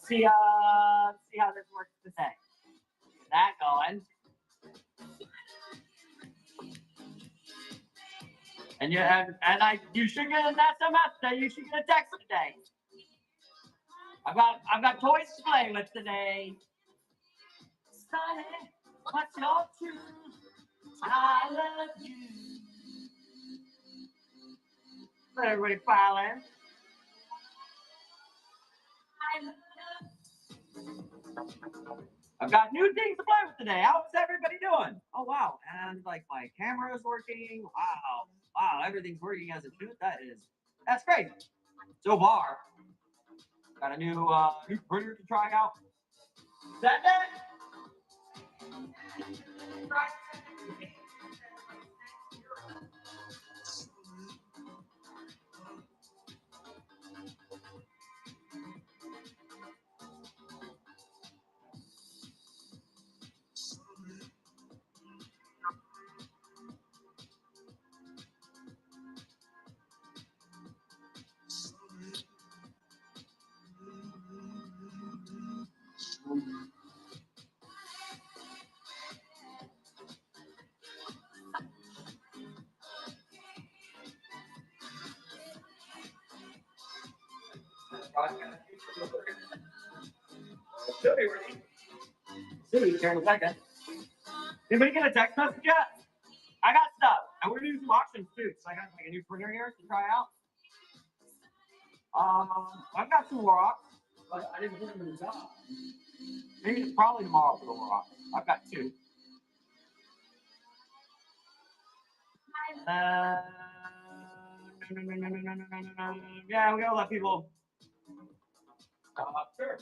See how this works today. Get that going. And you should get an SMS today. You should get a text today. I've got toys to play with today. Sonny, what's your truth? I love you. Let everybody file in. I've got new things to play with today. How's everybody doing? Oh wow! And like my camera is working. Wow! Everything's working as it should. That's great. So far, got a new printer to try out. Is that it? Should be ready. See, here in a second. Anybody get a text message yet? I got stuff. And we're doing some auctions too. So I got like a new printer here to try out. I've got some rocks, but I didn't put them in the job. Maybe it's probably tomorrow for the rocks. I've got two. Yeah, we gotta let people. Sure.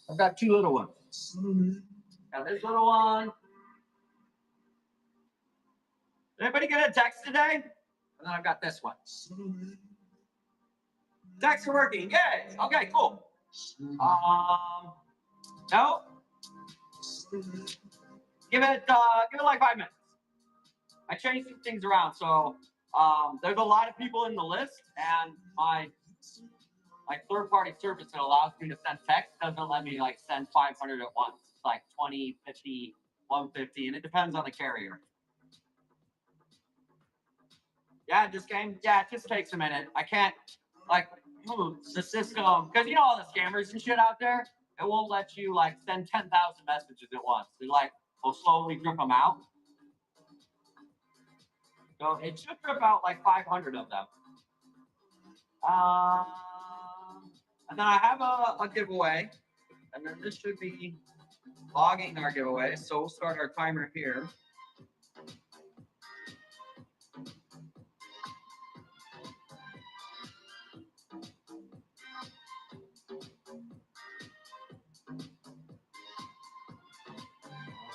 I've got two little ones. Got this little one. Anybody get a text today? And then I've got this one. Texts are working. Yay! Okay, cool. No. Give it like 5 minutes. I changed some things around, so there's a lot of people in the list, and my third-party service that allows me to send text doesn't let me like send 500 at once. It's like 20, 50, 150, and it depends on the carrier. Yeah, it just came. Yeah, it just takes a minute. I can't like move the system because you know all the scammers and shit out there. It won't let you like send 10,000 messages at once. They like will slowly drip them out. So it should drip out like 500 of them. And then I have a giveaway, and then this should be logging our giveaway. So we'll start our timer here.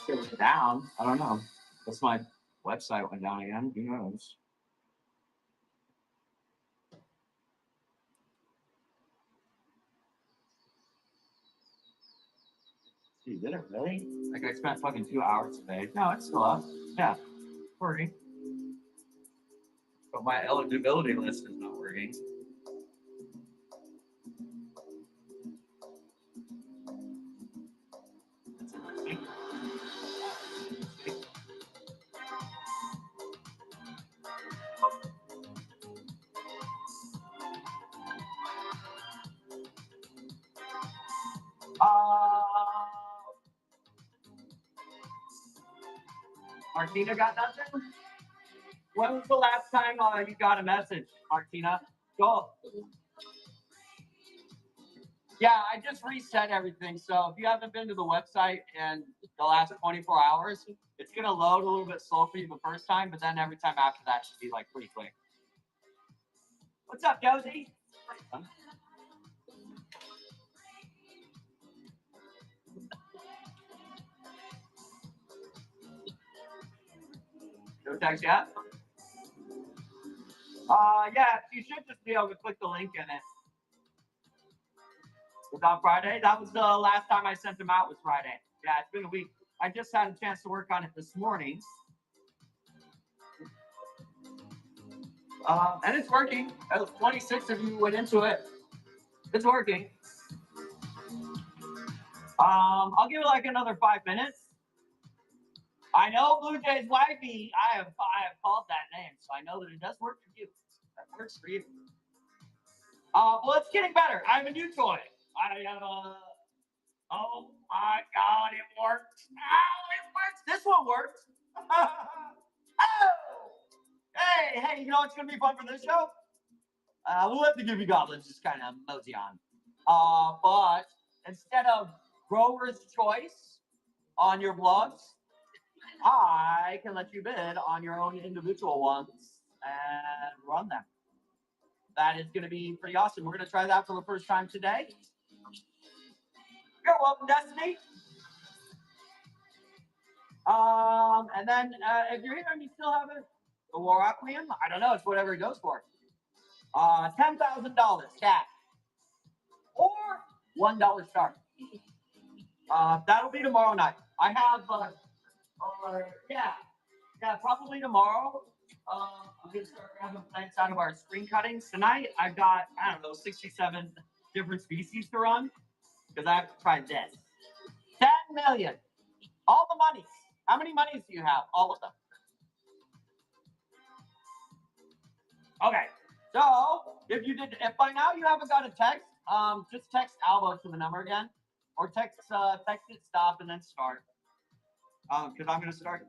It went down. I don't know. That's my website went down again. Who knows? Gee, did it really? Like I spent fucking 2 hours today. No, it's still up. Yeah, working. But my eligibility list is not working. Martina got nothing? When was the last time you got a message, Martina? Go. Yeah, I just reset everything. So if you haven't been to the website in the last 24 hours, it's going to load a little bit slow for you the first time, but then every time after that should be like pretty quick. What's up, Josie? No text yet? Yeah, you should just be able to click the link in it. Was on Friday? That was the last time I sent them out was Friday. Yeah, it's been a week. I just had a chance to work on it this morning. And it's working. 26 of you went into it. It's working. I'll give it like another 5 minutes. I know Blue Jays Maaaybe. I have called that name, so I know that it does work for you. That works for you. Well, it's getting better. I have a new toy. Oh my God, it worked. Oh, it works. This one worked. Oh, hey, you know what's gonna be fun for this show? We'll let the Givvy goblins just kind of mosey on. But instead of Grower's Choice on your blogs, I can let you bid on your own individual ones and run them. That is going to be pretty awesome. We're going to try that for the first time today. You're welcome, Destiny. And then if you're here and you still haven't, the Waroclian, I don't know, it's whatever it goes for. $10,000 cash or $1 start. That'll be tomorrow night. I have, probably tomorrow. I'm going to start grabbing plants out of our screen cuttings. Tonight, I've got, 67 different species to run because I have to try this. 10 million. All the monies. How many monies do you have? All of them. Okay. So, if by now you haven't got a text, just text Albo to the number again. Or text it, stop, and then start. Because I'm going to start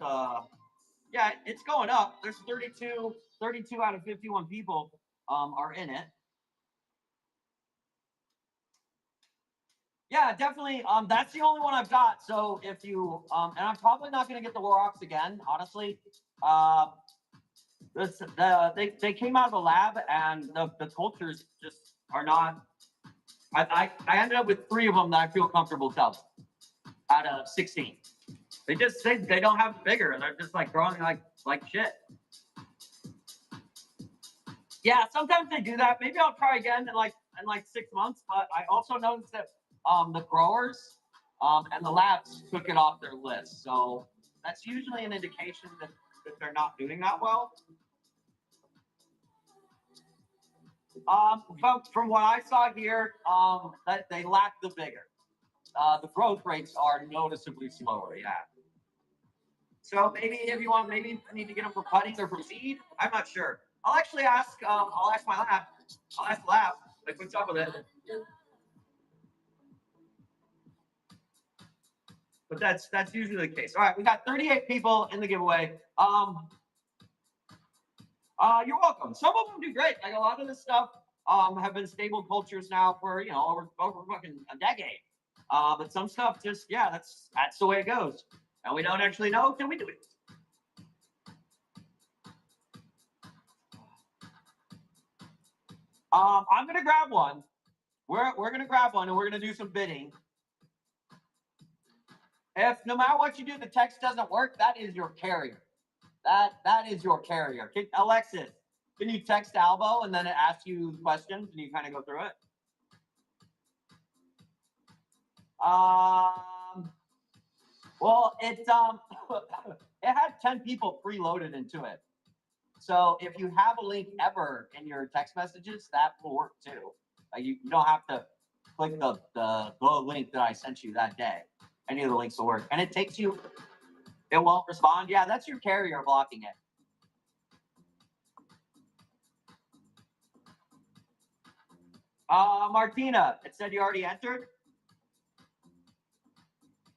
it's going up. There's 32 out of 51 people are in it. Yeah, definitely. That's the only one I've got. So if you and I'm probably not going to get the Warrocks again, honestly. They came out of the lab and the cultures just are not. I ended up with 3 of them that I feel comfortable telling out of 16. They don't have bigger. They're just like growing like shit. Yeah, sometimes they do that. Maybe I'll try again in like 6 months. But I also noticed that the growers and the labs took it off their list. So that's usually an indication that they're not doing that well. From what I saw here, that they lack the vigor. The growth rates are noticeably slower. Yeah. So maybe if you want, maybe I need to get them for putting or for seed. I'm not sure. I'll actually ask. I'll ask my lab. I'll ask the lab. Like, what's up with it? But that's usually the case. All right, we got 38 people in the giveaway. You're welcome. Some of them do great. Like a lot of this stuff have been stable cultures now for over fucking a decade. But some stuff just that's the way it goes, and we don't actually know till we do it. I'm gonna grab one. We're gonna grab one and we're gonna do some bidding. If no matter what you do, the text doesn't work, that is your carrier. That is your carrier. Alexis, can you text Albo and then it asks you questions and you kind of go through it? Well, it had 10 people preloaded into it. So if you have a link ever in your text messages, that will work too. You don't have to click the link that I sent you that day. Any of the links will work. And it takes you, it won't respond. Yeah, that's your carrier blocking it. Martina, it said you already entered.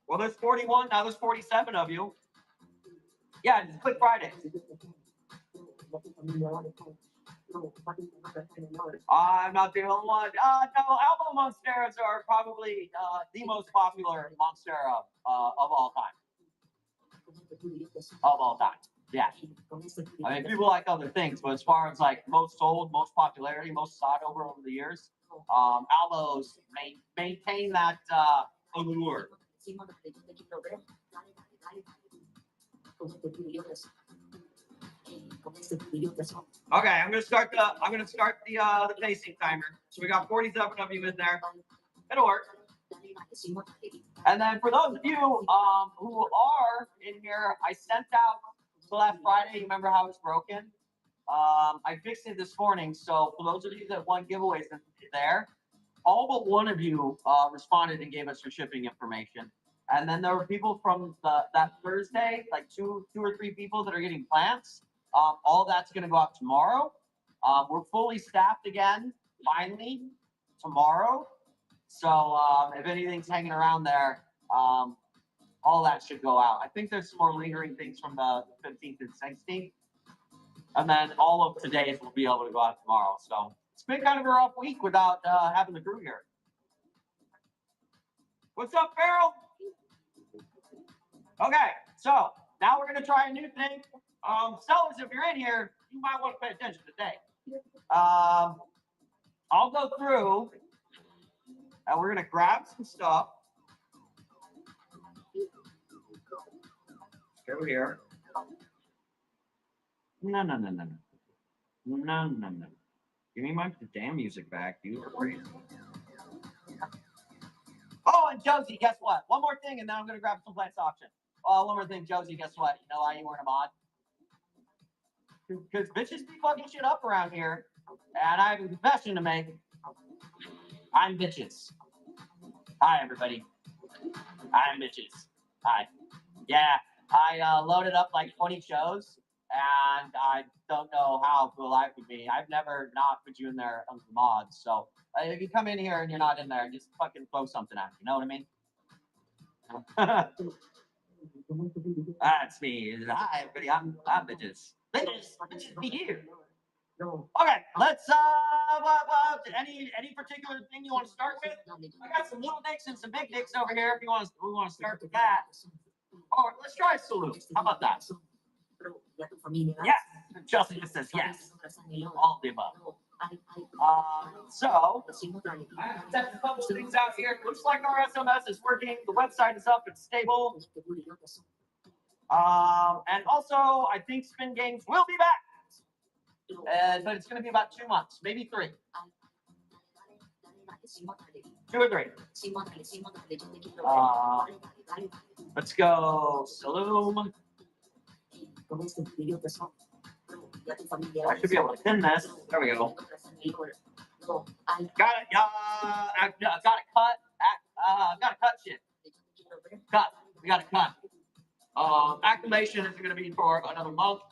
Well, there's 41. Now there's 47 of you. Yeah, just click Friday. I'm not the only one. No, Albo Monsteras are probably the most popular Monstera of all time. Of all time. Yeah. I mean, people like other things, but as far as like most sold, most popularity, most sought over the years, Albos maintain that allure. Okay, I'm gonna start the pacing timer. So we got 47 of you in there. It'll work. And then for those of you who are in here, I sent out last Friday. You remember how it was broken? I fixed it this morning. So for those of you that won giveaways there, all but one of you responded and gave us your shipping information. And then there were people from that Thursday, like two or three people that are getting plants. All that's going to go out tomorrow. We're fully staffed again, finally, tomorrow. So if anything's hanging around there, all that should go out. I think there's some more lingering things from the 15th and 16th. And then all of today's will be able to go out tomorrow. So it's been kind of a rough week without having the crew here. What's up, Farrell? Okay, so now we're going to try a new thing. Sellers, if you're in here, you might want to pay attention today. I'll go through, and we're going to grab some stuff. Over here. No. Give me my damn music back, dude. Oh, and Josie, guess what? One more thing, and then I'm going to grab some plants auction. Oh, one more thing, Josie, guess what? You know why you weren't a mod? Because bitches be fucking shit up around here, and I have a confession to make. I'm bitches. Hi, everybody. I'm bitches. Hi. Yeah, I loaded up like 20 shows, and I don't know how cool life would be. I've never not put you in there on the mods, so if you come in here and you're not in there, just fucking throw something at me. You know what I mean? That's me. Hi, everybody. I'm bitches. Bitches be here. Okay, let's any particular thing you want to start with? I got some little dicks and some big dicks over here. If we want to start with that. Or let's try salute. How about that? Yes. Chelsea just says yes. All the above. So I have a couple things out here. Looks like our SMS is working. The website is up. It's stable. And also, I think Spin Games will be back. But it's going to be about 2 months, maybe 3. 2 or 3. Let's go Saloom. I should be able to pin this. There we go. Got it. Got to cut. Got to cut shit. Cut. We got to cut. Activation is going to be for another month.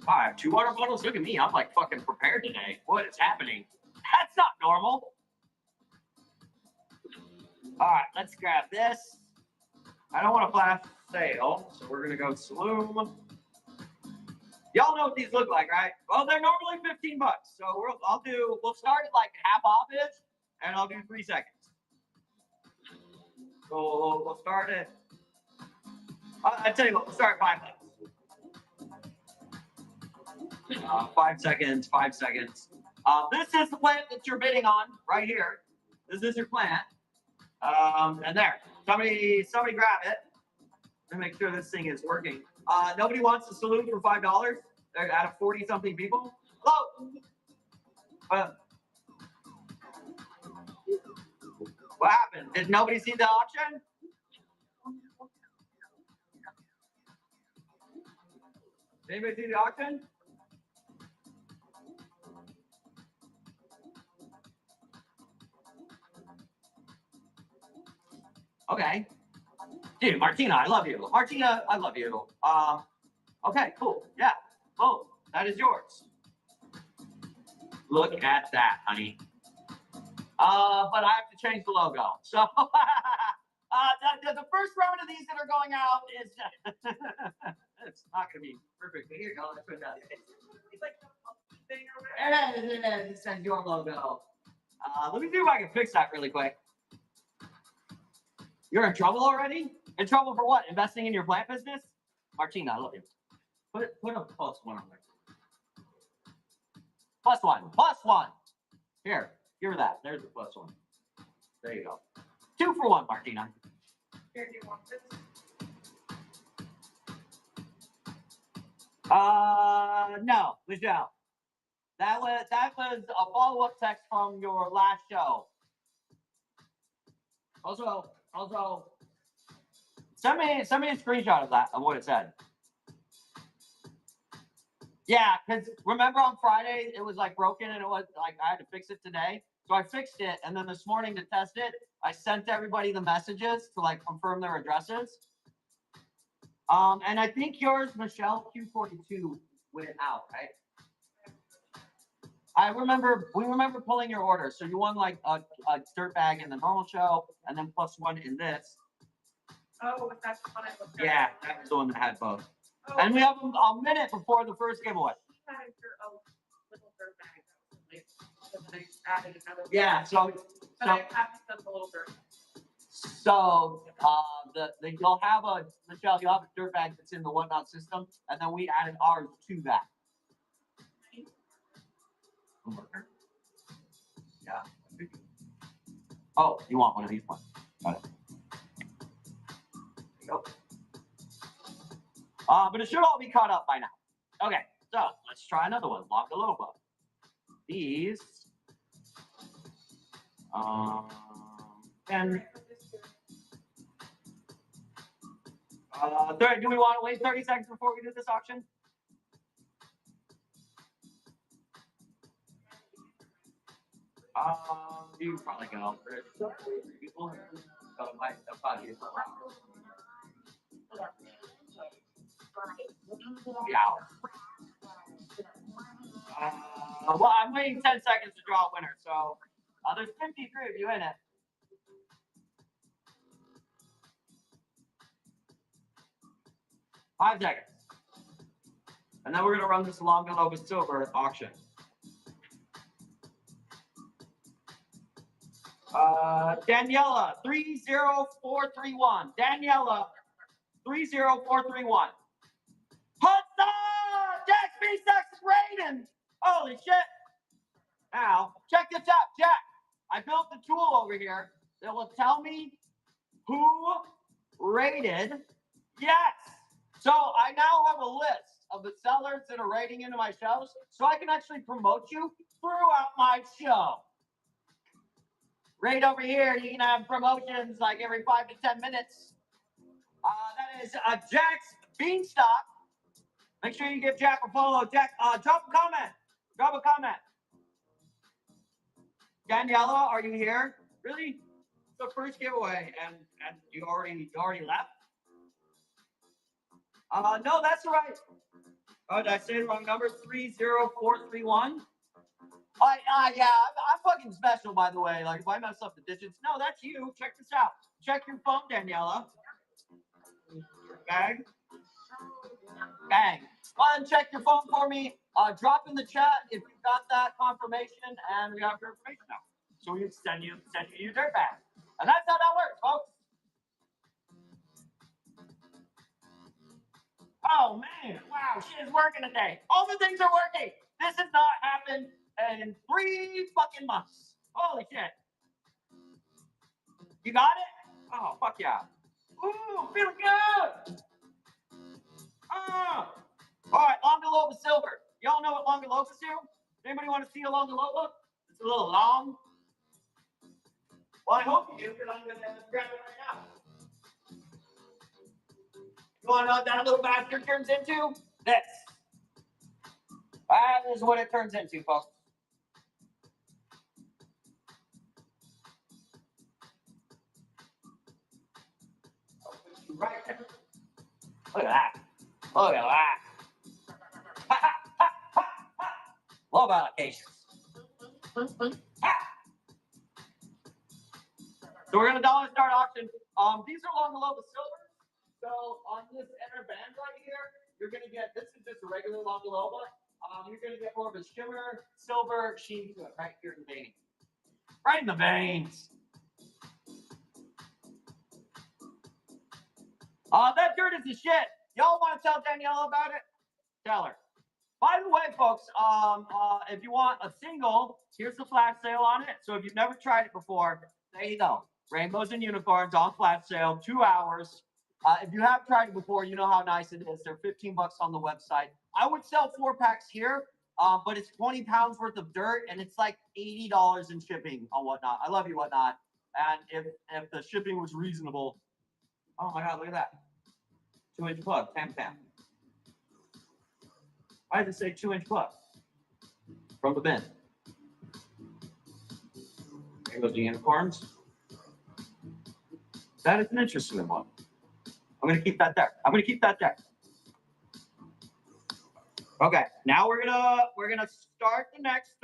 All right, 200 bundles. Look at me. I'm like fucking prepared today. What is happening? That's not normal. All right, let's grab this. I don't want to flash sale, so we're gonna go Saloom. Y'all know what these look like, right? Well, they're normally $15, so we'll start at like half off-ish, and I'll do 3 seconds. So we'll start at. I tell you what, we'll start at $5. 5 seconds. 5 seconds. This is the plant that you're bidding on right here. This is your plant. And there. Somebody grab it. Let me make sure this thing is working. Nobody wants to salute for $5. They're out of 40-something people. Hello. What happened? Did nobody see the auction? Anybody see the auction? Okay. Dude, Martina, I love you. Martina, I love you. Okay, cool. Yeah. Oh, that is yours. Look at that, honey. But I have to change the logo. So the first round of these that are going out is it's not gonna be perfect. But here you go. Let's put that. It's like a thing over there. It says your logo. Let me see if I can fix that really quick. You're in trouble already? In trouble for what? Investing in your plant business? Martina, I love you. Put a +1 on there. +1. +1. Here, give her that. There's the +1. There you go. 2 for 1, Martina. Here, do you want this? No, Michelle. That was a follow-up text from your last show. Also, send me a screenshot of that, of what it said. Yeah, because remember on Friday it was like broken and it was like I had to fix it today. So I fixed it, and then this morning to test it, I sent everybody the messages to like confirm their addresses. And I think yours, Michelle Q42, went out, right? We remember pulling your order. So you won like a dirt bag in the normal show, and then +1 in this. Oh, that's the one I looked at. Yeah, that was the one that had both. Oh, and we have a minute before the first giveaway. Little dirt bag. I added another. Yeah, so I have to send the little dirt. So you'll have a Michelle, you'll have a dirt bag that's in the whatnot system, and then we added ours to that. Yeah. Oh, you want one of these ones? Got it. There you go. But it should all be caught up by now. Okay, so let's try another one. Longa Loba. These. And do we want to wait 30 seconds before we do this auction? You probably go. Yeah. Well, I'm waiting 10 seconds to draw a winner, so there's 53 of you in it. Five seconds. And then we're going to run this Longa Loba Silver auction. Daniela, 30431. Daniela, 30431. Hudson! Jack B-Sex is raining! Holy shit! Now, check this out, Jack. I built the tool over here that will tell me who rated. Yes! So I now have a list of the sellers that are rating into my shows, so I can actually promote you throughout my show. Right over here, you can have promotions like every 5 to 10 minutes. That is Jack's Beanstalk. Make sure you give Jack a follow. Jack, drop a comment. Drop a comment. Daniela, are you here? Really? It's the first giveaway, and you already left? No, that's right. Oh, did I say the wrong number? 30431. Yeah, I'm fucking special, by the way. Like, if I mess up the digits, no, that's you. Check this out. Check your phone, Daniela. Bang. Bang. Go ahead and check your phone for me. Drop in the chat if you got that confirmation, and we have your information now. So we can send you your dirt bag. And that's how that works, folks. Oh, man. Wow, shit is working today. All the things are working. This has not happened in 3 fucking months. Holy shit. You got it? Oh, fuck yeah. Ooh, feeling good. All right, Longa Loba Silver. Y'all know what Longa Loba's do? Anybody want to see a Longa Loba? It's a little long. Well, I hope you do, because I'm going to grab it right now. You want to know what that little bastard turns into? This. That is what it turns into, folks. Right there. Look at that. Look at that. Ha, ha, ha, ha, ha. Love allocations. Ha. So we're going to dollar start auction. These are Longa Loba Silver. So on this inner band right here, you're going to get, this is just a regular Longa Loba. You're going to get more of a shimmer, silver sheen to it right here in the vein. Right in the veins. That dirt is the shit. Y'all want to tell Daniela about it? Tell her. By the way, folks, if you want a single, here's the flash sale on it. So if you've never tried it before, there you go. Rainbows and unicorns on flash sale, 2 hours. If you have tried it before, you know how nice it is. They're 15 bucks on the website. I would sell 4-packs here, but it's 20 pounds worth of dirt, and it's like $80 in shipping on Whatnot. I love you, Whatnot. And if the shipping was reasonable, oh my God, look at that. 2-inch plug, tam. Why does it say 2-inch plug? From the bin. There goes the unicorns. That is an interesting one. I'm gonna keep that there. Okay, now we're gonna start the next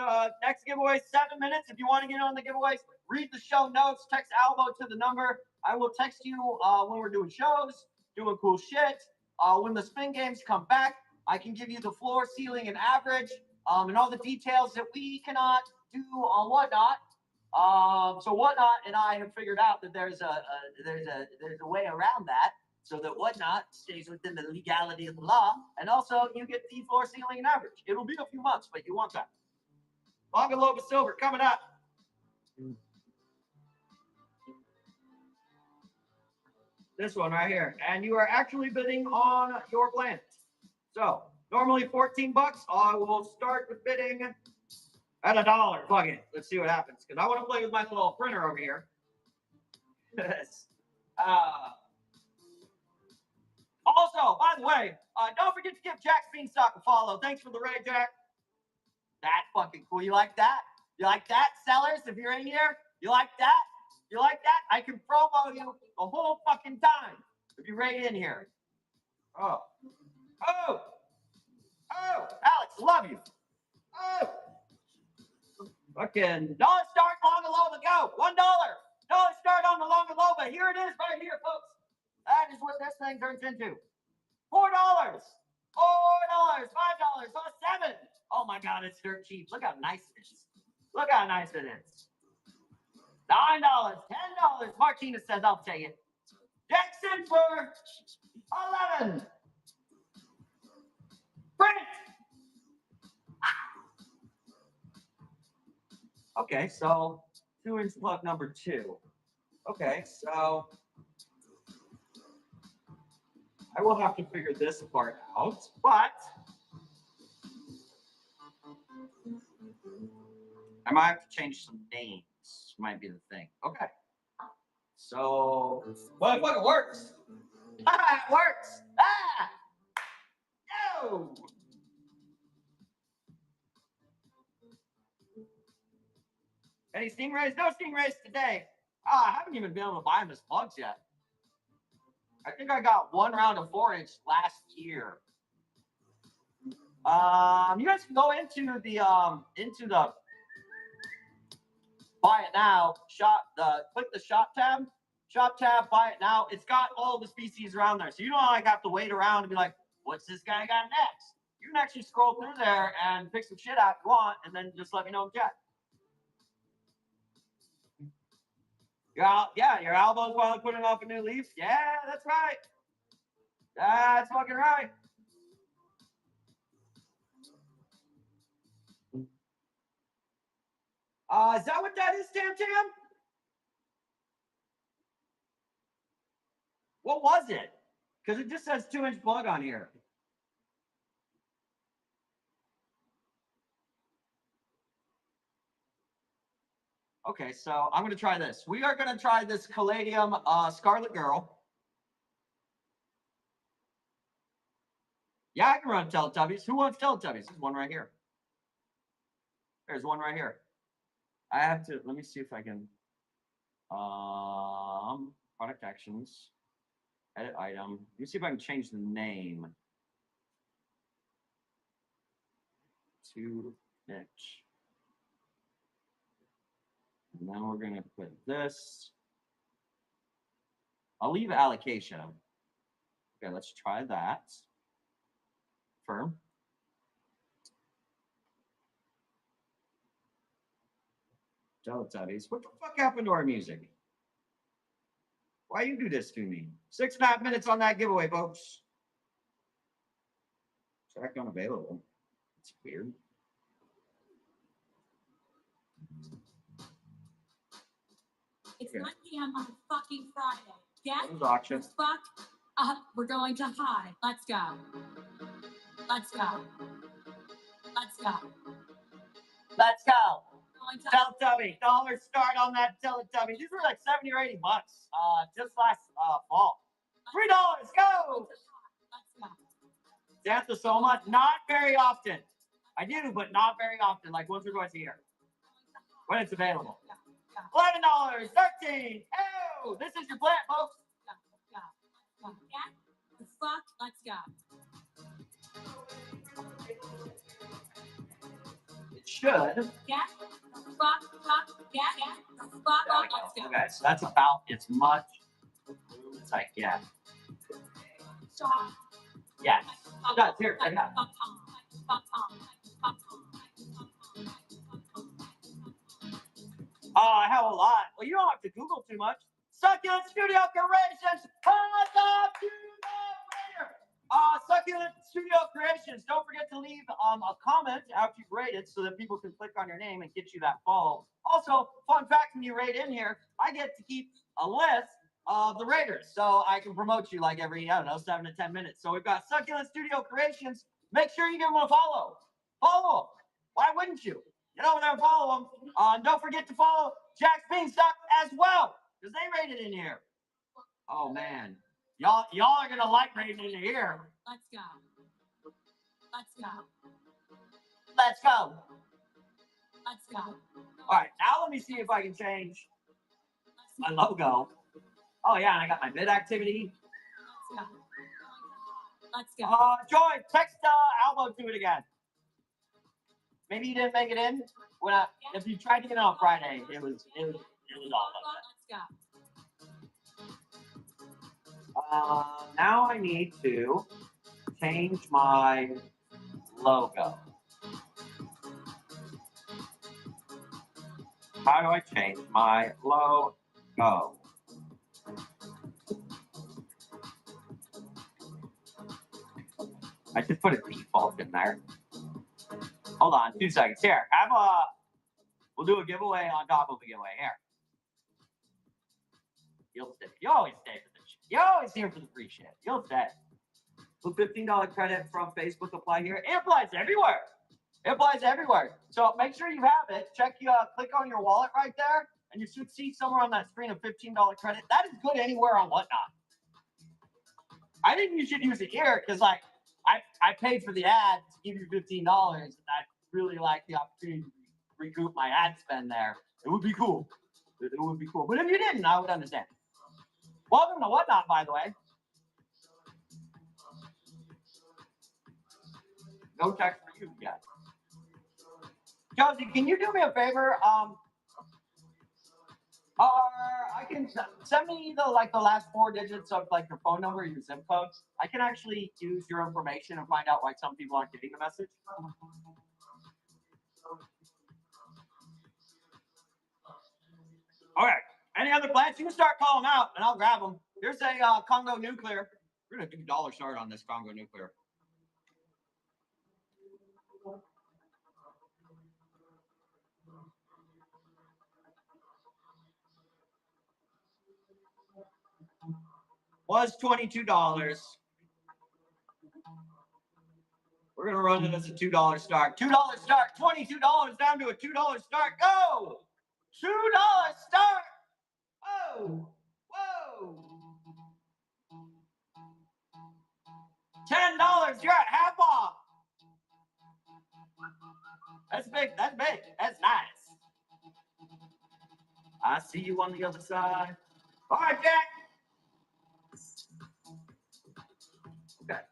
giveaway. 7 minutes. If you want to get on the giveaways, read the show notes. Text Albo to the number. I will text you when we're doing shows, doing cool shit. When the spin games come back, I can give you the floor, ceiling, and average, and all the details that we cannot do on Whatnot. So Whatnot and I have figured out that there's a way around that, so that Whatnot stays within the legality of the law, and also you get the floor, ceiling, and average. It'll be a few months, but you want that. Longa Loba Silver coming up. This one right here, and you are actually bidding on your planet. So normally 14 bucks. I will start with bidding at $1. Fuck it. Let's see what happens, because I want to play with my little printer over here. Also, by the way, don't forget to give Jack's Beanstalk a follow. Thanks for the raid, Jack. That's fucking cool. You like that? You like that, sellers? If you're in here, you like that? You like that? I can promo you the whole fucking time if you're right in here. Oh, Alex, love you. Oh, fucking dollar start Longa Loba, go. $1. Dollar start on the Longa Loba. Here it is, right here, folks. That is what this thing turns into. $4. $4. $5. Oh, $7. Oh my God, it's dirt cheap. Look how nice it is. Look how nice it is. $9, $10. Martina says, I'll take it. Jackson for 11. Print. Okay, so 2-inch plug number 2. Okay, so I will have to figure this part out, but I might have to change some names. Might be the thing. Okay. So, well, it fucking works. Ah, it works. Ah! No! Any stingrays? No stingrays today. I haven't even been able to buy them as plugs yet. I think I got 1 round of 4-inch last year. You guys can go into the buy it now click the shop tab, buy it now. It's got all the species around there, so you don't like have to wait around and be like, what's this guy got next? You can actually scroll through there and pick some shit out if you want, and then just let me know in chat. Your Albo's while putting off a new leaf. Yeah, that's right. That's fucking right. Is that what that is, Tam Tam? What was it? Because it just says 2-inch plug on here. Okay, so I'm going to try this. We are going to try this Caladium Scarlet Girl. Yeah, I can run Teletubbies. Who wants Teletubbies? There's one right here. There's one right here. I have to, let me see if I can, product actions, edit item. Let me see if I can change the name to Mitch. And then we're going to put this. I'll leave allocation. Okay, let's try that. Firm. Teletubbies. What the fuck happened to our music? Why you do this to me? 6.5 minutes on that giveaway, folks. Track unavailable. It's weird. It's 9 p.m. on fucking Friday. Get auction. the fuck We're going to high. Let's go. Let's go. Let's go. Let's go. Going to Teletubby. $1 start on that Teletubby. These were like 70 or 80 bucks. Just last fall. $3. Go. Let's go. Thank you so much. Not very often. I do, but not very often. Like once or twice a year. When it's available. $11. 13. Oh, this is your plant, folks. Get the fuck. Let's go. It should. Get the fuck. Get the fuck. There we Let's go. go. Okay, so that's about as much as I get. Stop. Yes. Guys, here, check it out. I have a lot. Well, you don't have to Google too much. Succulent Studio Creations. Hands up to the winner. Succulent Studio Creations. Don't forget to leave a comment after you've rated so that people can click on your name and get you that follow. Also, fun fact, when you rate in here, I get to keep a list of the raters. So I can promote you like every, I don't know, 7 to 10 minutes. So we've got Succulent Studio Creations. Make sure you give them a follow. Follow them. Why wouldn't you? Get over there and follow them. And don't forget to follow Jack's Beanstalk as well, because they rated in here. Oh man, y'all are gonna like rating in here. Let's go. Let's go. Let's go. Let's go. All right, now let me see if I can change my logo. Oh yeah, and I got my bid activity. Let's go. Let's go. Joy, text Albo to it again. Maybe you didn't make it in. If you tried to get it on Friday, it was all of it. Now I need to change my logo. How do I change my logo? I just put a default in there. Hold on, 2 seconds. Here, we'll do a giveaway on top of a giveaway. Here. You'll stay. You always stay for the shit. You're always here for the free shit. You'll stay. Will $15 credit from Facebook apply here? It applies everywhere. It applies everywhere. So make sure you have it. Click on your wallet right there, and you should see somewhere on that screen a $15 credit. That is good anywhere on Whatnot. I think you should use it here because, like, I paid for the ad to give you $15, and I really like the opportunity to recoup my ad spend there. It would be cool. It would be cool. But if you didn't, I would understand. Welcome to Whatnot, by the way. No text for you yet. Josie, can you do me a favor? I can send me the last 4 digits of like your phone number, your zip code. I can actually use your information and find out why some people aren't getting the message. All right. Any other plans? You can start calling them out, and I'll grab them. Here's a Congo Nuclear. We're gonna do $1 start on this Congo Nuclear. Was $22. We're gonna run it as a $2 start. $2 start. $22 down to a $2 start. Go. $2 start. Whoa. Whoa. $10. You're at half off. That's big. That's big. That's nice. I see you on the other side. All right, Jack. Okay.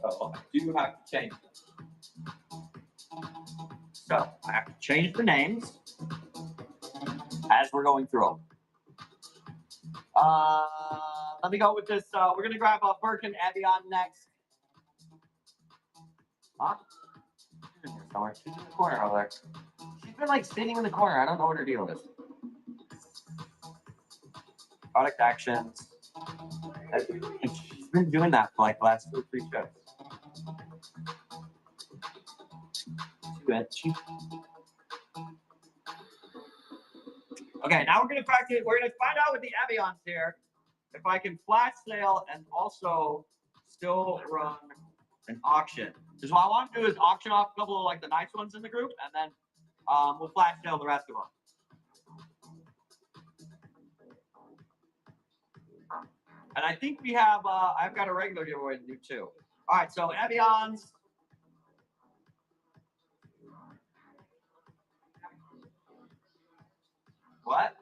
So I do have to change them. So I have to change the names as we're going through them. Let me go with this. We're gonna grab Birkin Evian next. Huh? Somewhere. She's in the corner over there. She's been like sitting in the corner. I don't know what her deal is. Product actions. She's been doing that for like the last 2 or 3 shows. Okay, now we're gonna practice. We're gonna find out with the Evians here if I can flash sale and also still run an auction. Because what I want to do is auction off a couple of like the nice ones in the group, and then we'll flash sale the rest of them. And I think we have. I've got a regular giveaway to do too. All right, so Evians. What?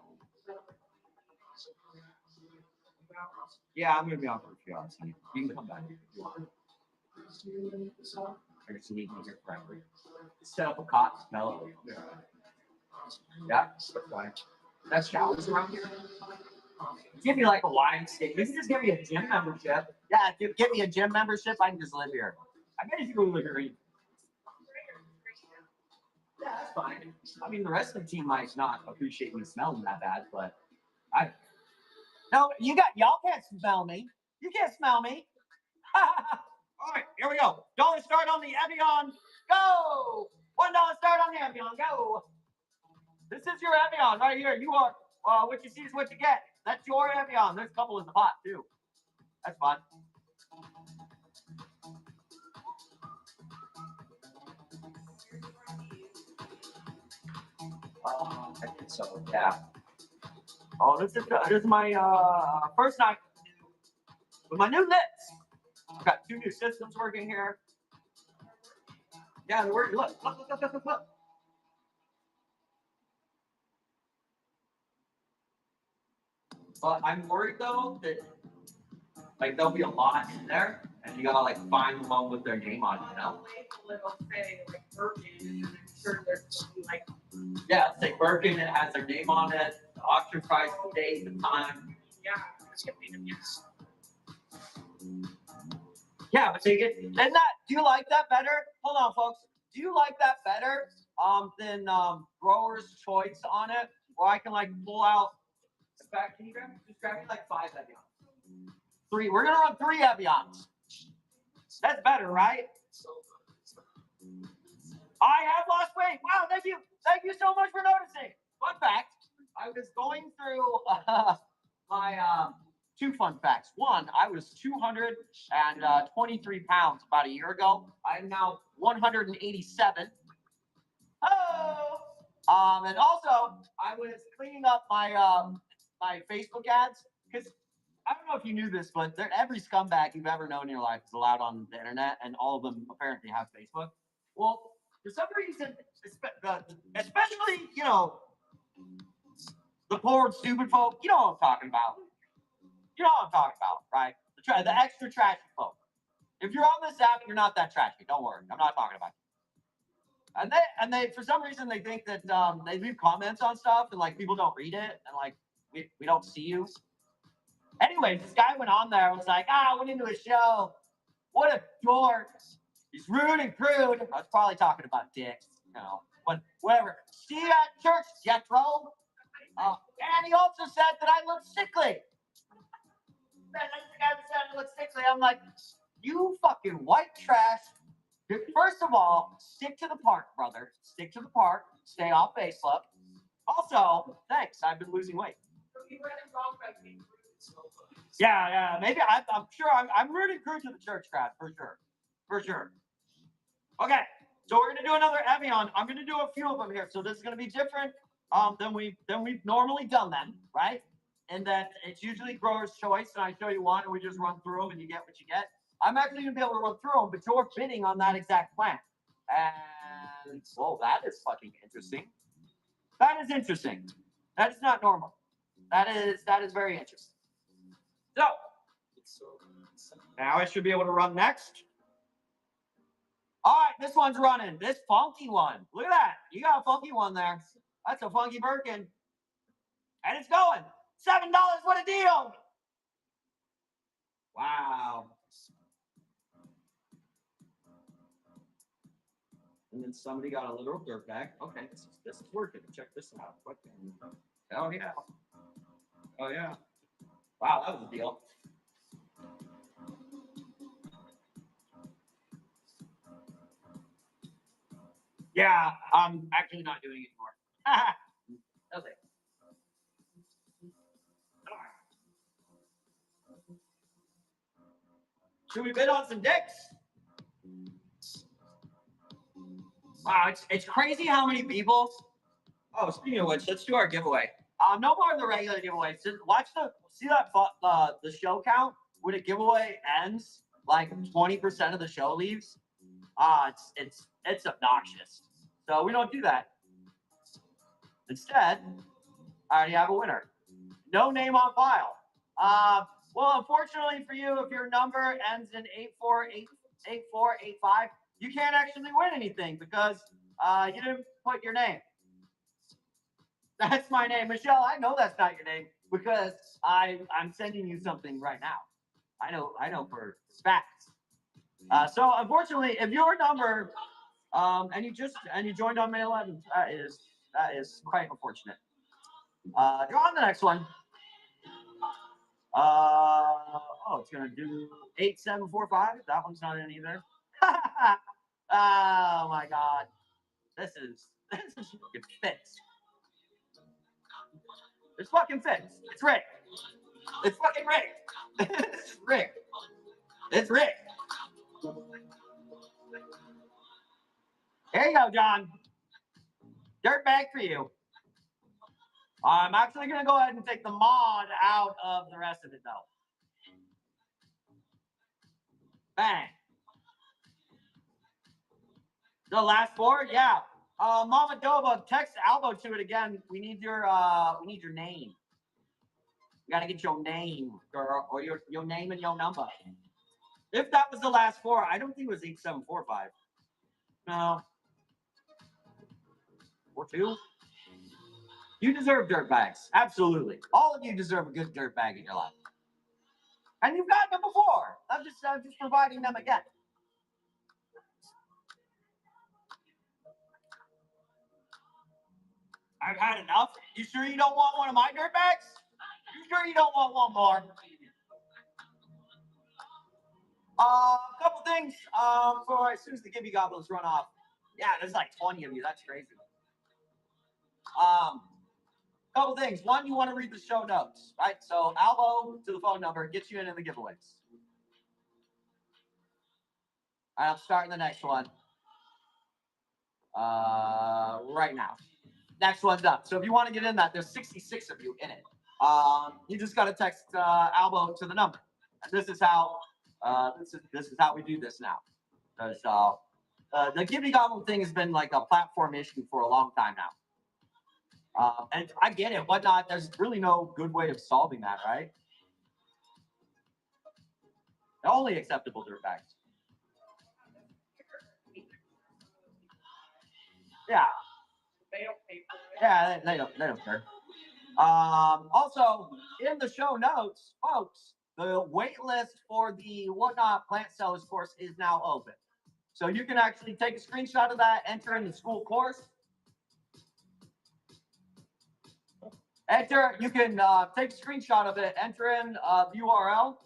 Yeah, I'm gonna be on for a few hours. Honey. You can come back if you want. I guess you need me here forever. Set up a cot, smell it. Yeah, that's fine. That's showers around here. Give me like a wine stick. You can just give me a gym membership. Yeah, if you give me a gym membership, I can just live here. I bet you can live here. Yeah, that's fine. I mean, the rest of the team might not appreciate me smelling that bad, but no, y'all can't smell me. You can't smell me. All right, here we go. $1 start on the Evian. Go! $1 start on the Evian. Go! This is your Evian right here. You are what you see is what you get. That's your Evian. There's a couple in the pot too. That's fun. I think so. Yeah. Oh, this is my first night with my new lips. I've got 2 new systems working here. Yeah, they're working. Look. But I'm worried though that like there'll be a lot in there, and you gotta like find the one with their name on it, you know? It'll say like Birkin, and I'm sure there's like. Yeah, it'll say Birkin. It has their name on it, the auction price, the date, the time. Yeah, it's gonna be the yes. Yeah, but they get. Isn't that? Do you like that better? Hold on, folks. Do you like that better than Grower's Choice on it, where I can like pull out? In fact, can you just grab me like 5 Evians? 3. We're gonna run 3 Evians. That's better, right? I have lost weight. Wow, thank you. Thank you so much for noticing. Fun fact, I was going through my 2 fun facts. One, I was 223 pounds about a year ago. I'm now 187. Oh! And also, I was cleaning up my my Facebook ads because I don't know if you knew this, but every scumbag you've ever known in your life is allowed on the internet, and all of them apparently have Facebook. Well, for some reason, especially the poor stupid folk, you know what I'm talking about. You know what I'm talking about, right? The extra trashy folk. If you're on this app, you're not that trashy. Don't worry, I'm not talking about you. And they for some reason they think that they leave comments on stuff and like people don't read it and like we don't see you. Anyway, this guy went on there and was like, I went into a show. What a dork. He's rude and crude. I was probably talking about dicks, but whatever. See you at church, Jethro. And he also said that I look sickly. That's the guy that said I look sickly. I'm like, you fucking white trash. First of all, stick to the park, brother. Stick to the park. Stay off Facebook. Also, thanks. I've been losing weight. Yeah. Maybe I'm sure I'm rooting crew to the church crowd for sure. Okay, so we're gonna do another Evian. I'm gonna do a few of them here. So this is gonna be different than we've normally done them, right? And that it's usually Grower's Choice, and I show you one, and we just run through them, and you get what you get. I'm actually gonna be able to run through them, but you're bidding on that exact plan. And whoa, that is fucking interesting. That is interesting. That is not normal. That is very interesting. So now I should be able to run next. All right, this one's running. This funky one. Look at that. You got a funky one there. That's a funky Birkin. And it's going. $7. What a deal. Wow. And then somebody got a literal dirt bag. Okay, this is working. Check this out. Oh, yeah. Oh, yeah. Wow, that was a deal. Yeah, I'm actually not doing it anymore. Okay. Should we bid on some dicks? Wow, it's crazy how many people. Oh, speaking of which, let's do our giveaway. No more of the regular giveaways. Just watch see that the show count when a giveaway ends. Like 20% of the show leaves. It's obnoxious. So we don't do that. Instead, I already have a winner. No name on file. Well, unfortunately for you, if your number ends in 8485, you can't actually win anything because you didn't put your name. That's my name, Michelle. I know that's not your name because I'm sending you something right now. I know for facts. So unfortunately, if your number and you joined on May 11th, that is quite unfortunate. Go on the next one. It's gonna do 8745. That one's not in either. Oh my god, this is fucking fixed. It's fucking fixed. It's rigged. It's fucking rigged. It's rigged. It's rigged. Here you go, John. Dirt bag for you. I'm actually going to go ahead and take the mod out of the rest of it, though. Bang. The last four? Yeah. Mama Doba, text Albo to it again. We need your name. You got to get your name, girl, or your name and your number. If that was the last four, I don't think it was 8745. No. 42? You deserve dirt bags. Absolutely. All of you deserve a good dirt bag in your life. And you've gotten them before. I'm just providing them again. I've had enough. You sure you don't want one of my dirt bags? You sure you don't want one more? A couple things for as soon as the Givvy goblins run off. Yeah, there's like 20 of you. That's crazy. Couple things. One, you want to read the show notes, right? So Albo to the phone number gets you into the giveaways. All right, I'm starting the next one right now. Next one's up. So if you want to get in that, there's 66 of you in it. You just got to text Albo to the number. And this is how this is how we do this now. Because the Givvy Goblin thing has been like a platform issue for a long time now. And I get it, whatnot. There's really no good way of solving that, right? The only acceptable dirtbags. Yeah. They don't pay for it. Yeah, they don't care. Also, in the show notes, folks, the wait list for the Whatnot Plant Sellers course is now open. So you can actually take a screenshot of that, enter in the school course. You can take a screenshot of it, enter in the URL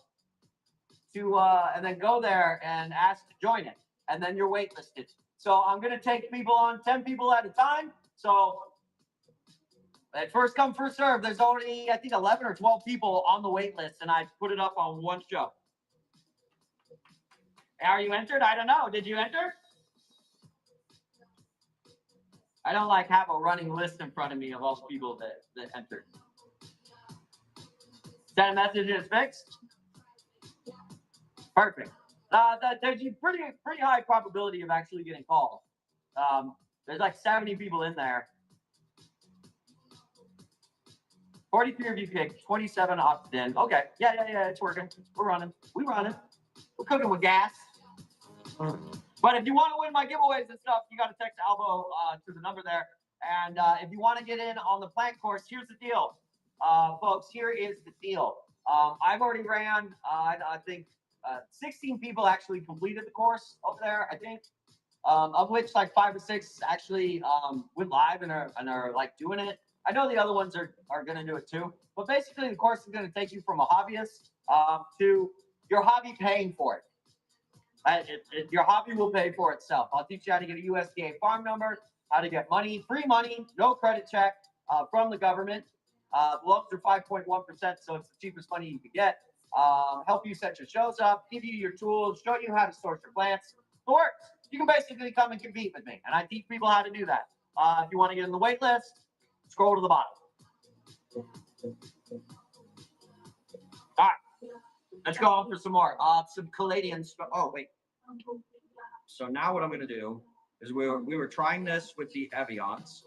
and then go there and ask to join it. And then you're waitlisted. So I'm going to take people on 10 people at a time. So at first come, first serve, there's already, I think, 11 or 12 people on the wait list, and I put it up on one show. Are you entered? I don't know. Did you enter? I don't have a running list in front of me of all the people that entered. Send a message is fixed. Perfect. There's a pretty high probability of actually getting called. There's like 70 people in there. 43 of you picked, 27 opted in. Okay, yeah, it's working. We're running. We're cooking with gas. But if you want to win my giveaways and stuff, you got to text Albo to the number there. And if you want to get in on the plant course, here's the deal, folks. Here is the deal. I've already ran. I think 16 people actually completed the course over there. I think, of which like 5 or 6 actually went live and are like doing it. I know the other ones are going to do it too. But basically, the course is going to take you from a hobbyist to your hobby paying for it. Your hobby will pay for itself. I'll teach you how to get a USDA farm number, how to get money, free money, no credit check from the government. The loans are 5.1%, so it's the cheapest money you could get. help you set your shows up, give you your tools, show you how to source your plants. It works. You can basically come and compete with me, and I teach people how to do that. If you want to get in the wait list, scroll to the bottom. All right, let's go on for some more. Some Caladian stuff. Oh, wait. So now what I'm going to do is we were trying this with the Evians.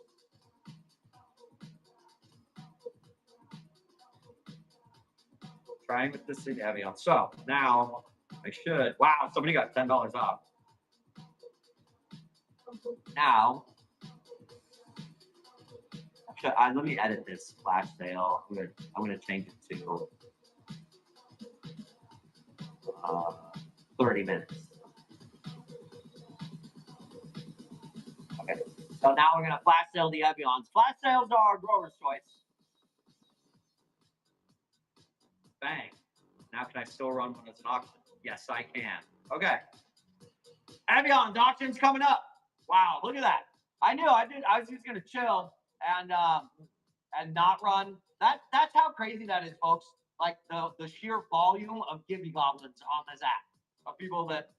Trying with this in Evian. So now I should. Wow, somebody got $10 off. Now, let me edit this flash sale. I'm gonna change it to 30 minutes. Okay. So now we're gonna flash sale the Evians. Flash sales are grower's choice. Bang. Now can I still run one as an auction? Yes, I can. Okay. Evians auction's coming up. Wow, look at that. I was just gonna chill and not run. That's how crazy that is, folks. Like the sheer volume of Givvy goblins on this app. Of people that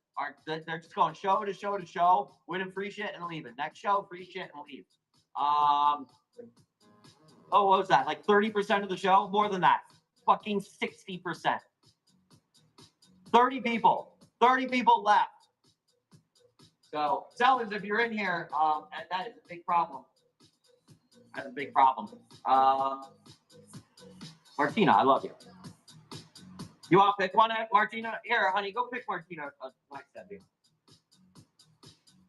they're just going show to show to show, winning free shit and leaving. Next show, free shit and leave. Oh, what was that? Like 30% of the show? More than that. Fucking 60%. 30 people. 30 people left. So, sellers, if you're in here, that is a big problem. That's a big problem. Martina, I love you. You want to pick one, Martina? Here, honey, go pick Martina. Like that, dude.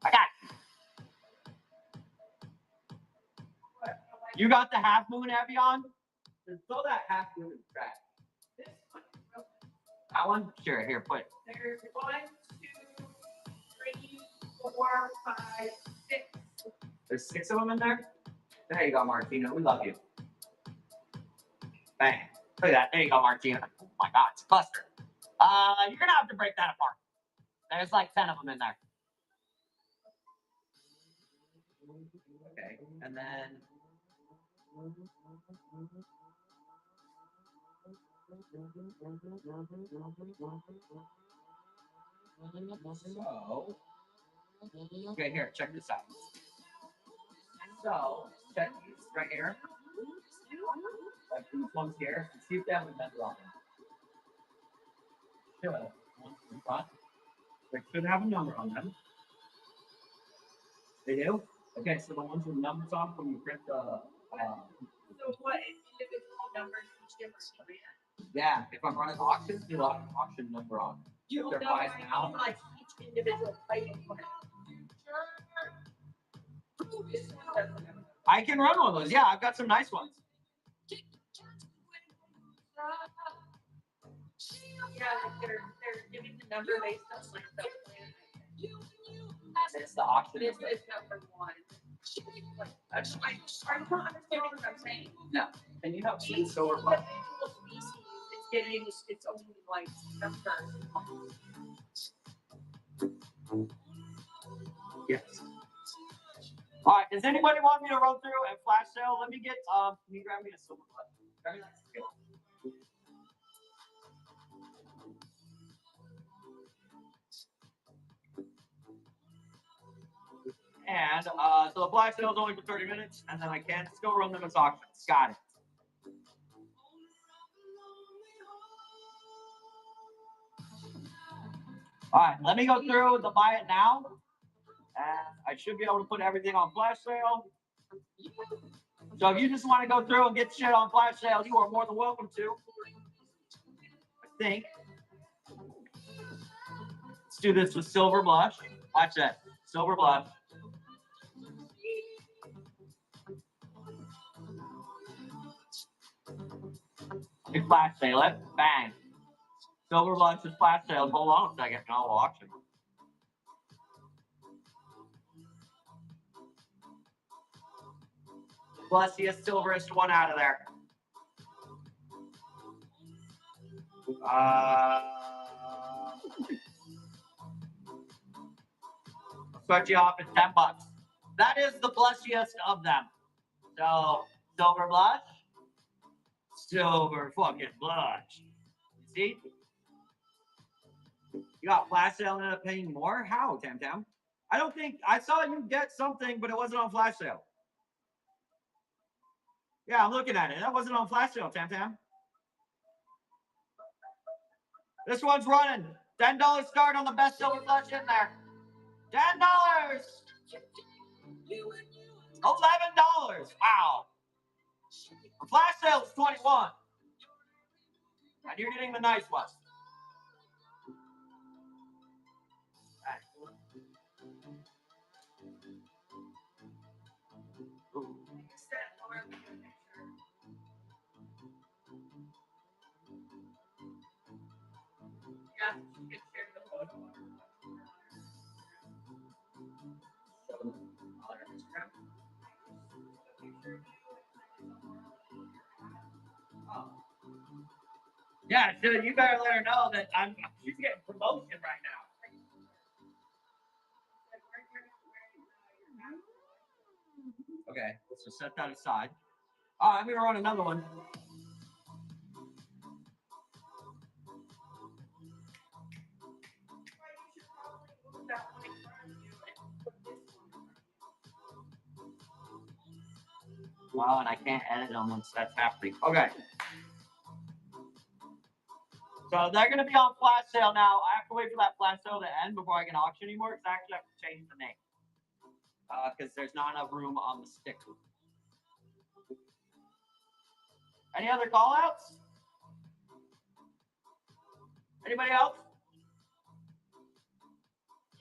I got you. You got the half moon Evian? Then throw that half moon in the trash. This one. That one? Sure, here, put it. There's 1, 2, 3, 4, 5, 6. There's 6 of them in there? There you go, Martina. We love you. Bang. Look at that. There you go, Martina. Oh my God, it's a cluster. You're gonna have to break that apart. There's like 10 of them in there. Okay, and then so okay, here, check this out. So check these right here. Like these ones here. See if they have a number on them. They should have a number on them. They do? Okay, so the ones with numbers on when you print the So what individual numbers each different? yeah, if I'm running auctions, you'll have an auction number on. You They're know, price I now. mean, like each individual item. I can run one of those. Yeah, I've got some nice ones. Yeah, they're giving the number based on like the It's the auction. This is number 1. Are you not understanding what I'm saying? No. And you have Each silver individual species is getting its own like number. Yes. All right. Does anybody want me to run through and flash sale? Let me get. Can you grab me a silver button? Very nice. And so the flash sale is only for 30 minutes, and then I can still run them as auctions. Got it. All right, let me go through the buy it now. And I should be able to put everything on flash sale. So if you just want to go through and get shit on flash sale, you are more than welcome to. I think. Let's do this with silver blush. Watch that. Silver blush. We flash sale it. Bang. Silver blush is flash sale. Hold on a second and I'll auction. Blustiest, silverest one out of there. Start you off at $10. That is the blushiest of them. So silver blush, silver fucking blush, See? You got flash sale and ended up paying more? How, Tam Tam? I don't think I saw you get something, but it wasn't on flash sale. Yeah, I'm looking at it. That wasn't on flash sale, Tam Tam. This one's running. $10 start on the best silver flash in there. $10. $11. Wow. The flash sale is 21. And you're getting the nice one. Yeah, dude, you better let her know that she's getting promotion right now. Okay, so set that aside. All right, I'm gonna run another one. Well, and I can't edit them once that's happening. Okay. So they're going to be on flash sale now. I have to wait for that flash sale to end before I can auction anymore because I actually have to change the name. Because there's not enough room on the sticker. Any other call outs? Anybody else?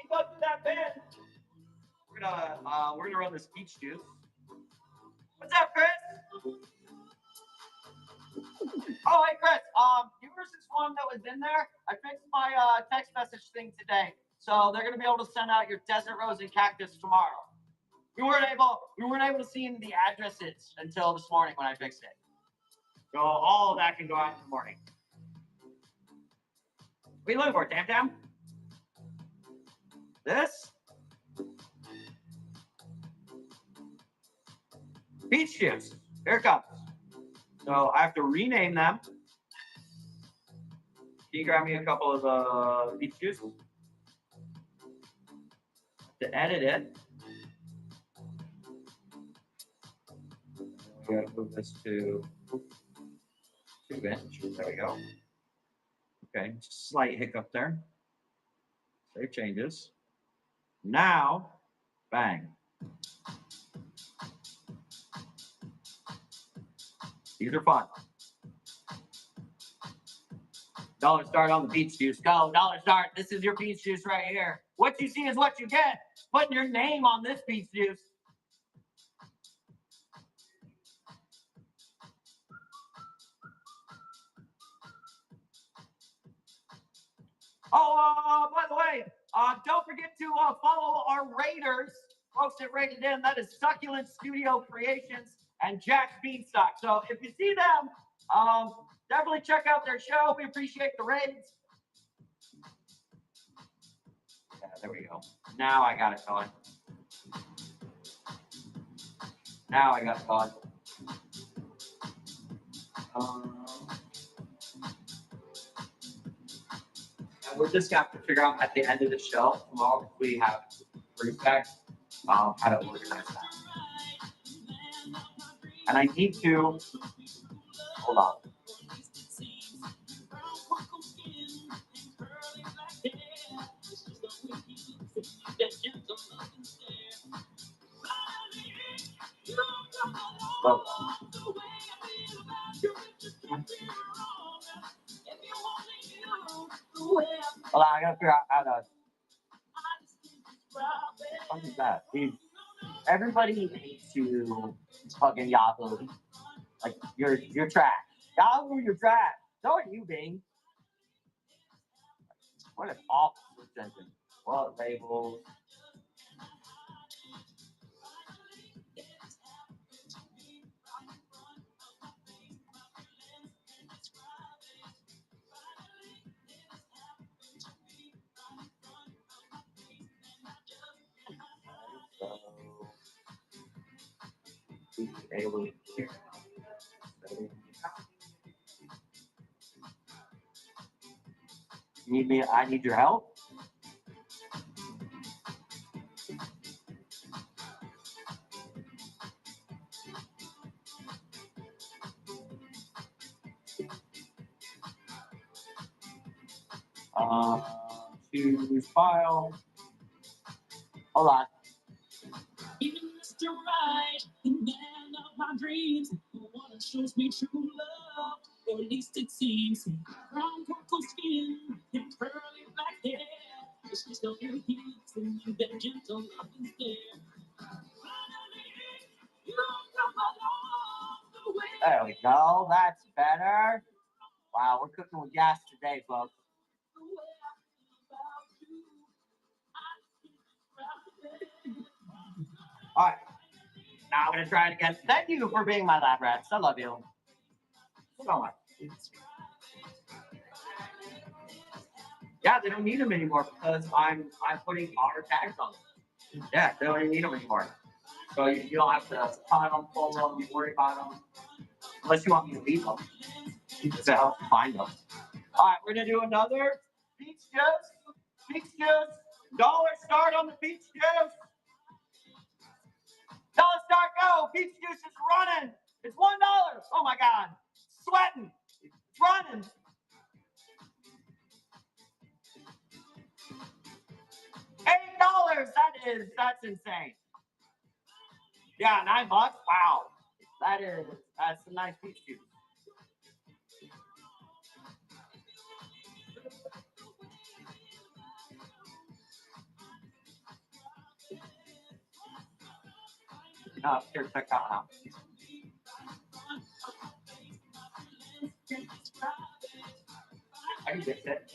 Keep up to that bin. We're gonna run this peach juice. What's up, Chris? Oh, hey, Chris. Yours is one that was in there. I fixed my text message thing today, so they're gonna be able to send out your desert rose and cactus tomorrow. We weren't able to see the addresses until this morning when I fixed it. So all of that can go out in the morning. What are you looking for, Tam Tam? This? Peach juice. Here it comes. So I have to rename them. Can you grab me a couple of peach juice? To edit it. We gotta move this to 2-inch. There we go. Okay, just slight hiccup there. Save changes. Now, bang. These are fun. Dollar start on the peach juice. Go, dollar start. This is your peach juice right here. What you see is what you get. Putting your name on this peach juice. Oh, by the way, don't forget to follow our raiders, folks that rated in. That is Succulent Studio Creations and Jack's Beanstalk. So if you see them, definitely check out their show. We appreciate the raids. Yeah, there we go. Now I got it going. Now I got it going. And we're just going to have to figure out at the end of the show, tomorrow, if we have fruit back, how to organize that. And I need to, hold on. Hold on, I gotta figure out how to. What is that? Dude, everybody hates you, fucking Yahoo. Like you're trash. Yahoo, you're trash. So are you, Bing. What an awful sentence. Well, labels. Need me? I need your help. Choose file. Hold on. Even Mr. Right, the man of my dreams, the one that shows me true love, or at least it seems. Brown purple skin and pearly black hair, it's just a few hints and that gentle love is there. Finally, you come along the way. There we go. That's better. Wow, we're cooking with gas today, folks. All right. Now I'm going to try it again. Thank you for being my lab rats. I love you so much. Yeah, they don't need them anymore because I'm putting our tags on them. Yeah, they don't even need them anymore. So you don't have to find them, pull them, you worry about them. Unless you want me to leave them. Because it helps you find them. All right, we're going to do another peach juice. Peach juice. $1 start on the peach juice. $1 start, go. Peach juice is running. It's $1. Oh my God. Sweating. It's running. $8. That's insane. Yeah, $9. Wow. That's a nice peach juice. No, here, check that one out. I can fix it.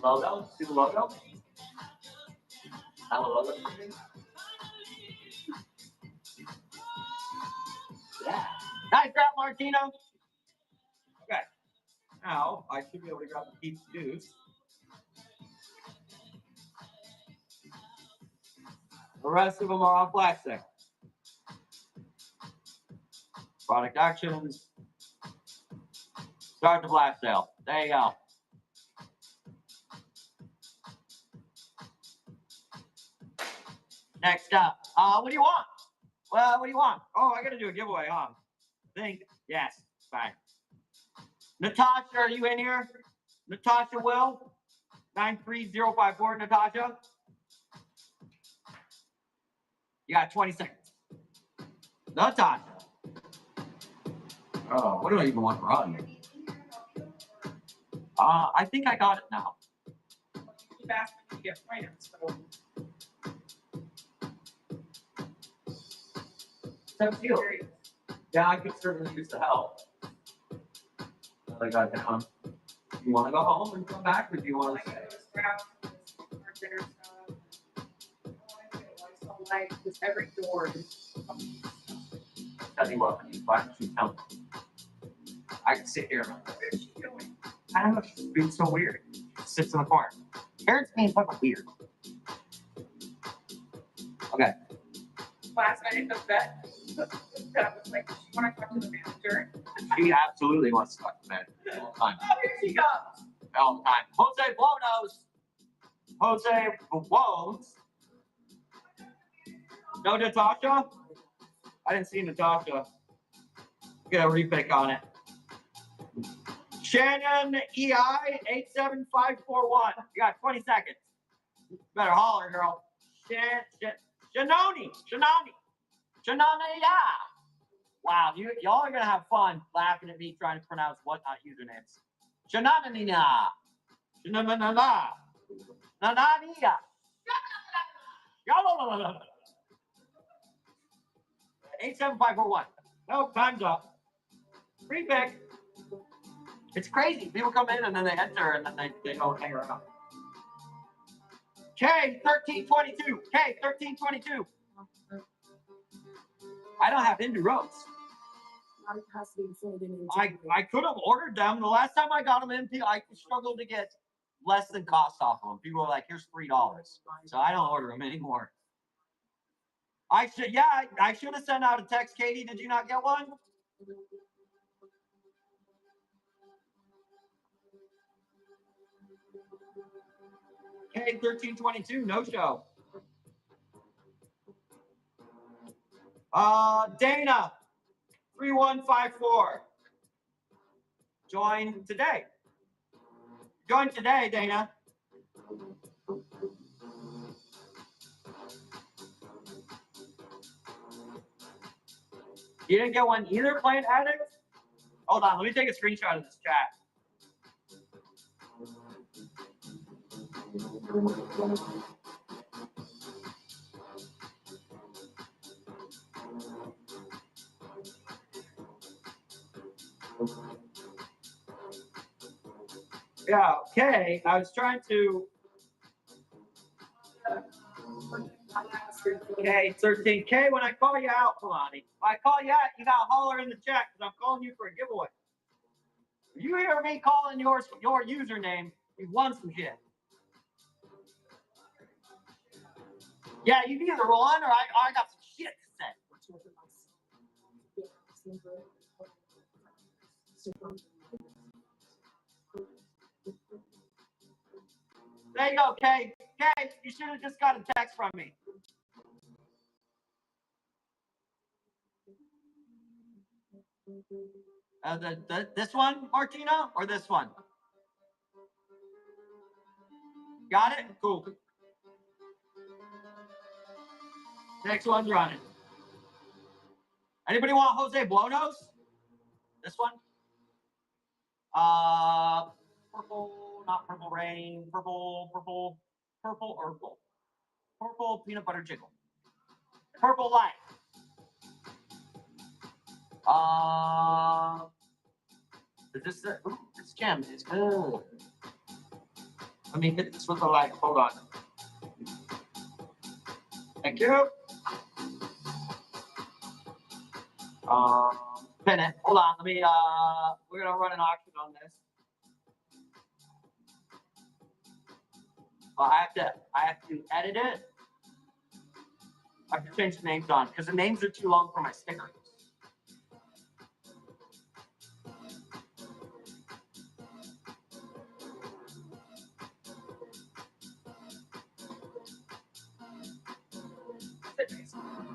Logo? Do the logo? Have a logo? Yeah. Nice grab, Martino. Okay. Now, I should be able to grab the peach juice. The rest of them are on plastic. Product actions. Start the flash sale. There you go. Next up. What do you want? Well, what do you want? Oh, I gotta do a giveaway, huh? Think. Yes. Fine. Natasha, are you in here? Natasha Will? 93054, Natasha. You got 20 seconds. Natasha. Oh, what do I even want for on here? I think I got it now. Keep asking me to get plans, so. That's you. Yeah, I could certainly use the help. I got down. You want to go home and come back, or do you want to stay? Dinner stuff. I want to get so light because every door is. Tell you what, when you find some help, I can sit here and what is she doing? I don't know, she's being so weird. She sits in the corner. Karen's being fucking weird. Okay. Last night at the vet, that was like, she want to talk to the manager. She absolutely wants to talk to me all the time. Oh, here she comes. All the time. Jose Buonos. Jose Buonos. No Natasha? I didn't see Natasha. Get a repick on it. Shannon EI 87541. You got 20 seconds. Better holler, girl. Shanoni. Yeah. Wow, y'all are gonna have fun laughing at me trying to pronounce whatnot usernames. Shananina. Shananana. Nanania. 87541. No, time's up. Repick. It's crazy. People come in and then they enter and then they don't hang around. K1322. K1322. I don't have Indie Roads. I could have ordered them. The last time I got them in, I struggled to get less than cost off of them. People were like, here's $3. So I don't order them anymore. I should have sent out a text, Katie. Did you not get one? K1322, no show. Dana, 3154. Join today. Join today, Dana. You didn't get one either, Plant Addict? Hold on, let me take a screenshot of this chat. Yeah, okay. I was trying to. Okay, 13K. When I call you out, Kalani, if I call you out, you gotta holler in the chat because I'm calling you for a giveaway. If you hear me calling your username, you've won some shit. Yeah, you can either run or I got some shit to say. There you go, Kay. Kay, you should have just got a text from me. This one, Martina, or this one? Got it? Cool. Next one's running. Anybody want Jose Buonos? This one? Purple, not purple rain, purple herbal. Purple peanut butter jiggle. Purple light. Is this the, ooh, this gem is good. Let me hit this with the light. Hold on. Thank you. Pin it. Hold on. Let me, we're going to run an auction on this. Well, I have to edit it. I have to change the names on because the names are too long for my stickers.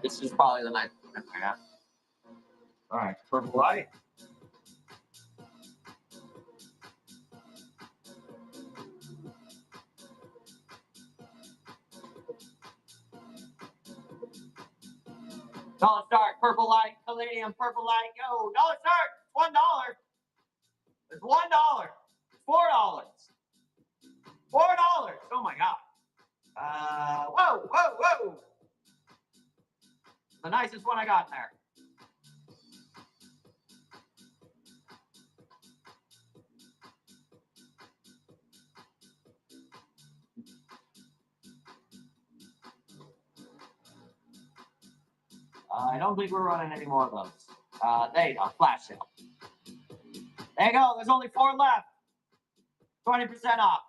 This is probably the night. Yeah. All right, purple light. Dollar Star, purple light, palladium, purple light, yo, Dollar Star, $1. It's $1. $4. $4. Oh my God. Whoa. The nicest one I got in there. I don't think we're running any more of those. There you go, flash sale. There you go, there's only 4 left. 20% off.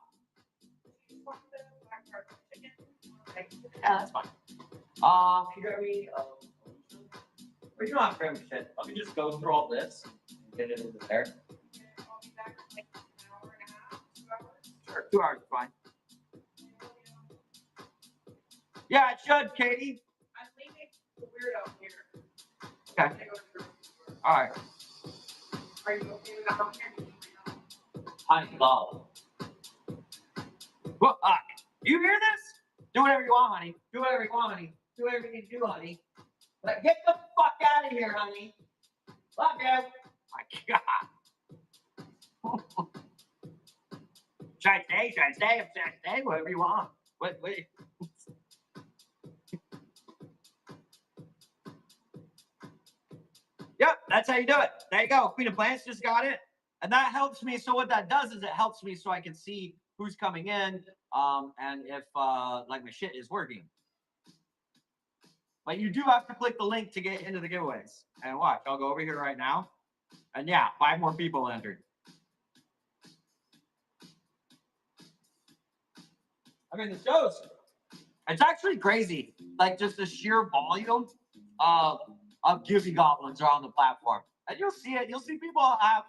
Yeah, that's fine. Can you grab me, or you don't have to grab me shit. Let me just go through all this and get it into there. I'll be back in like an hour and a half, 2 hours. Sure, 2 hours is fine. Yeah, it should, Katie. I'm leaving the weirdo here. Okay. All right. Are you okay with that? I love. Well, you hear this? Do whatever you want, honey. Do whatever you want, honey. Do whatever you need to do, honey. But get the fuck out of here, honey. Love you. My God. Should I stay? Should I stay? Should I stay? Whatever you want. Wait. Yep, that's how you do it. There you go. Queen of Plants just got it. And that helps me. So what that does is it helps me so I can see who's coming in and if like my shit is working. But you do have to click the link to get into the giveaways. And watch, I'll go over here right now. And yeah, 5 more people entered. I mean, the shows, it's actually crazy. Like just the sheer volume of Givvy goblins are on the platform. And you'll see it. You'll see people have,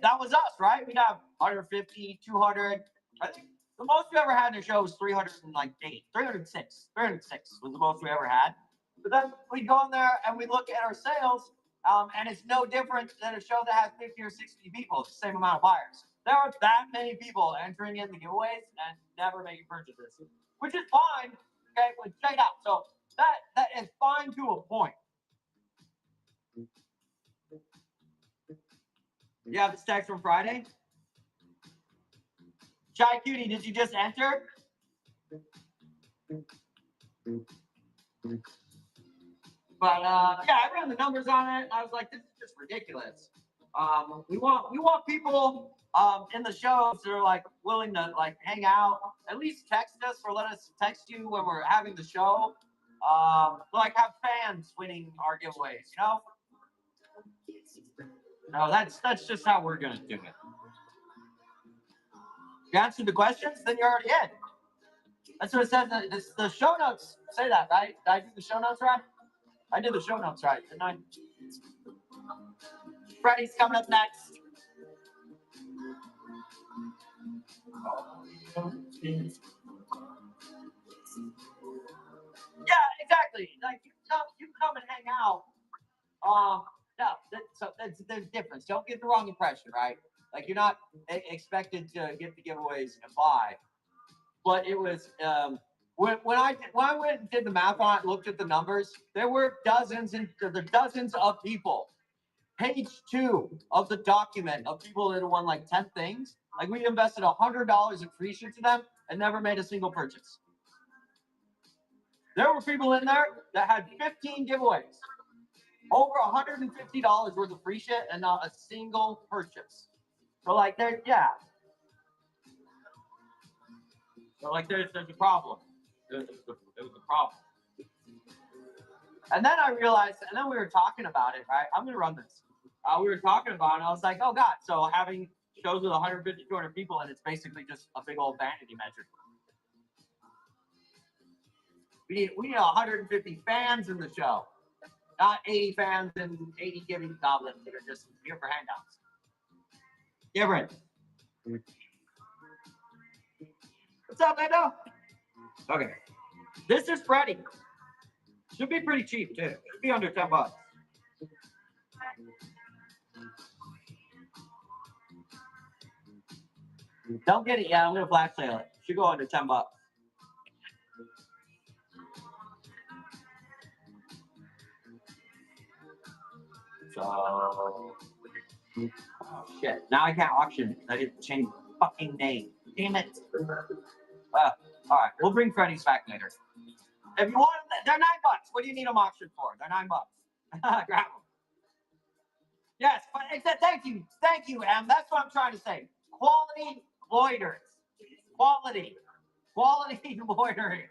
that was us, right? We'd have 150, 200. I think The most we ever had in a show was 308, 306. 306 was the most we ever had. But then we go in there and we look at our sales, and it's no different than a show that has 50 or 60 people. It's the same amount of buyers. There are that many people entering in the giveaways and never making purchases, which is fine. Okay, but check it out. So that is fine to a point. You have this text from Friday? Shy Cutie, did you just enter? But yeah, I ran the numbers on it. And I was like, this is just ridiculous. We want people in the shows that are like willing to like hang out. At least text us or let us text you when we're having the show. Like have fans winning our giveaways, you know? No, that's just how we're gonna do it. You answered the questions, then you're already in. That's what it says. The show notes say that, right? Did I do the show notes right? I did the show notes right, didn't I? Freddie's coming up next. Yeah, exactly. Like you come and hang out. No, there's a difference. Don't get the wrong impression, right? Like you're not expected to get the giveaways and buy, but it was when I went and did the math on it, looked at the numbers, there were dozens of people. Page 2 of the document of people that had won like 10 things. Like we invested $100 in free shit to them and never made a single purchase. There were people in there that had 15 giveaways, over $150 worth of free shit, and not a single purchase. So like there's So like there's a problem. There's a problem. And then I realized, and then we were talking about it, right? I'm gonna run this. We were talking about it, and I was like, oh God, so having shows with 150, 200 people, and it's basically just a big old vanity metric. We need 150 fans in the show, not 80 fans and 80 giving goblins that are just here for handouts. Different. What's up, Lando? Okay. This is Freddie. Should be pretty cheap, too. Should be under $10. Don't get it yet. I'm going to flash sale it. Should go under $10. So, oh shit. Now I can't auction it. I didn't change the fucking name. Damn it. All right. We'll bring Freddy's back later. If you want them, they're $9. What do you need them auctioned for? They're $9. Grab them. Yes, but thank you, Em. That's what I'm trying to say. Quality loiters. Quality loitering.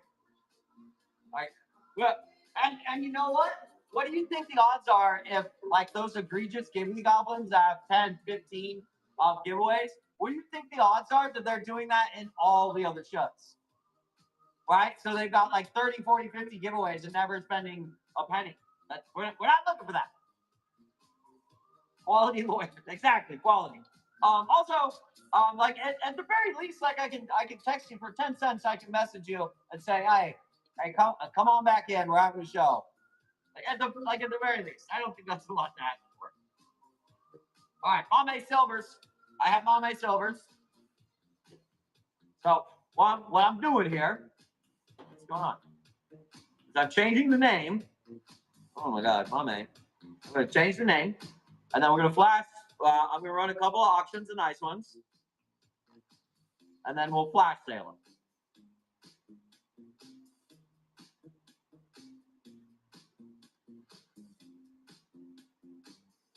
Like, look, and you know what? What do you think the odds are if like those egregious Givvy goblins have 10, 15 giveaways? What do you think the odds are that they're doing that in all the other shows? Right? So they've got like 30, 40, 50 giveaways and never spending a penny. We're not looking for that. Quality lawyer. Exactly, quality. Also, like at the very least, like I can text you for 10 cents. I can message you and say, hey, come on back in. We're having a show. At the very least, I don't think that's a lot to ask for. All right, Maaaybe Silvers. I have Maaaybe Silvers. So what I'm doing here, what's going on? Is I'm changing the name. Oh my God, Maaaybe. I'm going to change the name, and then we're going to flash. I'm going to run a couple of auctions, the nice ones, and then we'll flash sale them.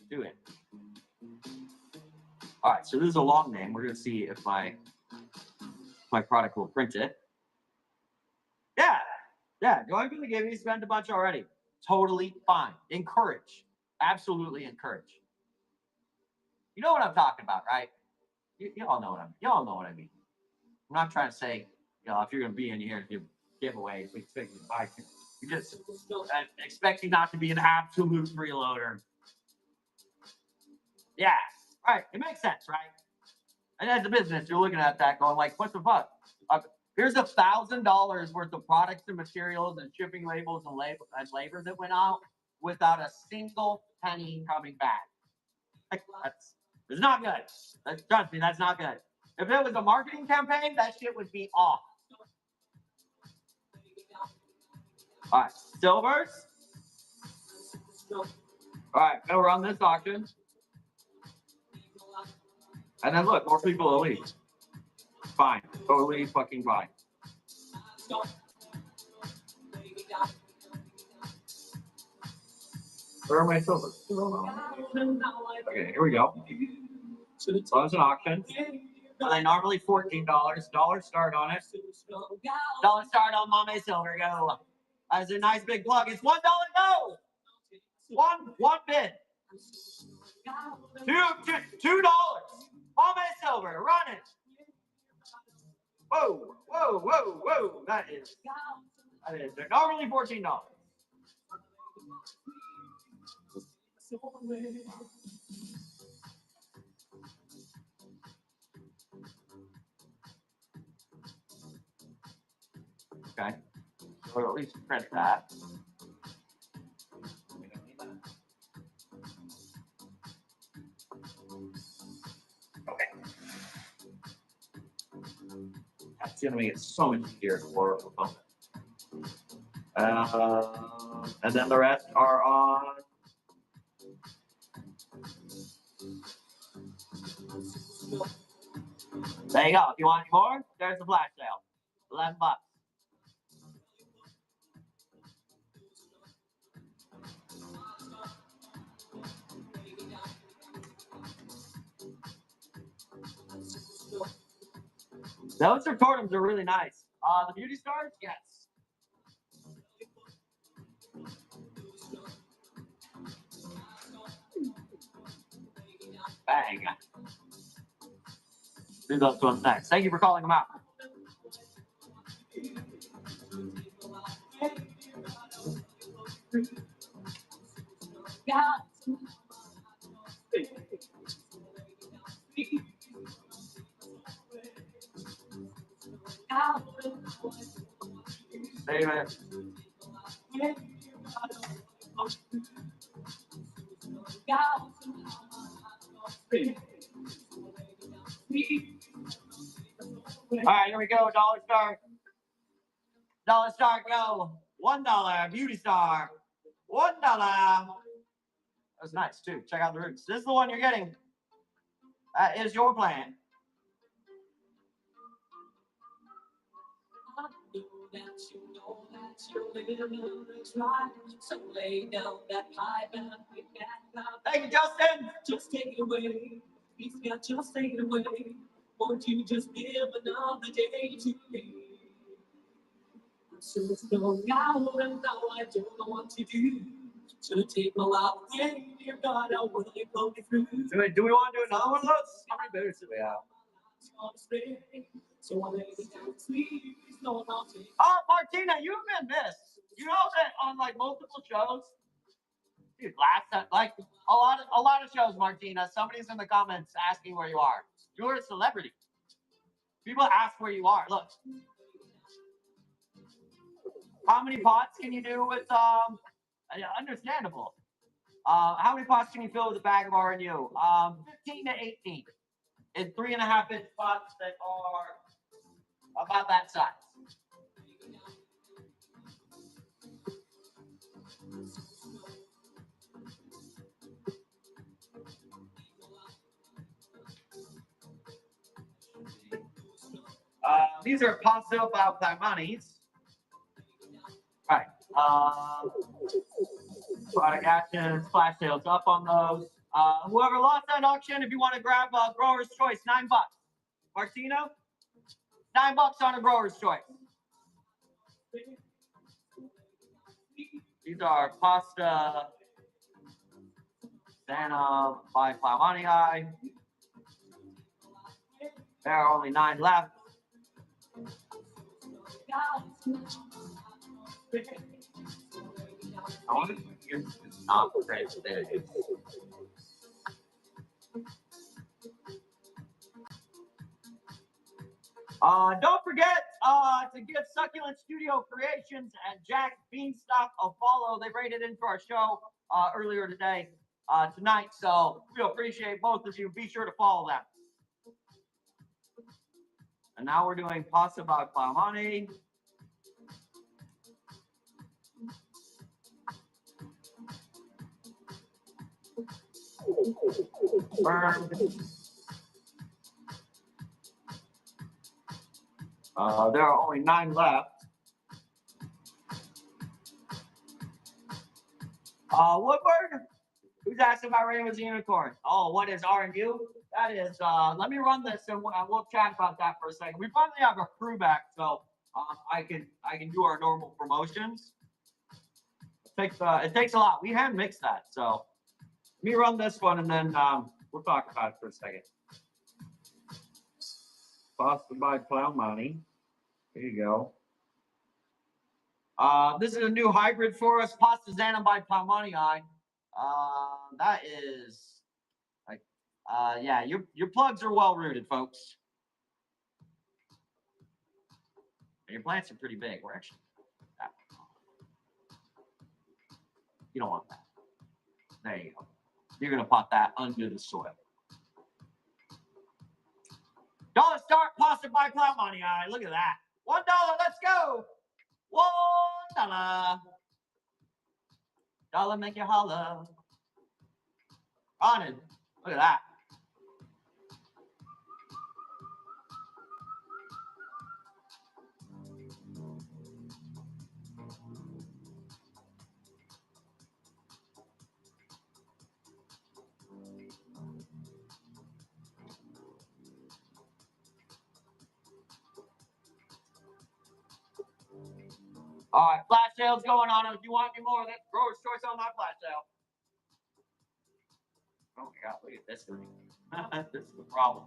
Do it. All right, so this is a long name. We're going to see if my product will print it. Yeah. Going for the Givvy, spent a bunch already. Totally fine. Encourage. Absolutely encourage. You know what I'm talking about, right? You all know what I mean. I'm not trying to say, if you're going to be in here and give giveaways, we expect you to buy. You just expect you not to be an absolute freeloader. Yeah, right. It makes sense, right? And as a business, you're looking at that going like, what the fuck? Here's $1,000 worth of products and materials and shipping labels and labor that went out without a single penny coming back. It's not good. Trust me, that's not good. If it was a marketing campaign, that shit would be off. All right, silvers. All right, gonna run this auction. And then look, more people will leave. Fine, totally fucking fine. Where are my silvers? Okay, here we go. So it's an auction. They normally $14. Dollar start on it. Dollar start on Maaaybe silver. Go. That's a nice big plug. It's $1 go. One bid. $2. Maaaybe silver. Run it. Whoa. That is. They're normally $14. Okay. So at least print that. Okay. That's gonna make it so much easier for a opponent. And then the rest are on. There you go. If you want any more, there's the flash sale. $11. Those retortums are really nice. The beauty stars, yes. Bang. Do those ones next. Thank you for calling them out. Amen. All right, here we go. Dollar start. Dollar start, go. $1. Beauty star. $1. That's nice too. Check out the roots. This is the one you're getting. That is your plan. Thank you, Justin. Just take it away. Please, God, just take it away. Won't you just give another day to me? So it's going out and now I don't know what to do. So take my life away, dear God, I will you pull me through. Do we want to do another one of those? How many bidders do we have? So I lay down to sleep, please don't take. Oh, Martina, you've been missed. You know that on like multiple shows, dude. Last time, like a lot of shows, Martina. Somebody's in the comments asking where you are. You're a celebrity. People ask where you are. Look, how many pots can you do with understandable? How many pots can you fill with a bag of RNU? 15 to 18 in 3.5-inch pots that are about that size. These are Paso Baltamanis. All right. Product actions, flash sales up on those. Whoever lost that auction, if you want to grab a grower's choice, $9. Martino, $9 on a grower's choice. These are pasta Santa by Plavanii. There are only 9 left. I wonder if it's not great today. Don't forget to give Succulent Studio Creations and Jack Beanstalk a follow. They rated into our show earlier tonight. So we appreciate both of you. Be sure to follow them. And now we're doing Pasta by Palmani. Burn. There are only 9 left. Woodward? Who's asking about Rainbows and Unicorns? Oh, what is R&U? That is, let me run this and we'll chat about that for a second. We finally have our crew back, so I can do our normal promotions. It takes a lot. We hand mixed that, so let me run this one and then we'll talk about it for a second. Pasta by Palmani. There you go. This is a new hybrid for us, Pasta Zana by Palmani. That is like, yeah, your plugs are well rooted, folks. And your plants are pretty big. We're actually, you don't want that. There you go. You're gonna pot that under the soil. $1 start, Pasta by Palmani. Look at that. $1. Let's go. $1. Dollar make you holla. On it. Look at that. All right, flash sale's going on. If you want any more, that's Grower's Choice on my flash sale. Oh my God, look at this thing. This is the problem.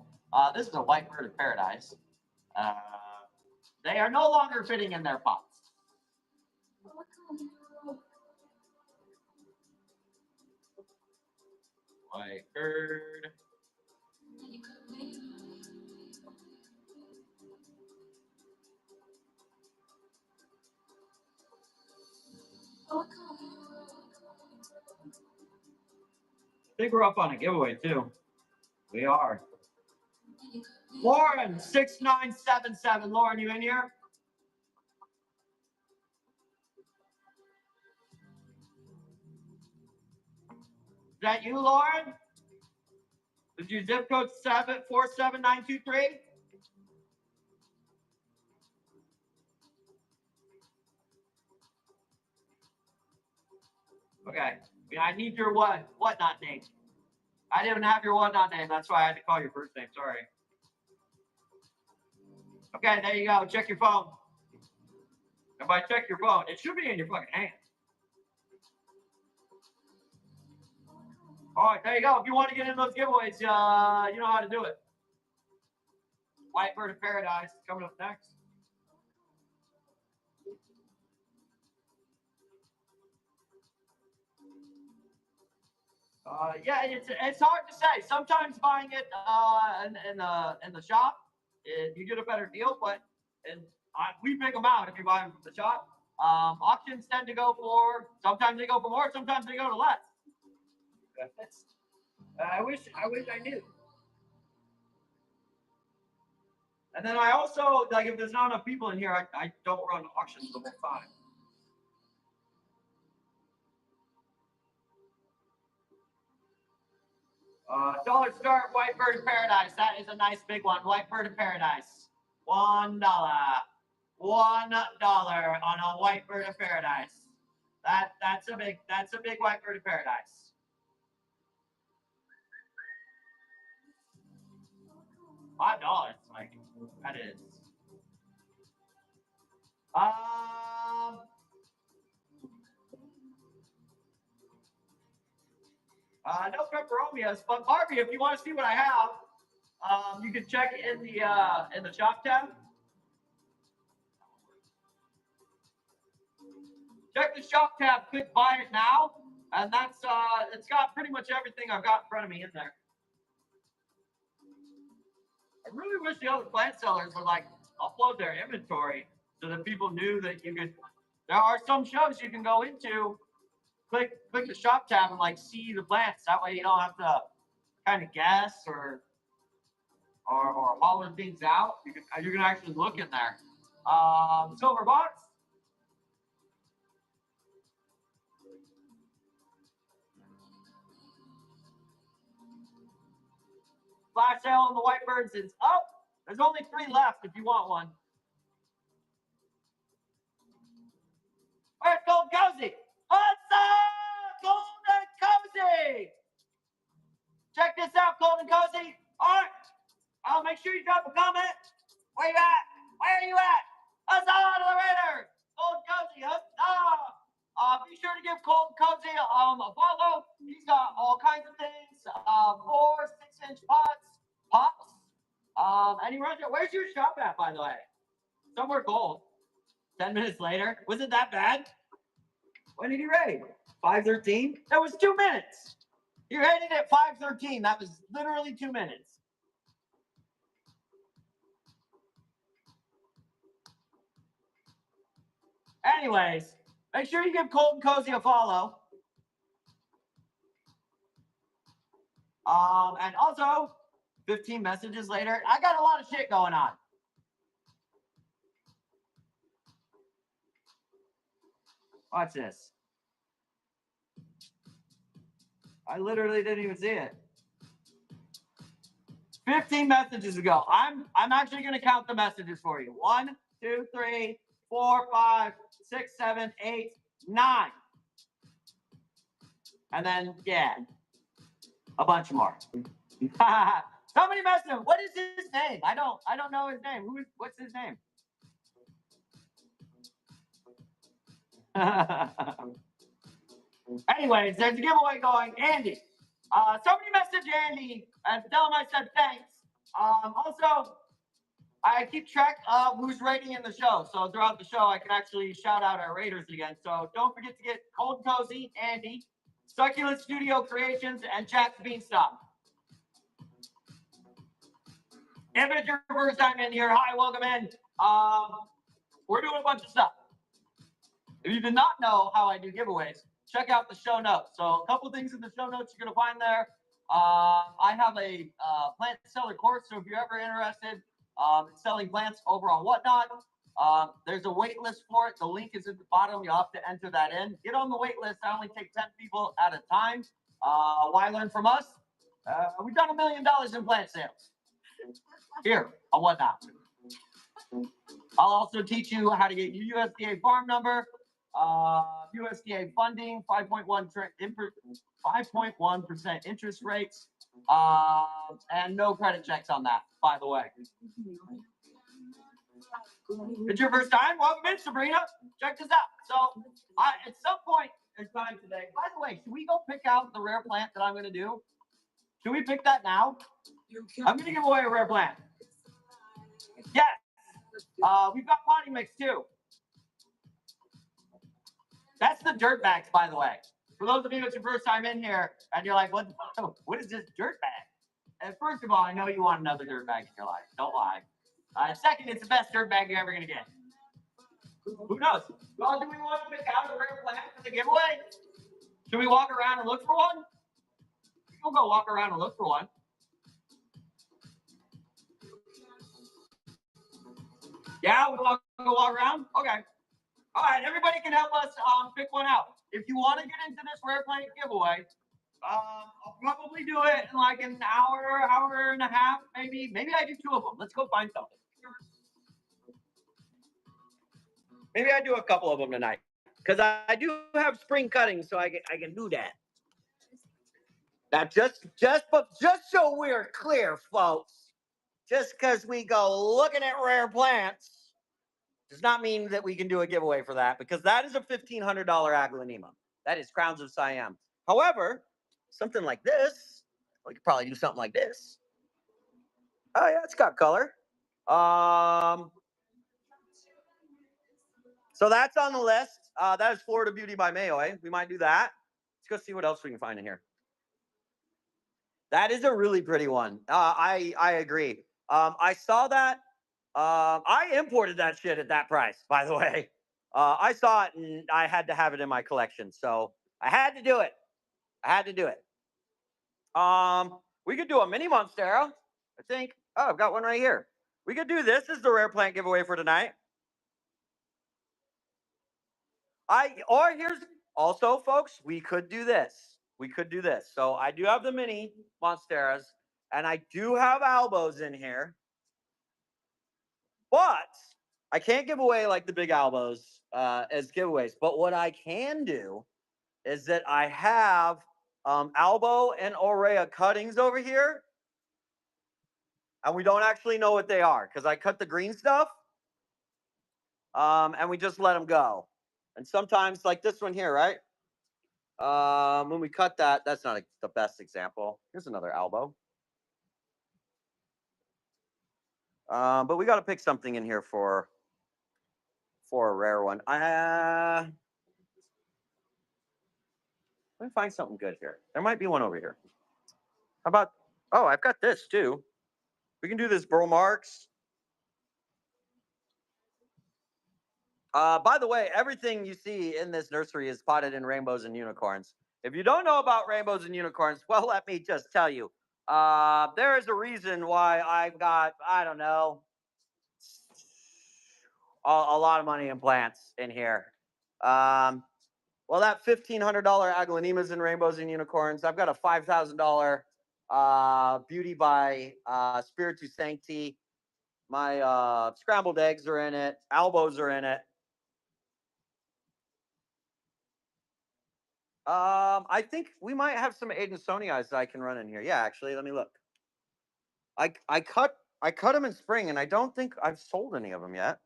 This is a white bird of paradise. They are no longer fitting in their pots. White bird. I think we're up on a giveaway too. We are. Lauren, 6977. Lauren, you in here? Is that you, Lauren? Is your zip code 747923? Okay. Yeah, I need your whatnot name. I didn't have your whatnot name. That's why I had to call your first name. Sorry. Okay, there you go. Check your phone. If I check your phone, it should be in your fucking hand. All right, there you go. If you want to get in those giveaways, you know how to do it. White Bird of Paradise coming up next. Yeah, it's hard to say. Sometimes buying it in the shop, you get a better deal, but we pick them out if you buy them from the shop. Auctions tend to go for, sometimes they go for more, sometimes they go to less. I wish I knew. And then I also, like, if there's not enough people in here, I don't run auctions the whole time. $1 start, White Bird of Paradise. That is a nice big one. White Bird of Paradise. $1. $1 on a White Bird of Paradise. That's a big White Bird of Paradise. $5, like, that is. No pepperomias, but Barbie, if you want to see what I have, you can check in the shop tab. Check the shop tab, click buy it now, and that's it's got pretty much everything I've got in front of me in there. I really wish the other plant sellers would like upload their inventory so that people knew that you could. There are some shows you can go into, click the shop tab and like see the plants. That way you don't have to kind of guess or holler things out. You can actually look in there. Silver box. Flash sale on the Whitebirds is up. There's only 3 left if you want one. Where's Gold Cozy? What's up, Golden Cozy? Check this out, Golden Cozy. All right. Make sure you drop a comment. Where you at? Where are you at? Huzzah to the Raiders! Golden Cozy, huzzah! Be sure to give Golden Cozy a follow. He's got all kinds of things. 4, 6-inch pops. And he runs it. Where's your shop at, by the way? Somewhere gold. 10 minutes later. Was it that bad? When did he raid? 5:13? That was 2 minutes. He raided at 5:13. That was literally 2 minutes. Anyways, make sure you give Colton Cozy a follow. And also, 15 messages later, I got a lot of shit going on. Watch this. I literally didn't even see it. 15 messages ago. I'm actually going to count the messages for you. 1, 2, 3, 4, 5, 6, 7, 8, 9. And then, yeah, a bunch more. Somebody messaged him. What is his name? I don't know his name. What's his name? Anyways, there's a giveaway going. Andy. Somebody messaged Andy and tell him I said thanks. Also, I keep track of who's rating in the show. So throughout the show, I can actually shout out our raters again. So don't forget to get Cold Cozy, Andy, Succulent Studio Creations, and Jack's Beanstalk. If it's your first time in here, hi, welcome in. We're doing a bunch of stuff. If you did not know how I do giveaways, check out the show notes. So a couple things in the show notes you're going to find there. I have a plant seller course. So if you're ever interested in selling plants over on Whatnot, there's a wait list for it. The link is at the bottom. You'll have to enter that in. Get on the wait list. I only take 10 people at a time. Why learn from us? We've done $1 million in plant sales here on Whatnot. I'll also teach you how to get your USDA farm number, USDA funding, 5.1% interest rates, and no credit checks on that, by the way. It's your first time? Welcome in, Sabrina. Check this out. So, at some point in time today, by the way, should we go pick out the rare plant that I'm going to do? Should we pick that now? I'm going to give away a rare plant. Yes. We've got potting mix too. That's the dirt bags, by the way. For those of you it's your first time in here and you're like, what is this dirt bag? And first of all, I know you want another dirt bag in your life. Don't lie. Second, it's the best dirt bag you're ever going to get. Who knows? Well, do we want to pick out a rare plant for the giveaway? Should we walk around and look for one? We'll go walk around and look for one. Yeah, we'll go walk around? Okay. All right, everybody can help us pick one out. If you want to get into this rare plant giveaway, I'll probably do it in like an hour and a half, maybe. Maybe I do 2 of them. Let's go find something. Maybe I do a couple of them tonight. Because I do have spring cuttings, so I can do that. Now, just so we're clear, folks, just because we go looking at rare plants does not mean that we can do a giveaway for that, because that is a $1,500 aglaonema. That is Crowns of Siam. However, something like this, we could probably do something like this. Oh, yeah, it's got color. So that's on the list. That is Florida Beauty by Maaaybe. We might do that. Let's go see what else we can find in here. That is a really pretty one. I agree. I saw that I imported that shit at that price, by the way. I saw it and I had to have it in my collection, so I had to do it. I had to do it. We could do a mini Monstera, I think. Oh, I've got one right here. We could do this as the rare plant giveaway for tonight. Or here's also, folks, we could do this. We could do this. So I do have the mini Monsteras, and I do have Albos in here, but I can't give away like the big Albos as giveaways. But what I can do is that I have Albo and Aurea cuttings over here, and we don't actually know what they are because I cut the green stuff, and we just let them go. And sometimes, like this one here, right? When we cut that, that's not the best example. Here's another Albo. But we got to pick something in here for a rare one. Let me find something good here. There might be one over here. How about? Oh, I've got this too. We can do this Burl Marks. By the way, everything you see in this nursery is potted in rainbows and unicorns. If you don't know about rainbows and unicorns, well, let me just tell you. There is a reason why I've got, I don't know, a lot of money in plants in here. Well, that $1,500 Aglaonemas and rainbows and unicorns. I've got a $5,000 Beauty by Spiritu Sancti. My scrambled eggs are in it. Albos are in it. I think we might have some Aidensonii that I can run in here. Yeah, actually, let me look. I cut them in spring, and I don't think I've sold any of them yet.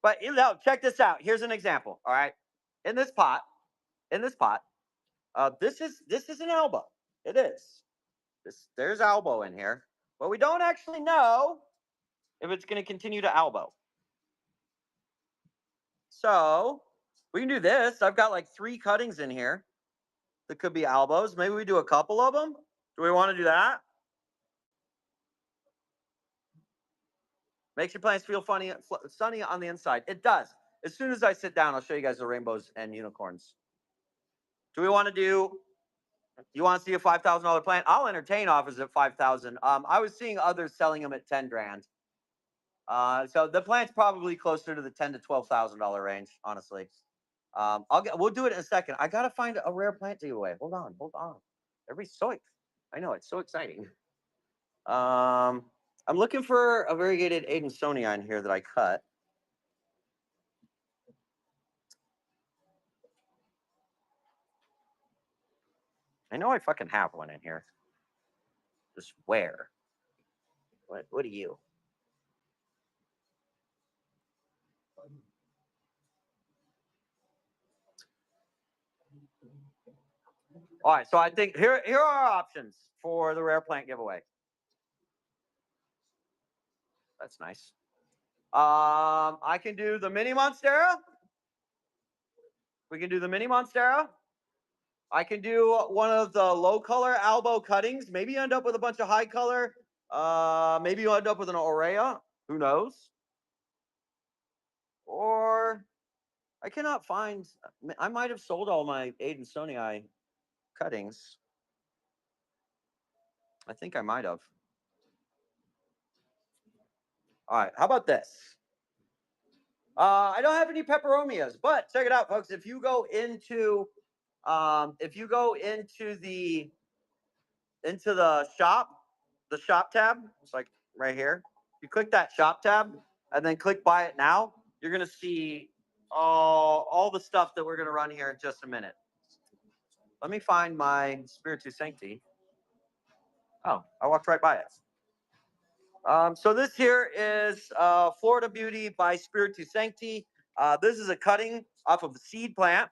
But check this out. Here's an example. All right, in this pot, this is an Albo. It is. There's Albo in here, but we don't actually know if it's going to continue to Albo. So we can do this. I've got like 3 cuttings in here that could be Albos. Maybe we do a couple of them. Do we want to do that? Makes your plants feel sunny on the inside. It does. As soon as I sit down, I'll show you guys the rainbows and unicorns. Do we want to do? You want to see a $5,000 plant? I'll entertain offers at $5,000. I was seeing others selling them at 10 grand. So the plant's probably closer to the $10,000 to $12,000 range, honestly. We'll do it in a second. I gotta find a rare plant to give away. Hold on. Everybody's so I know it's so exciting. I'm looking for a variegated Aidensonii in here that I cut. I know I fucking have one in here. Just where? What are you? All right, so I think here are our options for the rare plant giveaway. That's nice. I can do the mini Monstera. We can do the mini Monstera. I can do one of the low color Albo cuttings. Maybe you end up with a bunch of high color. Maybe you end up with an Aurea. Who knows? Or I cannot find. I might have sold all my Aidensonii cuttings. I think I might have. All right, how about this? I don't have any peperomias, but check it out, folks. If you go into the shop tab, it's like right here. You click that shop tab and then click buy it now. You're gonna see all the stuff that we're gonna run here in just a minute. Let me find my Spiritu Sancti. Oh, I walked right by it. So this here is Florida Beauty by Spiritu Sancti. This is a cutting off of a seed plant,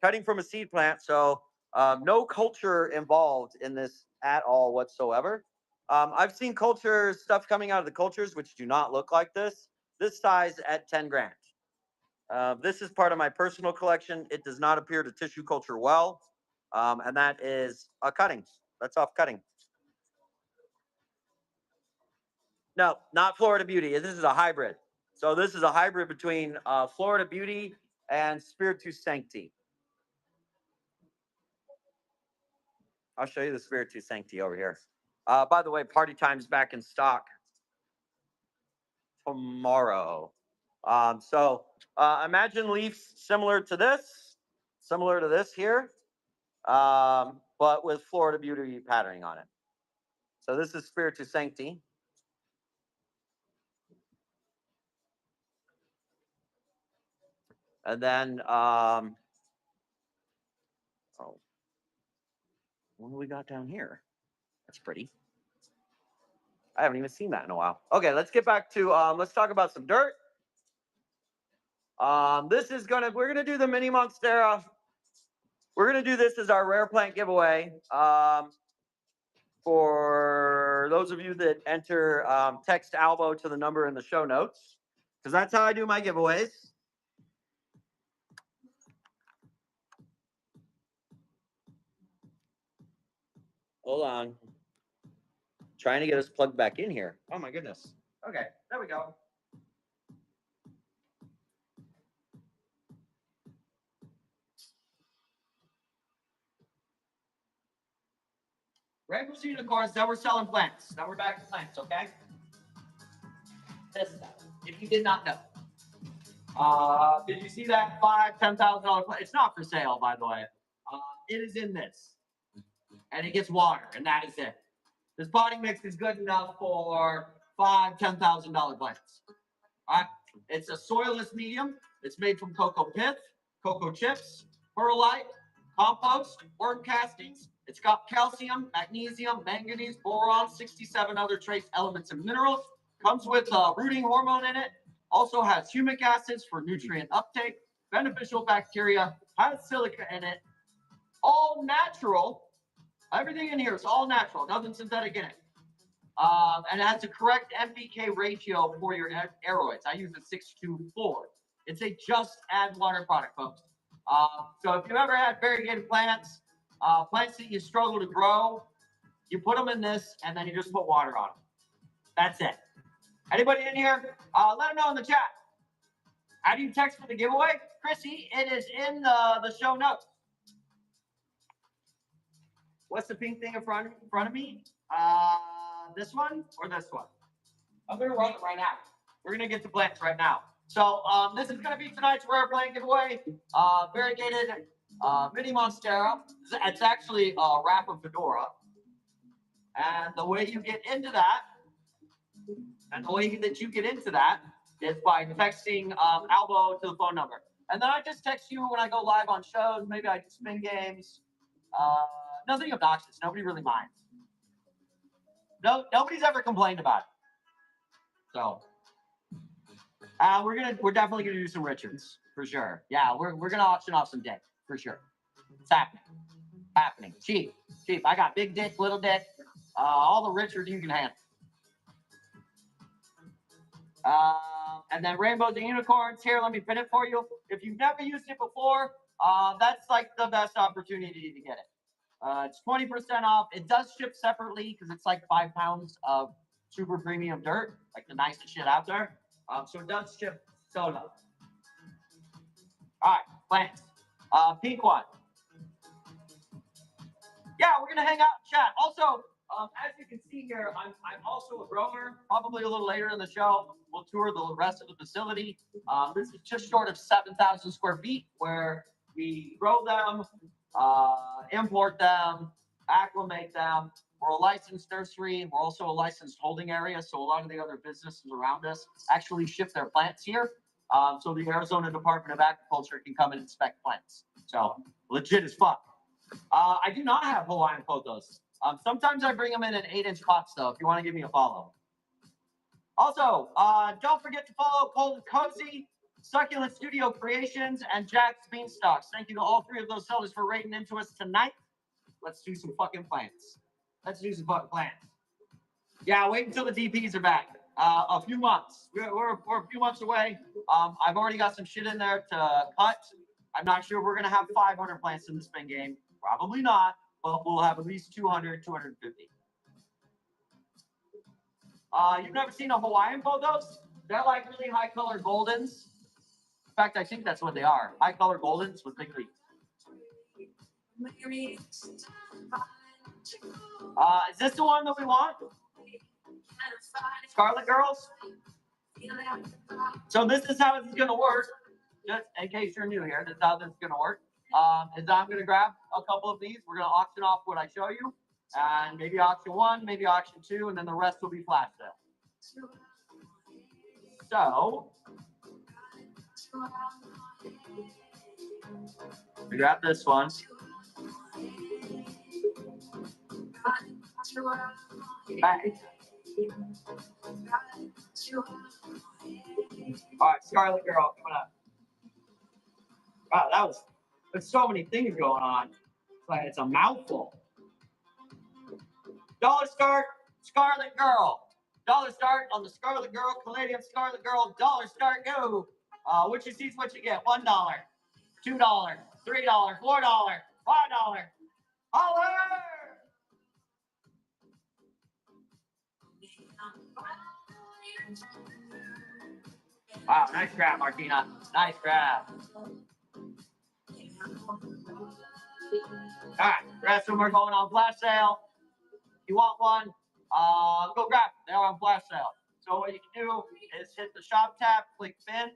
cutting from a seed plant. So no culture involved in this at all whatsoever. I've seen culture stuff coming out of the cultures which do not look like this. This size at 10 grand. This is part of my personal collection. It does not appear to tissue culture well. And that is a cutting. That's off cutting. No, not Florida Beauty. This is a hybrid. So this is a hybrid between Florida Beauty and Spiritu Sancti. I'll show you the Spiritu Sancti over here. By the way, Party Time's back in stock tomorrow. Imagine leaves similar to this here, but with Florida Beauty patterning on it. So this is Spiritu Sancti. And then, what do we got down here? That's pretty. I haven't even seen that in a while. Okay, let's get back to, let's talk about some dirt. We're gonna do the mini Monstera. We're gonna do this as our rare plant giveaway. For those of you that enter, text Albo to the number in the show notes, because that's how I do my giveaways. Hold on. Trying to get us plugged back in here. Oh my goodness. Okay, there we go. Rainbows unicorns, now we're selling plants. Now we're back to plants, okay? This is that. If you did not know. Did you see that $5,000, $10,000 plant? It's not for sale, by the way. It is in this. And it gets water, and that is it. This potting mix is good enough for $5,000, $10,000 plants. All right? It's a soilless medium. It's made from cocoa pith, cocoa chips, perlite, compost, worm castings. It's got calcium, magnesium, manganese, boron, 67 other trace elements and minerals. Comes with rooting hormone in it. Also has humic acids for nutrient uptake, beneficial bacteria, has silica in it. All natural. Everything in here is all natural, nothing synthetic in it. And it has the correct NPK ratio for your aeroids. I use a 6:2:4. It's a just add water product, folks. So if you ever had variegated plants, plants that you struggle to grow, you put them in this and then you just put water on them. That's it. Anybody in here? Let them know in the chat. How do you text for the giveaway? Chrissy, it is in the show notes. What's the pink thing in front of me? This one or this one? I'm going to run it right now. We're going to get to plants right now. So this is going to be tonight's rare plant giveaway. Variegated mini Monstera. It's actually a wrapper fedora. And the way you get into that, is by texting Albo to the phone number. And then I just text you when I go live on shows. Maybe I do spin games. Nothing obnoxious. Nobody really minds. Nobody's ever complained about it. So we're definitely gonna do some Richards for sure. Yeah, we're gonna auction off some dick for sure. It's happening. Cheap. I got big dick, little dick, all the Richards you can handle. And then rainbows and unicorns. Here, let me pin it for you. If you've never used it before, that's like the best opportunity to get it. It's 20% off. It does ship separately because it's like 5 pounds of super premium dirt, like the nicest shit out there. So it does ship solo. All right, plants. Pink one. Yeah, we're gonna hang out in chat. Also, as you can see here, I'm also a grower. Probably a little later in the show, we'll tour the rest of the facility. This is just short of 7,000 square feet where we grow them, import them, acclimate them. We're a licensed nursery. We're also a licensed holding area. So a lot of the other businesses around us actually ship their plants here. So the Arizona Department of Agriculture can come and inspect plants. So legit as fuck. I do not have Hawaiian photos. Sometimes I bring them in 8-inch pots, though, if you want to give me a follow. Also, don't forget to follow Cold and Cozy, Succulent Studio Creations, and Jack's Beanstalks. Thank you to all 3 of those sellers for raiding into us tonight. Let's do some fucking plants. Yeah, wait until the DPs are back. A few months. We're a few months away. I've already got some shit in there to cut. I'm not sure we're going to have 500 plants in the spin game. Probably not, but we'll have at least 200, 250. You've never seen a Hawaiian photos? They're like really high color goldens. In fact, I think that's what they are. High color goldens with big leaves. Is this the one that we want? Scarlet Girls? So this is how it's gonna work. Just in case you're new here, this is how this is gonna work. Is I'm gonna grab a couple of these. We're gonna auction off what I show you, and maybe auction 1, maybe auction 2, and then the rest will be flash sale. So we got this one. Back. All right, Scarlet Girl coming up. Wow, there's so many things going on. It's like it's a mouthful. Dollar start, Scarlet Girl. Dollar start on the Scarlet Girl, Palladium Scarlet Girl. Dollar start, go. What you see is what you get. $1, $2, $3, $4, $5. Holler! Wow, nice grab, Martina. Nice grab. All right, the rest of them are going on flash sale. If you want one, go grab it. They're on flash sale. So what you can do is hit the shop tab, click bin,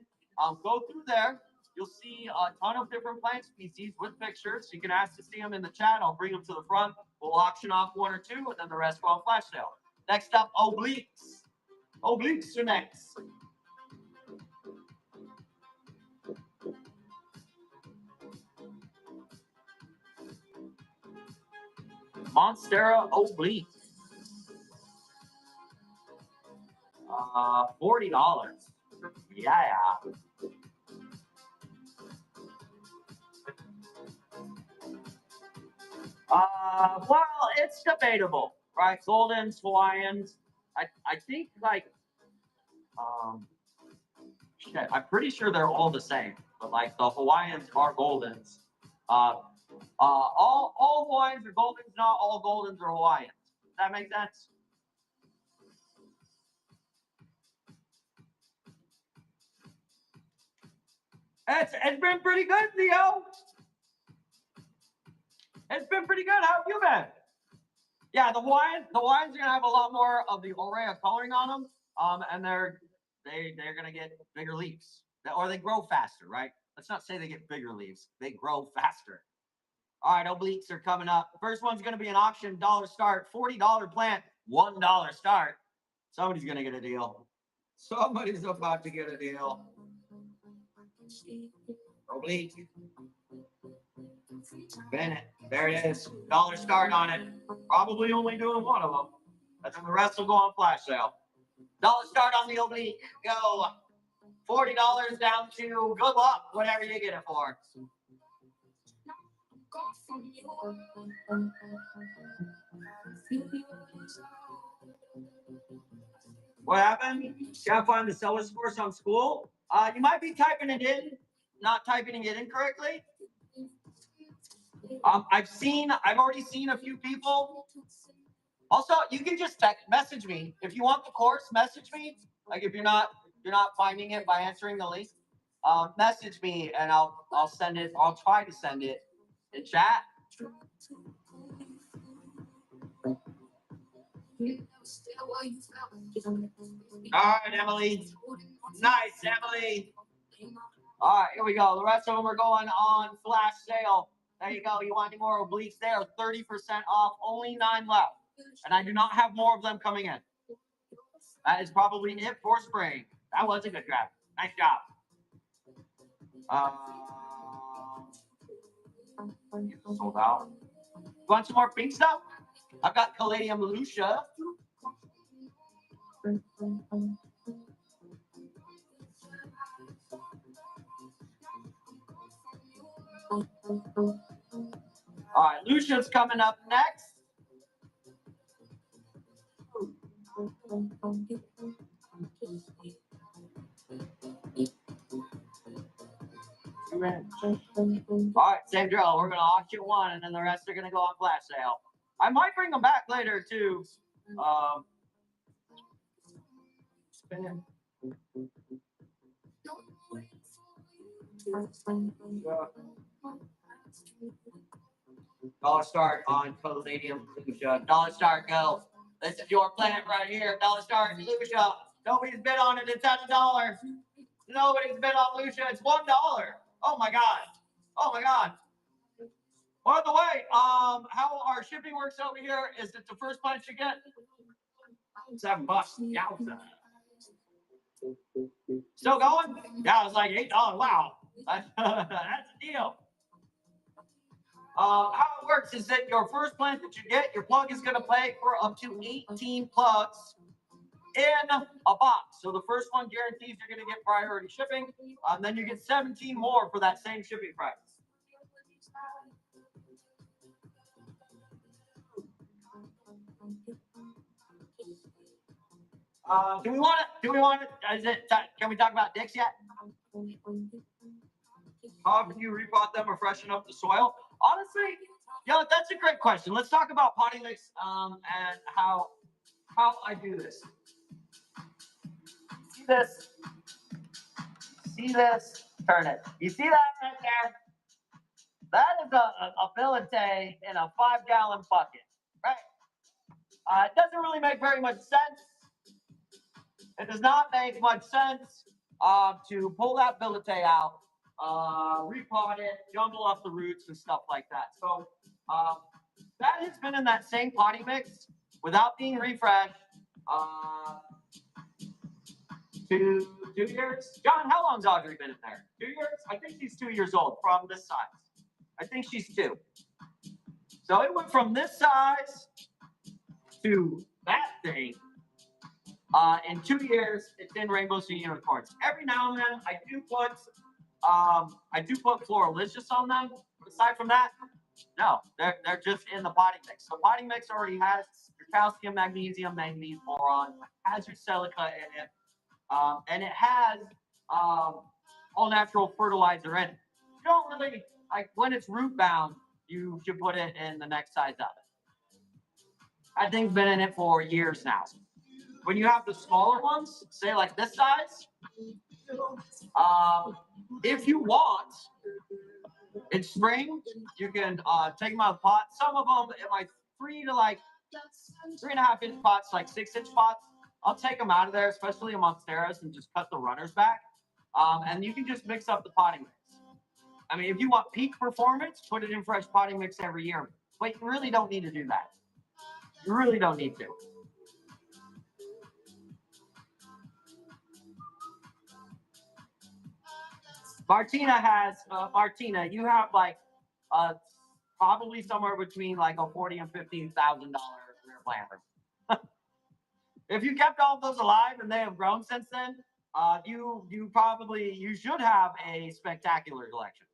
go through there. You'll see a ton of different plant species with pictures. You can ask to see them in the chat. I'll bring them to the front. We'll auction off 1 or 2, and then the rest go on flash sale. Next up, obliques. Obliques are next. Monstera oblique. $40. Yeah. Well, it's debatable, right? Goldens, Hawaiians. I think like shit, I'm pretty sure they're all the same, but like the Hawaiians are Goldens. All Hawaiians are Goldens, not all Goldens are Hawaiians. Does that make sense? It's been pretty good, Theo. It's been pretty good. How have you been? Yeah, the Hawaiians are gonna have a lot more of the array of coloring on them, and they're gonna get bigger leaves, or they grow faster, right? Let's not say they get bigger leaves; they grow faster. All right, obliques are coming up. First one's gonna be an auction, dollar start, $40 plant, $1 start. Somebody's gonna get a deal. Somebody's about to get a deal. Oblique. Bennett. There it is. Dollar start on it. Probably only doing one of them. But then the rest will go on flash sale. Dollar start on the oblique. Go. $40 down to good luck, whatever you get it for. What happened? Can't find the seller's force on school? You might be typing it in, not typing it in correctly. I've already seen a few people. Also, you can just message me if you want the course. Message me. Like if you're not finding it by answering the link, message me and I'll send it. I'll try to send it in chat. All right, Emily. Nice, Emily. All right, here we go. The rest of them are going on flash sale. There you go. You want any more obliques there? 30% off. Only 9 left. And I do not have more of them coming in. That is probably it for spring. That was a good grab. Nice job. Sold out. You want some more pink stuff? I've got Palladium Lucia. All right, Lucia's coming up next. All right, same drill. We're going to auction 1, and then the rest are going to go on flash sale. I might bring them back later, too. spin it. Dollar start on Palladium Lucia. Dollar start go. This is your plant right here. Dollar start Lucia. Nobody's bid on it. It's at $1. Nobody's bid on Lucia. It's $1. Oh my god. Oh my god. By the way, how our shipping works over here is that the first plant you get $7. Yowza. Still going? Yeah, it's like $8. Wow. That's a deal. How it works is that your first plant that you get, your plug is going to pay for up to 18 plugs in a box. So the first one guarantees you're going to get priority shipping. Then you get 17 more for that same shipping price. Do we want it? Can we talk about dicks yet? How often you repot them or freshen up the soil? Honestly, that's a great question. Let's talk about potting mix and how I do this. See this? Turn it. You see that right there? That is a billet in a 5-gallon bucket, right? It doesn't really make very much sense. It does not make much sense to pull that billet out, repot it, jumble up the roots and stuff like that. So that has been in that same potting mix without being refreshed 2 years. John, how long's Audrey been in there? 2 years? I think she's 2 years old from this size. I think she's 2. So it went from this size to that thing. In 2 years, it's in rainbows and unicorns. Every now and then, I do put floralicious on them. But aside from that, no, they're just in the potting mix. So potting mix already has your calcium, magnesium, manganese, boron, has your silica in it, and it has all natural fertilizer in it. You don't really like when it's root bound. You should put it in the next size up. That thing's been in it for years now. When you have the smaller ones, say like this size, if you want, in spring, you can take them out of the pot. Some of them in like 3.5 inch pots, like 6 inch pots. I'll take them out of there, especially amongst monsteras, and just cut the runners back. And you can just mix up the potting mix. I mean, if you want peak performance, put it in fresh potting mix every year. But you really don't need to do that. You really don't need to. Martina, you have like probably somewhere between like a $40,000 and $15,000 rear planter. If you kept all of those alive and they have grown since then, you should have a spectacular collection.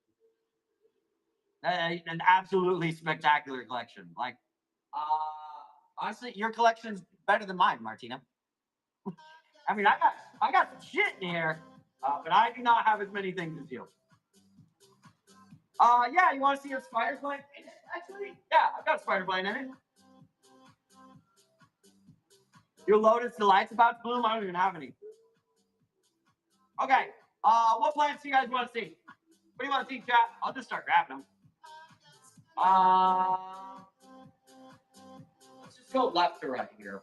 An absolutely spectacular collection. Like, honestly, your collection's better than mine, Martina. I mean, I got some shit in here, but I do not have as many things as you. Yeah, you want to see a spider plant in it? Actually, yeah, I've got a spider plant in it. Your Lotus Delight's about to bloom. I don't even have any. Okay, what plants do you guys want to see? What do you want to see, chat? I'll just start grabbing them. Let's just go left to right here.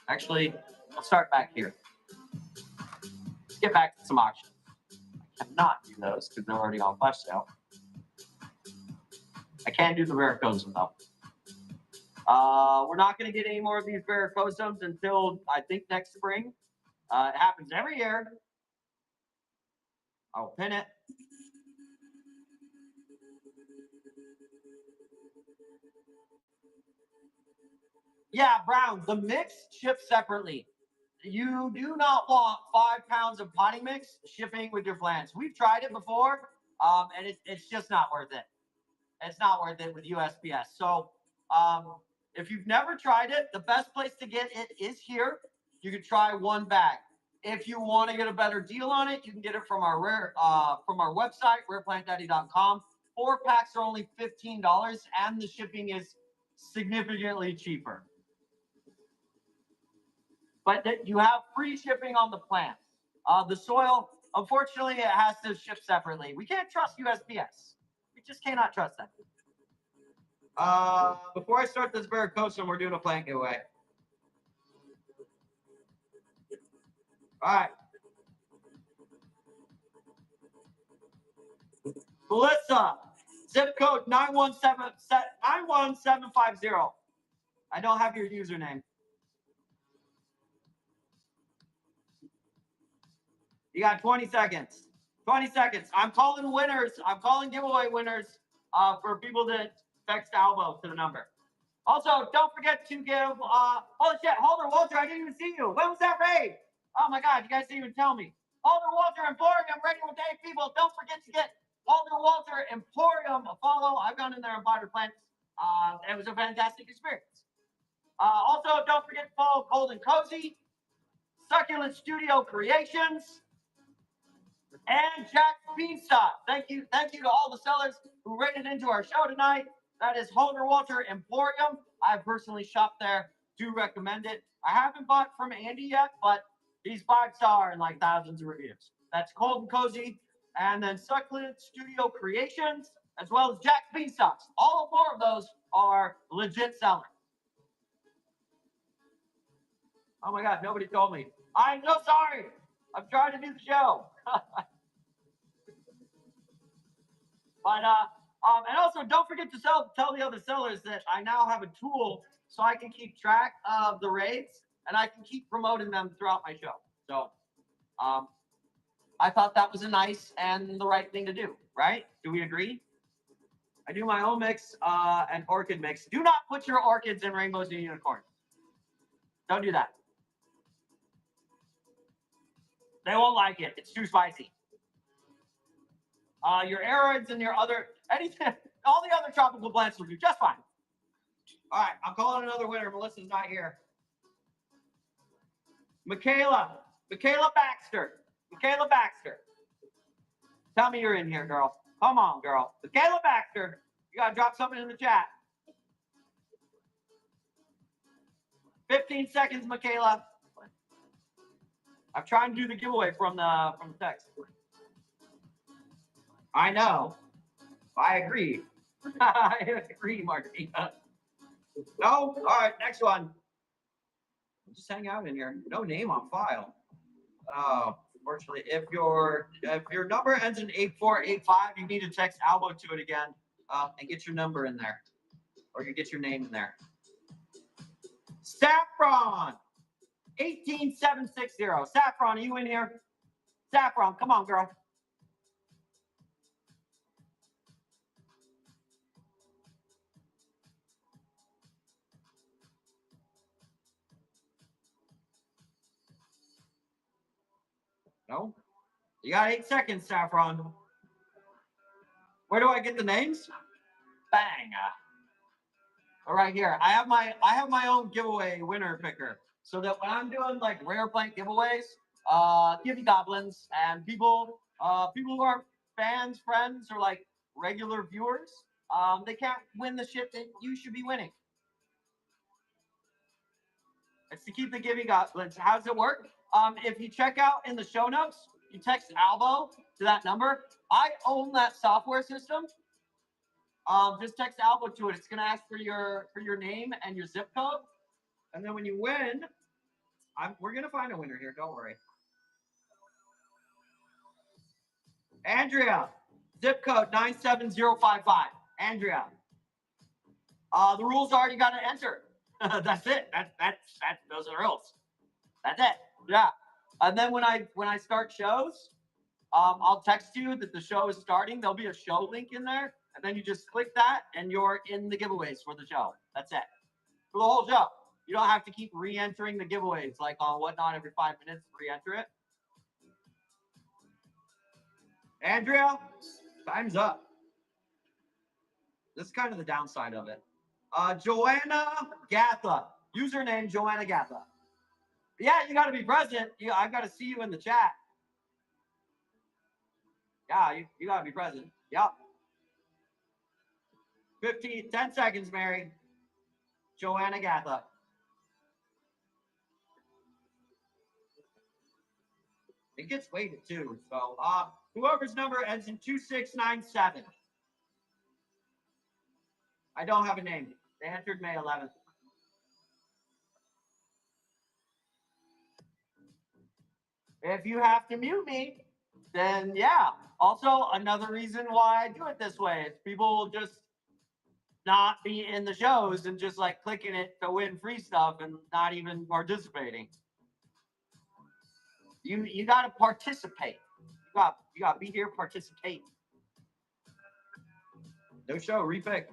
Actually, I'll start back here. Let's get back to some auctions. I cannot do those because they're already on flash sale. I can't do the varicosum though. We're not going to get any more of these varicosums until I think next spring. It happens every year. I'll pin it. Yeah, Brown, the mix ships separately. You do not want 5 pounds of potting mix shipping with your plants. We've tried it before, and it's just not worth it. It's not worth it with USPS. So if you've never tried it, the best place to get it is here. You can try 1 bag. If you want to get a better deal on it, you can get it from our website, rareplantdaddy.com. 4 packs are only $15, and the shipping is significantly cheaper. but that you have free shipping on the plant. The soil, unfortunately, it has to ship separately. We can't trust USPS. We just cannot trust them. Before I start this Barracosta, we're doing a plant giveaway. All right. Melissa, zip code 91750. I don't have your username. You got 20 seconds. 20 seconds. I'm calling winners. I'm calling giveaway winners for people to text Albo to the number. Also, don't forget to give, holy shit, Holder Walter, I didn't even see you. When was that raid? Oh my God, you guys didn't even tell me. Holder Walter Emporium, regular day people. Don't forget to get Holder Walter Emporium a follow. I've gone in there and bought her plants. It was a fantastic experience. Also, don't forget to follow Cold and Cozy, Succulent Studio Creations, and Jack Beanstalk. Thank you to all the sellers who rated into our show tonight. That is Holder Walter Emporium. I've personally shopped there. Do recommend it. I haven't bought from Andy yet, but he's 5-star and like thousands of reviews. That's Cold and Cozy, and then Succulent Studio Creations, as well as Jack Beanstalks. All 4 of those are legit sellers. Oh my God, nobody told me. I'm so sorry. I'm trying to do the show. But and also don't forget to tell the other sellers that I now have a tool so I can keep track of the raids and I can keep promoting them throughout my show. So I thought that was a nice and the right thing to do, right? Do we agree? I do my own mix and orchid mix. Do not put your orchids in rainbows and unicorns. Don't do that. They won't like it. It's too spicy. Your aroids and your other, anything, all the other tropical plants will do just fine. All right, I'm calling another winner. Melissa's not here. Michaela Baxter. Michaela Baxter. Tell me you're in here, girl. Come on, girl. Michaela Baxter. You got to drop something in the chat. 15 seconds, Michaela. I'm trying to do the giveaway from the text. I know. I agree. I agree, Martina. No? All right, next one. Just hang out in here. No name on file. Unfortunately, if your number ends in 8485, you need to text Albo to it again and get your number in there. Or you get your name in there. Saffron 18760. Saffron, are you in here? Saffron, come on, girl. No? You got 8 seconds, Saffron. Where do I get the names? Bang. All right, here. I have my own giveaway winner picker. So that when I'm doing like rare plant giveaways, Givvy Goblins and people who are fans, friends, or like regular viewers, they can't win the shit that you should be winning. It's to keep the Givvy Goblins. How does it work? If you check out in the show notes, you text Albo to that number. I own that software system. Just text Albo to it. It's gonna ask for your name and your zip code, and then when you win, we're gonna find a winner here. Don't worry. Andrea, zip code 97055. Andrea. The rules are you gotta enter. That's it. Those are the rules. That's it. Yeah. And then when I start shows, I'll text you that the show is starting. There'll be a show link in there, and then you just click that, and you're in the giveaways for the show. That's it. For the whole show. You don't have to keep re-entering the giveaways like on Whatnot every 5 minutes. Re-enter it. Andrea, time's up. This is kind of the downside of it. Joanna Gatha. Username Joanna Gatha. Yeah, you got to be present. I've got to see you in the chat. Yeah, you got to be present. Yep. 10 seconds, Mary. Joanna Gatha. It gets weighted too. So whoever's number ends in 2697. I don't have a name. They entered May 11th. If you have to mute me, then yeah. Also, another reason why I do it this way is people will just not be in the shows and just like clicking it to win free stuff and not even participating. You got to participate. You got to be here, participate. No show, repick.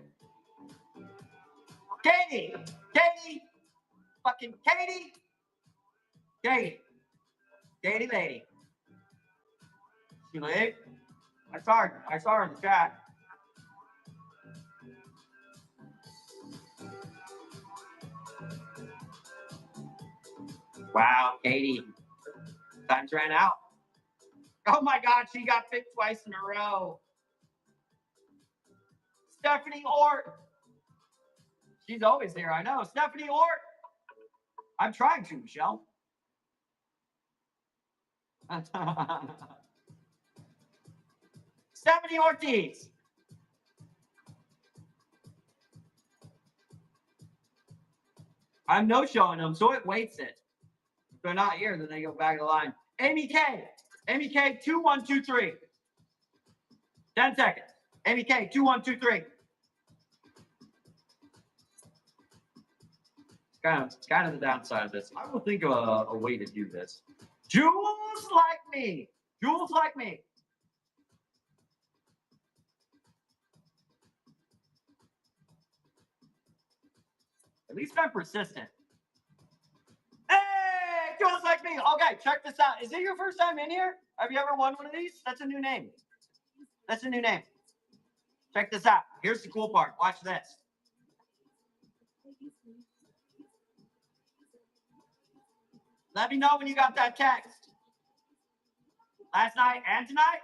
Katie, fucking Katie lady. She late? I saw her in the chat. Wow, Katie. Time's ran out. Oh my God, she got picked twice in a row. Stephanie Ort. She's always there, I know. Stephanie Ort. I'm trying to, Michelle. Stephanie Ortiz. I'm no-showing them, so it waits it. If they're not here, then they go back to the line. Amy K. 2123. 10 seconds. Amy K. 2123. Kind of the downside of this. I will think of a way to do this. Jules like me. Jules like me. At least I'm persistent. Hey, Jules like me. Okay, check this out. Is it your first time in here? Have you ever won one of these? That's a new name. That's a new name. Check this out. Here's the cool part. Watch this. Let me know when you got that text. Last night and tonight?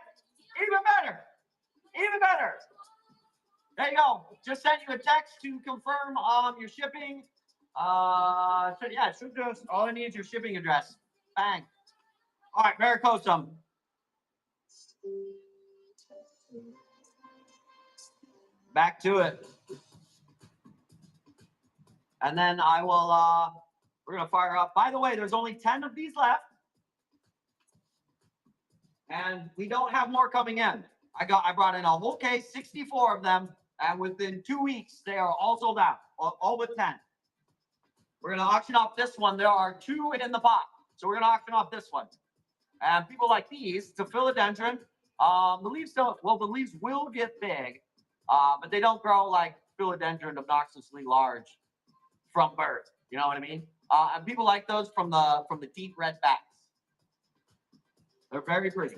Even better. Even better. There you go. Just sent you a text to confirm your shipping. So yeah, it should just all I need is your shipping address. Bang. All right, Merry Kosum. Back to it. And then I will we're gonna fire up. By the way, there's only 10 of these left. And we don't have more coming in. I brought in a whole case, 64 of them, and within 2 weeks, they are all sold out. All but 10. We're gonna auction off this one. There are 2 in the pot. So we're gonna auction off this one. And people like these, it's a philodendron. The leaves will get big, but they don't grow like philodendron obnoxiously large from birth. You know what I mean? And people like those from the deep red backs. They're very pretty.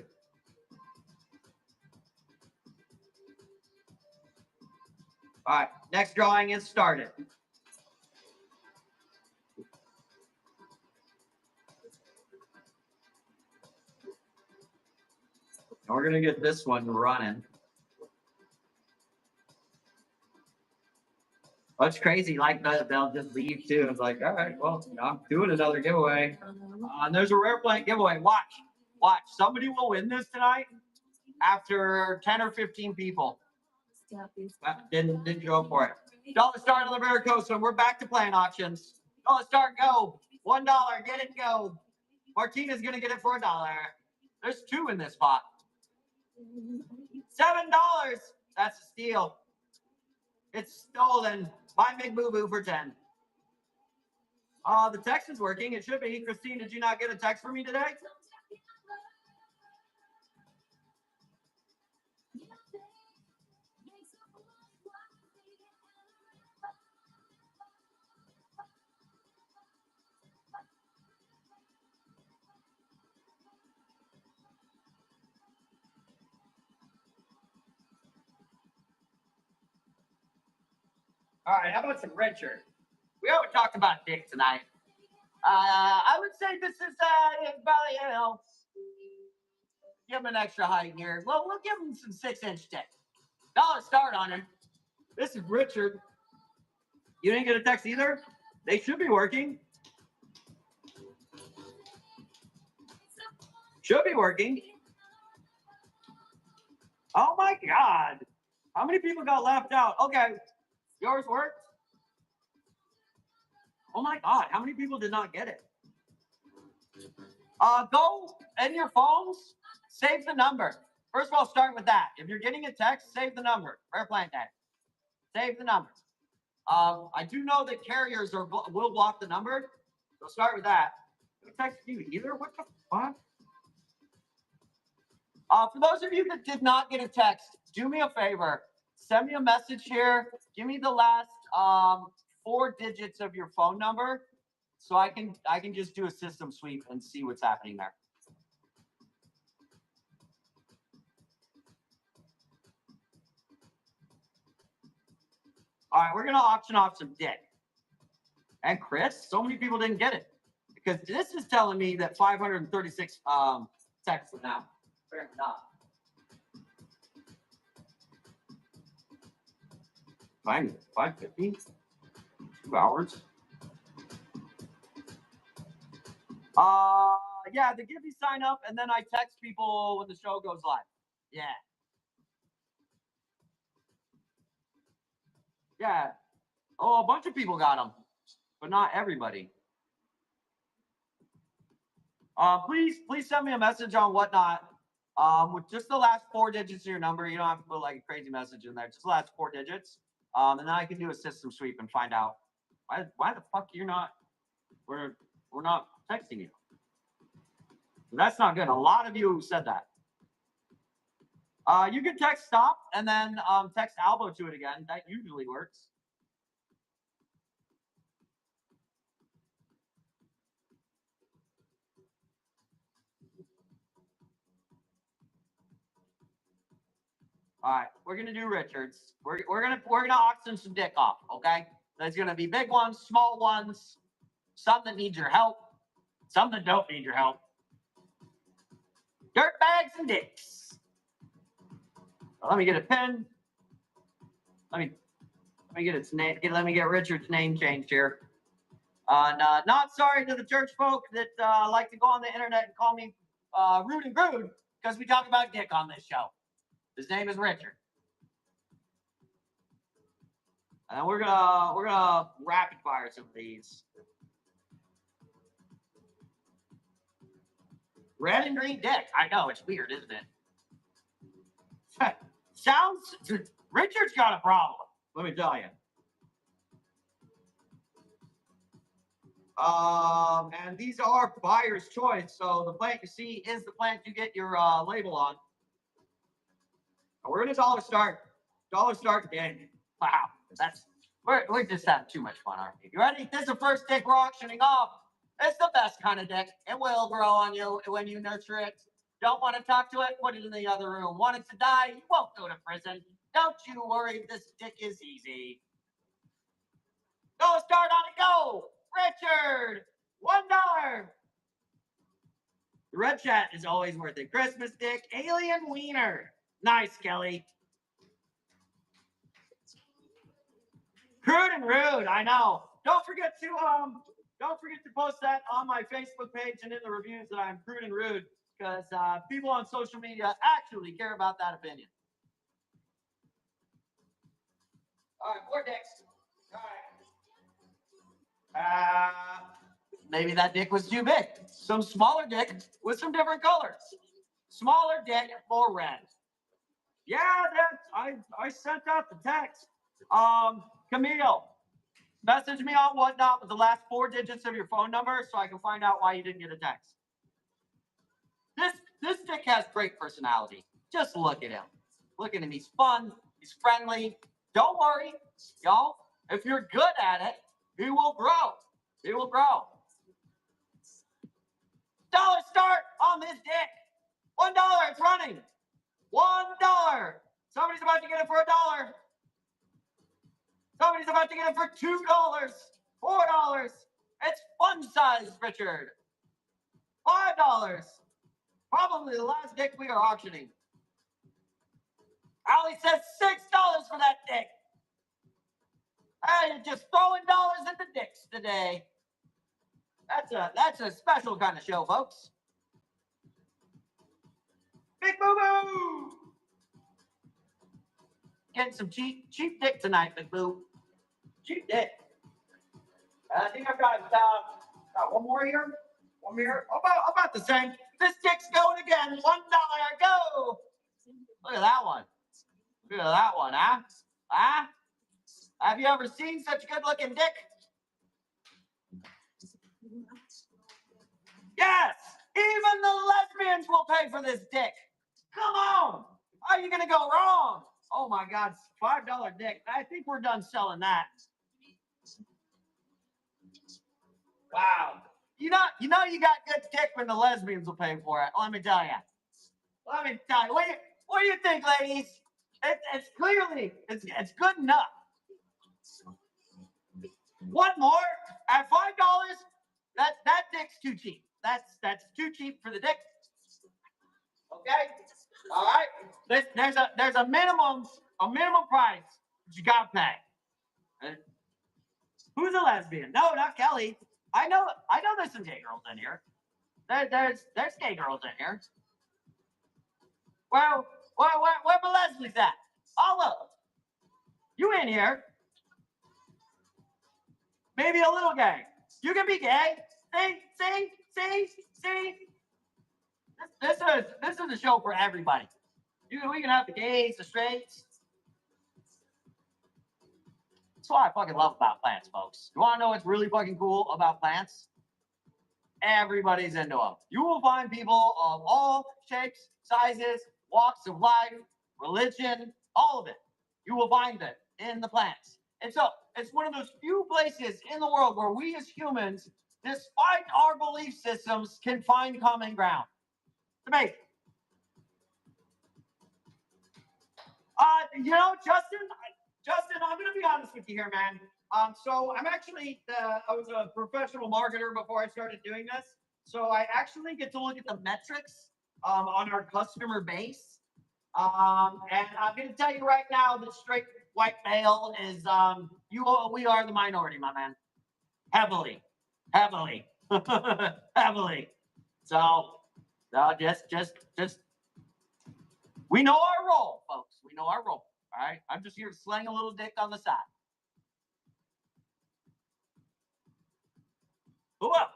All right, next drawing is started. We're gonna get this one running. That's crazy. Like they'll just leave too. It's like, all right, well, I'm doing another giveaway. There's a rare plant giveaway. Watch. Somebody will win this tonight after 10 or 15 people. Didn't go for it. $1 start on the Maricosa. We're back to playing auctions. $1 start, go. $1, get it, go. Martina's gonna get it for $1. There's 2 in this pot. $7. That's a steal. It's stolen. Buy Big Boo Boo for 10. The text is working. It should be. Christine, did you not get a text from me today? All right, how about some red shirt? We haven't talked about dick tonight. I would say this is probably, give him an extra height here. Well, we'll give him some 6-inch dick. $1 start on him. This is Richard. You didn't get a text either? They should be working. Should be working. Oh my God. How many people got left out? Okay. Yours worked? Oh my God. How many people did not get it? Go in your phones, save the number. First of all, start with that. If you're getting a text, save the number. Fair plan tag. Save the number. I do know that carriers will block the number. So start with that. Who texted you either? What the fuck? For those of you that did not get a text, do me a favor. Send me a message here. Give me the last 4 digits of your phone number, so I can just do a system sweep and see what's happening there. All right, we're gonna auction off some dick. And Chris, so many people didn't get it because this is telling me that 536 texts now. Fair enough. Fine, 550, 2 hours. Yeah, the Givvy sign up, and then I text people when the show goes live. Yeah. Yeah. Oh, a bunch of people got them, but not everybody. Please send me a message on Whatnot. With just the last 4 digits of your number. You don't have to put like a crazy message in there. Just the last 4 digits. And then I can do a system sweep and find out why the fuck we're not texting you. That's not good. A lot of you said that. You can text stop and then text Albo to it again. That usually works. All right, we're gonna do Richards. We're gonna auction some dick off. Okay, there's gonna be big ones, small ones, some that need your help, some that don't need your help. Dirt bags and dicks. Let me get a pen. Let me get its name. Let me get Richard's name changed here. Not sorry to the church folk that like to go on the internet and call me rude and rude because we talk about dick on this show. His name is Richard. And we're gonna rapid fire some of these. Red and green dick. I know it's weird, isn't it? Sounds. Richard's got a problem. Let me tell you. And these are buyer's choice. So the plant you see is the plant you get your label on. We're in a dollar start. Dollar start game. Wow. We're just having too much fun, aren't we? You ready? This is the first dick we're auctioning off. It's the best kind of dick. It will grow on you when you nurture it. Don't want to talk to it? Put it in the other room. Want it to die? You won't go to prison. Don't you worry. This dick is easy. Go start on it. Go. Richard. $1. The red chat is always worth it. Christmas dick. Alien wiener. Nice, Kelly. Crude and rude. I know. Don't forget to post that on my Facebook page and in the reviews that I'm crude and rude because people on social media actually care about that opinion. All right, more dicks. All right. Maybe that dick was too big. Some smaller dick with some different colors. Smaller dick, more red. Yeah, I sent out the text. Camille, message me on Whatnot with the last 4 digits of your phone number so I can find out why you didn't get a text. This dick has great personality. Just look at him. Look at him. He's fun. He's friendly. Don't worry, y'all. If you're good at it, he will grow. He will grow. Dollar start on this dick. $1. It's running. $1. Somebody's about to get it for $1. Somebody's about to get it for $2. $4. It's fun size, Richard. $5. Probably the last dick we are auctioning. Ali says $6 for that dick. Hey, you're just throwing dollars into dicks today. That's a special kind of show, folks. Big boo boo. Getting some cheap dick tonight, Big Boo. Cheap dick. I think I've got one more here. One here. About the same. This dick's going again. $1 go. Look at that one. Look at that one, huh? Huh? Have you ever seen such a good-looking dick? Yes! Even the lesbians will pay for this dick. Come on! How are you gonna go wrong? Oh my God, $5 dick. I think we're done selling that. Wow. You know you got good dick when the lesbians will pay for it. Let me tell you. Let me tell you. What do you think, ladies? It's clearly it's good enough. What more? At $5, that dick's too cheap. That's too cheap for the dick. Okay? All right. There's a minimum price that you gotta pay. Who's a lesbian? No, not Kelly. I know there's some gay girls in here. There's gay girls in here. Well, where my Leslie's at? Oh look. You in here. Maybe a little gay. You can be gay. See? This is a show for everybody. We can have the gays, the straights. That's what I fucking love about plants, folks. You want to know what's really fucking cool about plants? Everybody's into them. You will find people of all shapes, sizes, walks of life, religion, all of it. You will find it in the plants. And so it's one of those few places in the world where we as humans, despite our belief systems, can find common ground. It's amazing. Justin, I'm going to be honest with you here, man. So I'm actually, I was a professional marketer before I started doing this. So I actually get to look at the metrics on our customer base. And I'm going to tell you right now that straight white male is, we are the minority, my man. Heavily. Heavily. So just, we know our role, folks. We know our role. All right. I'm just here to sling a little dick on the side. Who else?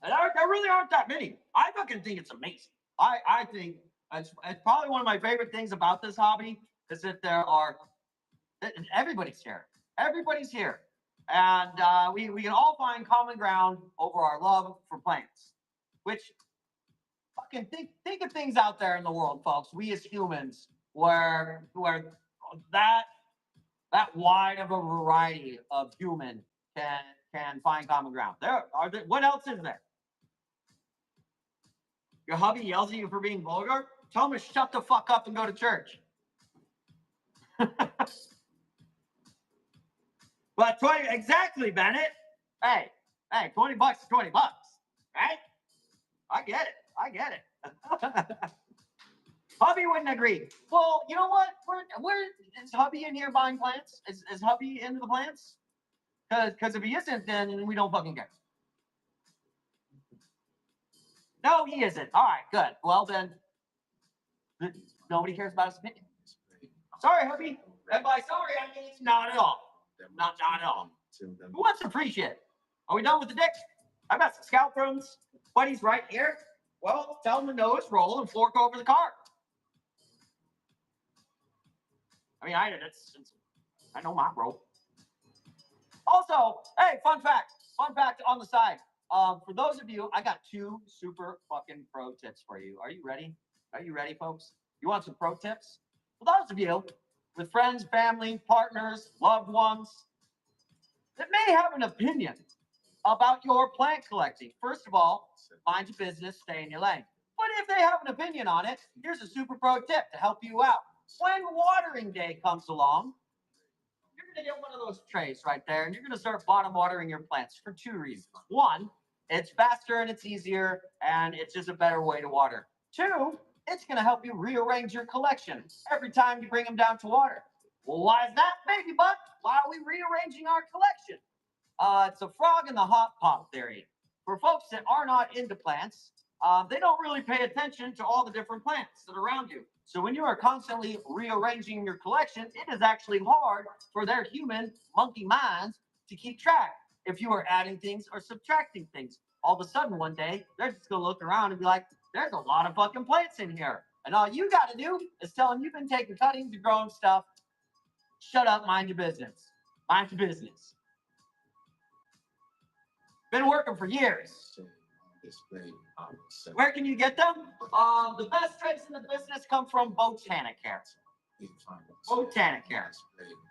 And there really aren't that many. I fucking think it's amazing. I think it's probably one of my favorite things about this hobby is that everybody's here. Everybody's here. And we can all find common ground over our love for plants. Which fucking think of things out there in the world, folks. We as humans where that wide of a variety of human can find common ground. What else is there? Your hubby yells at you for being vulgar? Tell him to shut the fuck up and go to church. But exactly, Bennett. Hey, $20 is $20, right? I get it. Hubby wouldn't agree. Well, you know what? Where is hubby in here buying plants? Is hubby into the plants? Because if he isn't, then we don't fucking care. No, he isn't. All right, good. Well, then nobody cares about his opinion. Sorry, hubby. And by sorry, I mean not at all. Not at all. Who wants some free shit? Are we done with the dick? I've got some scalp prunes. Buddy's right here. Well, tell him to know his role and fork over the cart. I mean, I know my role. Also, hey, fun fact on the side. For those of you, I got 2 super fucking pro tips for you. Are you ready? Are you ready, folks? You want some pro tips? For those of you with friends, family, partners, loved ones that may have an opinion about your plant collecting. First of all, mind your business, stay in your lane. But if they have an opinion on it, here's a super pro tip to help you out. When watering day comes along, you're going to get one of those trays right there, and you're going to start bottom watering your plants for 2 reasons. 1, it's faster and it's easier, and it's just a better way to water. 2, it's going to help you rearrange your collection every time you bring them down to water. Well, why is that, baby butt? Why are we rearranging our collection? It's a frog in the hot pot theory. For folks that are not into plants, they don't really pay attention to all the different plants that are around you. So when you are constantly rearranging your collection, it is actually hard for their human monkey minds to keep track. If you are adding things or subtracting things, all of a sudden one day they're just gonna look around and be like, "There's a lot of fucking plants in here," and all you got to do is tell them you've been taking cuttings, you're growing stuff. Shut up, mind your business. Mind your business. Been working for years. Where can you get them? The best trades in the business come from Botanicare. Botanicare.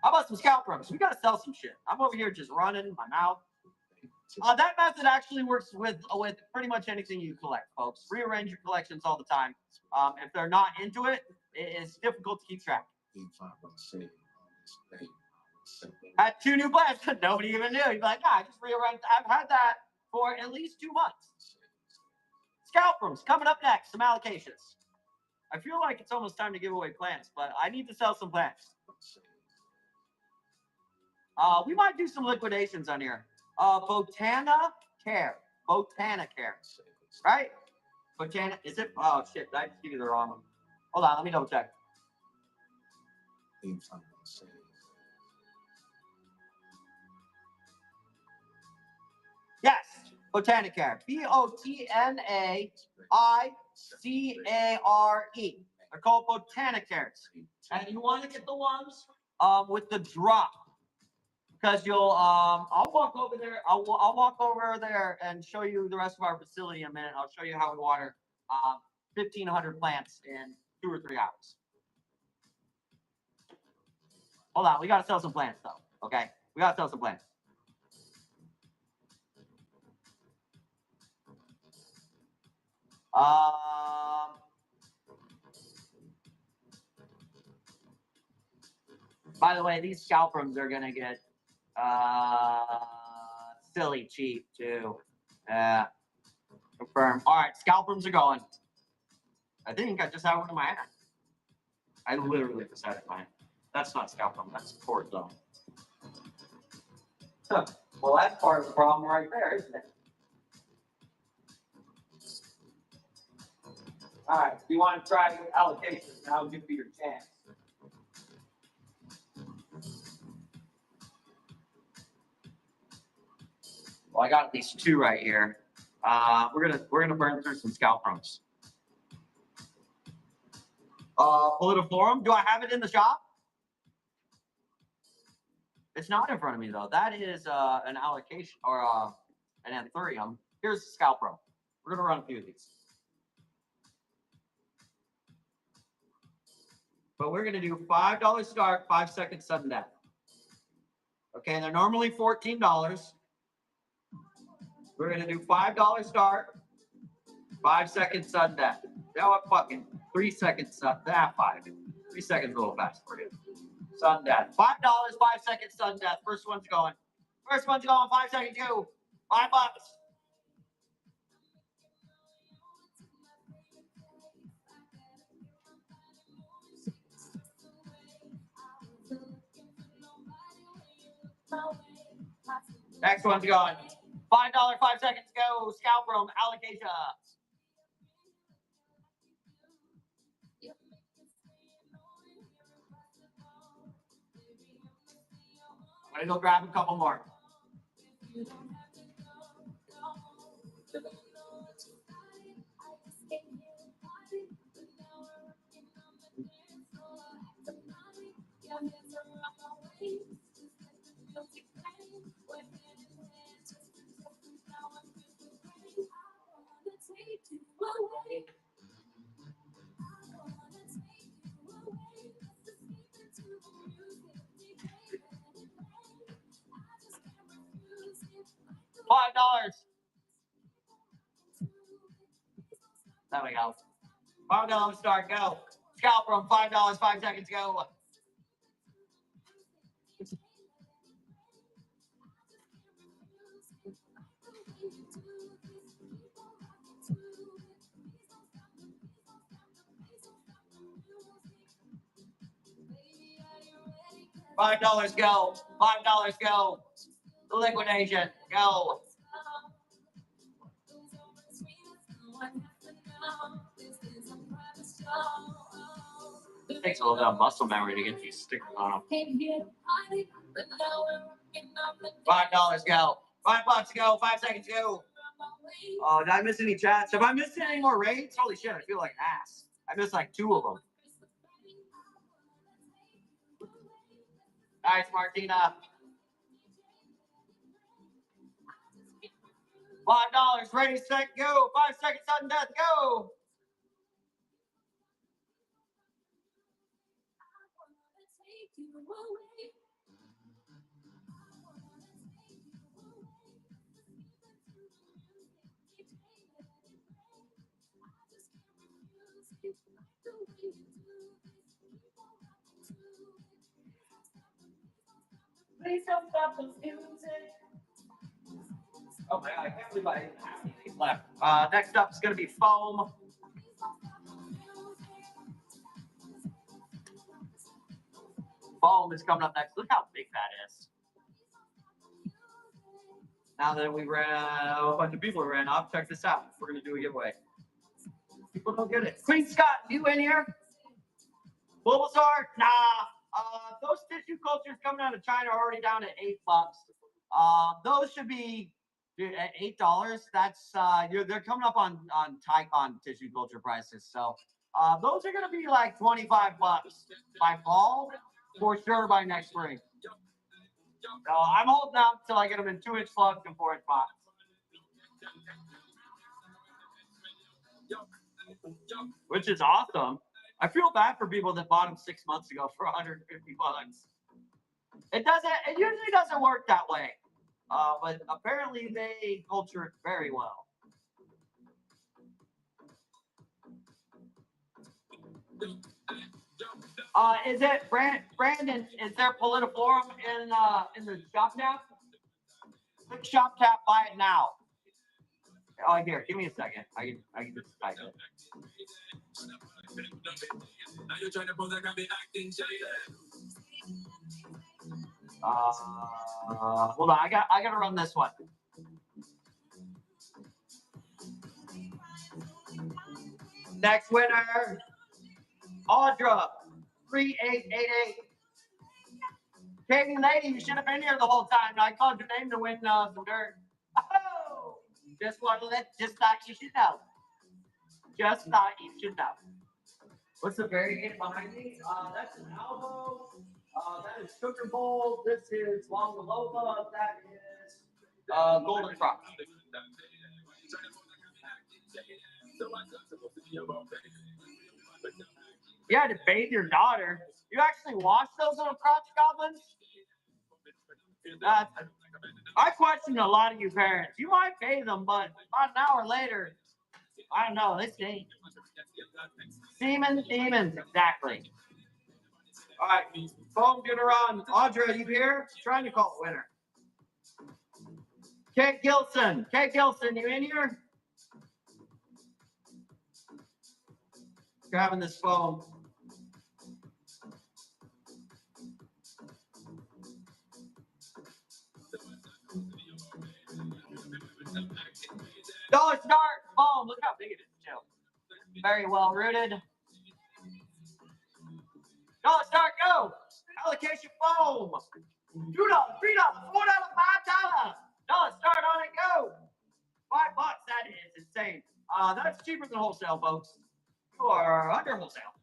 How about some scalp rubs? We gotta sell some shit. I'm over here just running my mouth. That method actually works with pretty much anything you collect, folks. Rearrange your collections all the time. If they're not into it, it's difficult to keep track. Had 2 new plants that nobody even knew. You'd be like, I just rearranged. I've had that for at least 2 months. Scalp rooms coming up next. Some allocations. I feel like it's almost time to give away plants, but I need to sell some plants. We might do some liquidations on here. Botanicare. Botanicare. Right? Is it? Oh, shit. Did I just give you the wrong one? Hold on. Let me double check. Yes. Botanicare. Botanicare. They're called Botanicares. And you want to get the ones with the drop. Because you'll, I'll walk over there. I'll walk over there and show you the rest of our facility in a minute. I'll show you how we water 1,500 plants in 2 or 3 hours. Hold on, we gotta sell some plants though. Okay, we gotta sell some plants. By the way, these scalp rooms are gonna get silly cheap too. Confirm. All right, scalp rooms are going. I think I just had one in my hand. I literally just had it in my hand. That's not scalp room. That's cord zone. Huh. Well, that's part of the problem right there, isn't it? All right. You want to try allocations? Now would give you your chance. Well, I got at least 2 right here. We're gonna burn through some scalp rooms. Polydiflorum. Do I have it in the shop? It's not in front of me though. That is an allocation or an anthurium. Here's the scalp room. We're gonna run a few of these. But we're gonna do $5 start, 5 seconds sudden death. Okay, they're normally $14. We're gonna do $5 start, 5 seconds sudden death. Now what fucking 3 seconds sudden death. 3 seconds a little fast for you. Sudden death. $5, 5 seconds sudden death. First one's going. 5 seconds, go. $5. Next one's going. $5, 5 seconds, go. Scalp room, allocation. I'm gonna go grab a couple more. $5. There we go. $5 start, go. Scalp room, $5, 5 seconds, go. $5 go. $5 go. Liquidation, go. It takes a little bit of muscle memory to get these stickers on them. $5 go. $5 go. 5 seconds go. Oh, did I miss any chats? Have I missed any more raids? Holy shit, I feel like an ass. I missed like 2 of them. Nice, Martina. $5. Ready, set, go. 5 seconds, sudden death, go. Please don't stop this music. Oh my god, I can't believe I didn't have anything left. Next up is going to be foam. Foam is coming up next. Look how big that is. Now that we ran, a bunch of people ran off, check this out. We're going to do a giveaway. People don't get it. Queen Scott, you in here? Bulbasaur? Nah. Those tissue cultures coming out of China are already down at $8. Those should be at $8. That's they're coming up on Tycon tissue culture prices. So those are gonna be like $25 by fall, for sure by next spring. So I'm holding out until I get them in 2-inch slugs and 4-inch pots. Which is awesome. I feel bad for people that bought them 6 months ago for $150. It usually doesn't work that way. But apparently they culture it very well. Is it Brandon? Is there Politiforum in the shop tab? Click shop tab, buy it now. Oh, here, give me a second. I can just type it. Hold on, I gotta run this one. Next winner, Audra, 3888. Katie Lady, you should have been here the whole time. I called your name to win some dirt. Oh, just thought you should know. Just thought you should know. What's the variant behind me? That's an Albo. That is Sugar Bowl. This is Longaloba. That is Golden Croc. You had to bathe your daughter. You actually wash those little crotch goblins? I question a lot of you parents. You might bathe them, but about an hour later, I don't know. They stink. Demons, exactly. All right, phone gonna run. Audra, you here? Trying to call the winner. Kate Gilson, you in here? Grabbing this phone. Dollar start. Phone. Look how big it is, too. Very well rooted. Dollar start. Go. Allocation foam. $2, $3, $4, $5. Dollar start on it. Go. $5. That is insane. That's cheaper than wholesale, folks. You are under wholesale.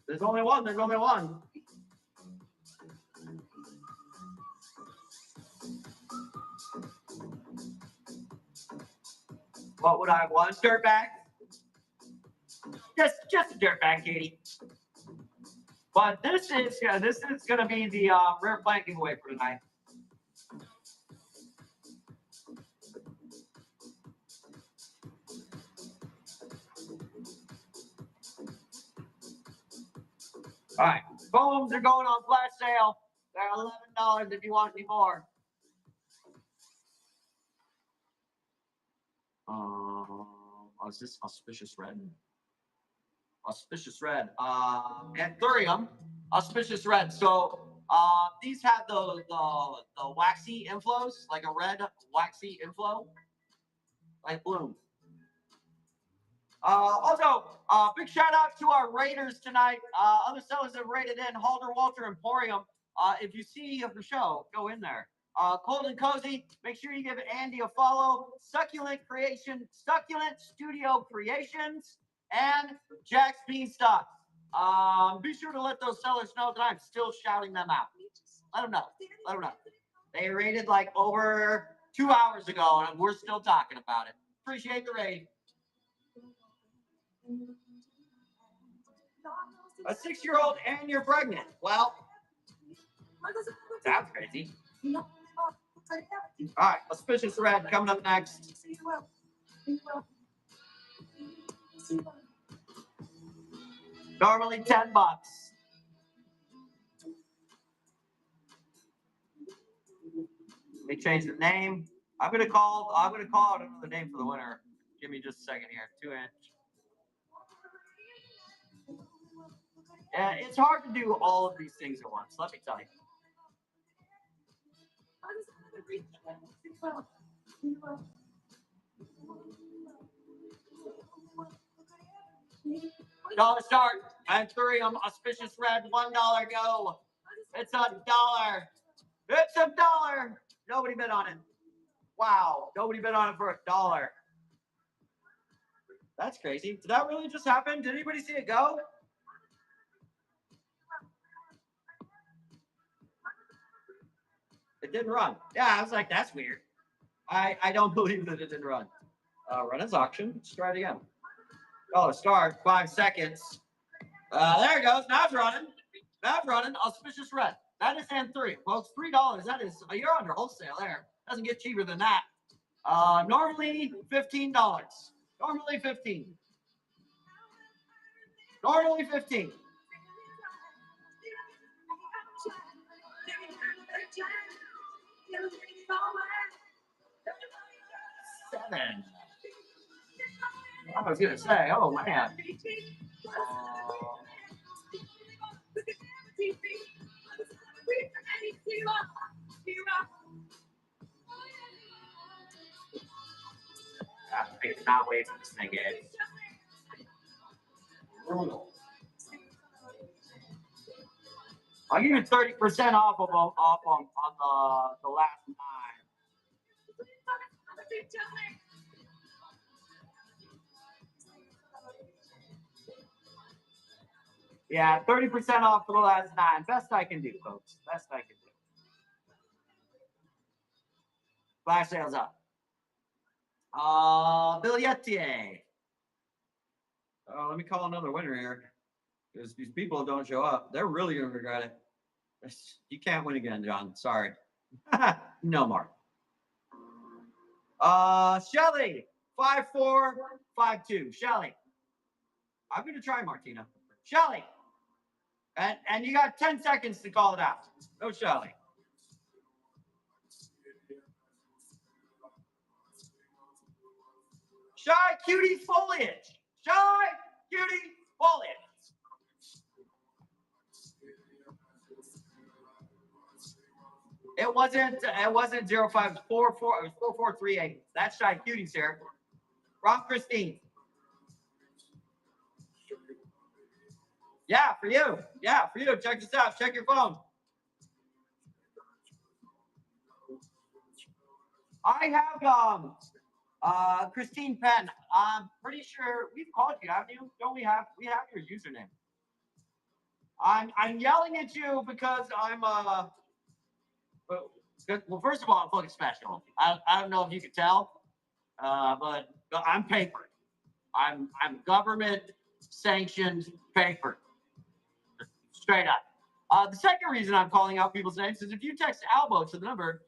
There's only one. What would I want? Dirt bag? Just a dirt bag, Katie. But this is gonna be the rare plant giveaway for tonight. All right, foams are going on flash sale. They're $11 if you want any more. Is this auspicious red? Auspicious red. Anthurium, auspicious red. So these have the waxy inflows, like a red waxy inflow, like bloom. Also, big shout out to our raiders tonight. Other sellers have raided in Halder Walter Emporium. If you see the show, go in there. Cold and Cozy, make sure you give Andy a follow. Succulent Studio Creations, and Jack's Beanstalk. Be sure to let those sellers know that I'm still shouting them out. Let them know. Let them know. They raided like over 2 hours ago, and we're still talking about it. Appreciate the raid. A 6-year-old and you're pregnant. Well, that's crazy. All right, Auspicious Red coming up next. Normally $10. Let me change the name. I'm gonna call out another name for the winner. Give me just a second here. 2-inch. Yeah, it's hard to do all of these things at once. Let me tell you. $1 start. And 3. Auspicious Red. $1 go. It's $1. It's $1. Nobody bid on it. Wow. Nobody bid on it for $1. That's crazy. Did that really just happen? Did anybody see it go? It didn't run. Yeah, I was like, that's weird. I don't believe that it didn't run. Run as auction. Let's try it again. $1 start. 5 seconds. There it goes. Now it's running. Now it's running. Auspicious Red. That is hand 3. Folks, $3. That is, you're under wholesale there. Doesn't get cheaper than that. Normally $15. Normally 15. Normally 15. $7. I was gonna say, oh man. I cannot wait for this thing is. Brutal. I'll give you 30% off of them on the last 9. Yeah, 30% off for the last 9. Best I can do, folks. Best I can do. Flash sales up. Billetier. Let me call another winner here. Because these people don't show up. They're really going to regret it. You can't win again, John. Sorry. No more. Shelly. 5452. Shelly. I'm going to try Martina. Shelly. And you got 10 seconds to call it out. Go, Shelly. Shy Cutie Foliage. Shy Cutie Foliage. It wasn't 05, it was 44, it was 4438. That's Shy Cuties here. Wrong, Christine. Yeah, for you. Yeah, for you. Check this out. Check your phone. I have Christine Penn. I'm pretty sure we've called you, haven't you? Don't we have your username? I'm yelling at you because I'm well, first of all, I'm fucking special. I don't know if you can tell, but I'm paper. I'm government sanctioned paper. Straight up. The second reason I'm calling out people's names is if you text Albo to the number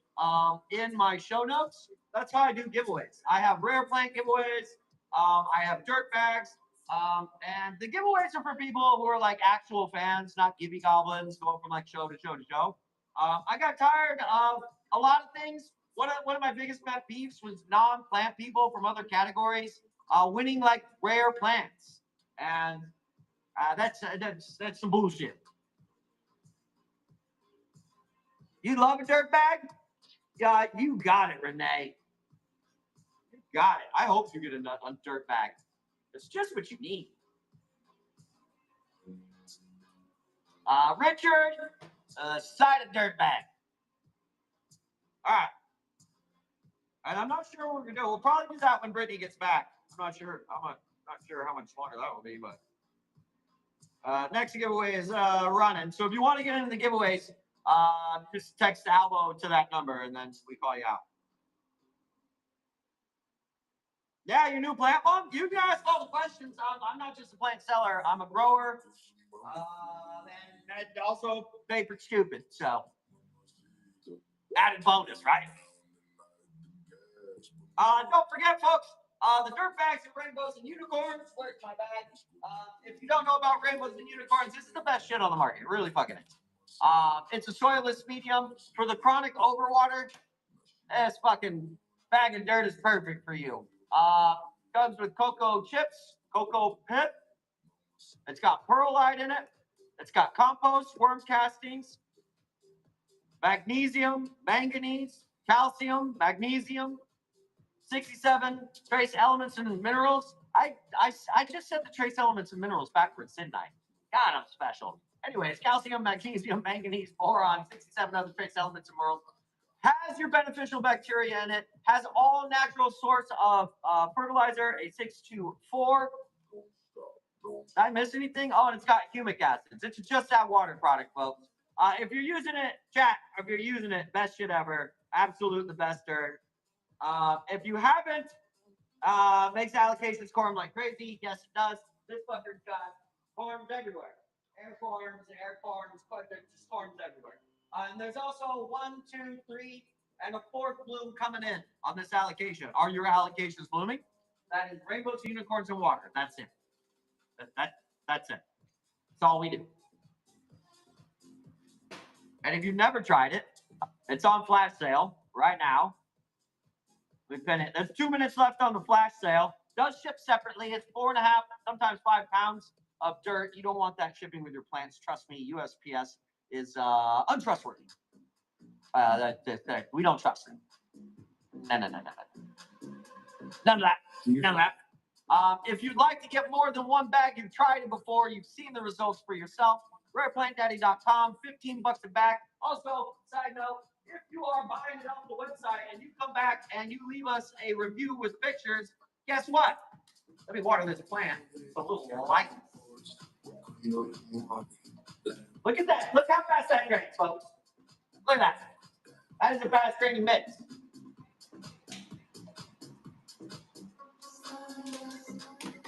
in my show notes, that's how I do giveaways. I have rare plant giveaways. I have dirt bags. And the giveaways are for people who are like actual fans, not Givvy goblins going from like show to show to show. I got tired of a lot of things. One of my biggest pet peeves was non-plant people from other categories winning like rare plants, and that's some bullshit. You love a dirt bag? Yeah, you got it, Renee. You got it. I hope you get a dirt bag. It's just what you need. Richard, side of dirtbag. All right. And I'm not sure what we're gonna do. We'll probably do that when Brittany gets back. I'm not sure. Not sure how much longer that will be, but next giveaway is running. So if you want to get into the giveaways, just text Albo to that number, and then we call you out. Yeah, your new plant mom. You can ask all the questions. I'm not just a plant seller. I'm a grower, and also paper stupid. So added bonus, right? Don't forget, folks, the dirt bags and rainbows and unicorns. Where's my bag? If you don't know about rainbows and unicorns, this is the best shit on the market. It really fucking is. It's a soilless medium for the chronic overwater. This fucking bag of dirt is perfect for you. Comes with cocoa chips, cocoa pit. It's got perlite in it. It's got compost, worm castings, magnesium, manganese, calcium, magnesium, 67 trace elements and minerals. I just said the trace elements and minerals backwards, didn't I? God, I'm special. Anyways, calcium, magnesium, manganese, boron, 67 other trace elements and minerals. Has your beneficial bacteria in it. Has all natural source of fertilizer, a 624. Did I miss anything? Oh, and it's got humic acids. It's just that water product, folks. If you're using it, chat, if you're using it, best shit ever. Absolute the best dirt. If you haven't, makes allocations corn like crazy. Yes, it does. This fucker's got farms everywhere. Air farms, but there's just farms everywhere. And there's also 1, 2, 3, and a 4th bloom coming in on this allocation. Are your allocations blooming? That is rainbows, unicorns, and water. That's it. That's it. That's all we do. And if you've never tried it, it's on flash sale right now. We've been there's 2 minutes left on the flash sale. Does ship separately. It's 4.5, sometimes 5 pounds of dirt. You don't want that shipping with your plants. Trust me, USPS is untrustworthy. We don't trust them. No. None of that. None of that. If you'd like to get more than one bag, you've tried it before, you've seen the results for yourself, rareplantdaddy.com, $15 a bag. Also, side note, if you are buying it off the website and you come back and you leave us a review with pictures, guess what? Let me water this plant. It's a little light. Look at that. Look how fast that drains, folks. Look at that. That is a fast draining mix.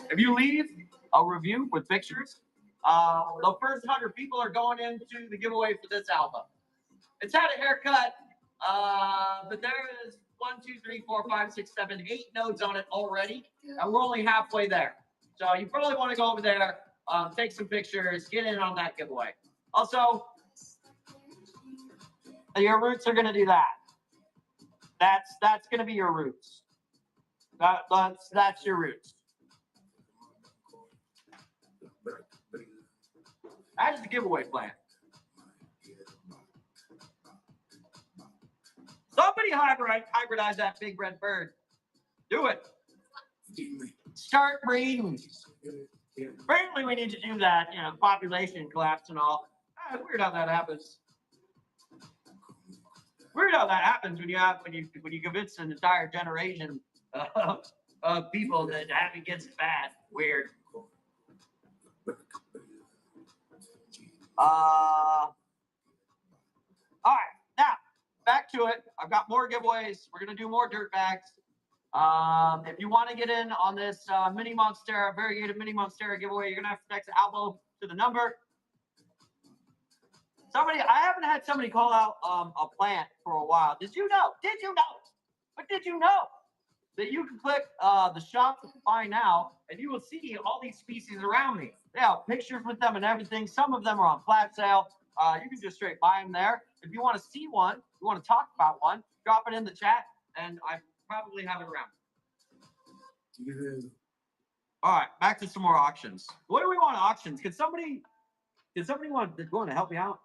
If you leave a review with pictures, the first 100 people are going into the giveaway for this album. It's had a haircut, but there is 1, 2, 3, 4, 5, 6, 7, 8 nodes on it already, and we're only halfway there. So you probably want to go over there, take some pictures, get in on that giveaway. Also, your roots are going to do that. That's going to be your roots. That's your roots. That is the giveaway plan. Somebody hybridize that big red bird. Do it. Start breeding. Apparently, we need to do that. You know, population collapse and all. Weird how that happens. Weird how that happens when you convince an entire generation of people that having kids is bad. Weird. All right, now back to it. I've got more giveaways. We're gonna do more dirt bags. If you want to get in on this mini Monstera, variegated mini Monstera giveaway, you're gonna have to text Albo to the number. I haven't had somebody call out a plant for a while. Did you know? But did you know that you can click the shop buy now, and you will see all these species around me. They have pictures with them and everything. Some of them are on flat sale. You can just straight buy them there. If you want to see one, you want to talk about one, drop it in the chat, and I probably have it around. All right, back to some more auctions. What do we want auctions? Can somebody want to help me out?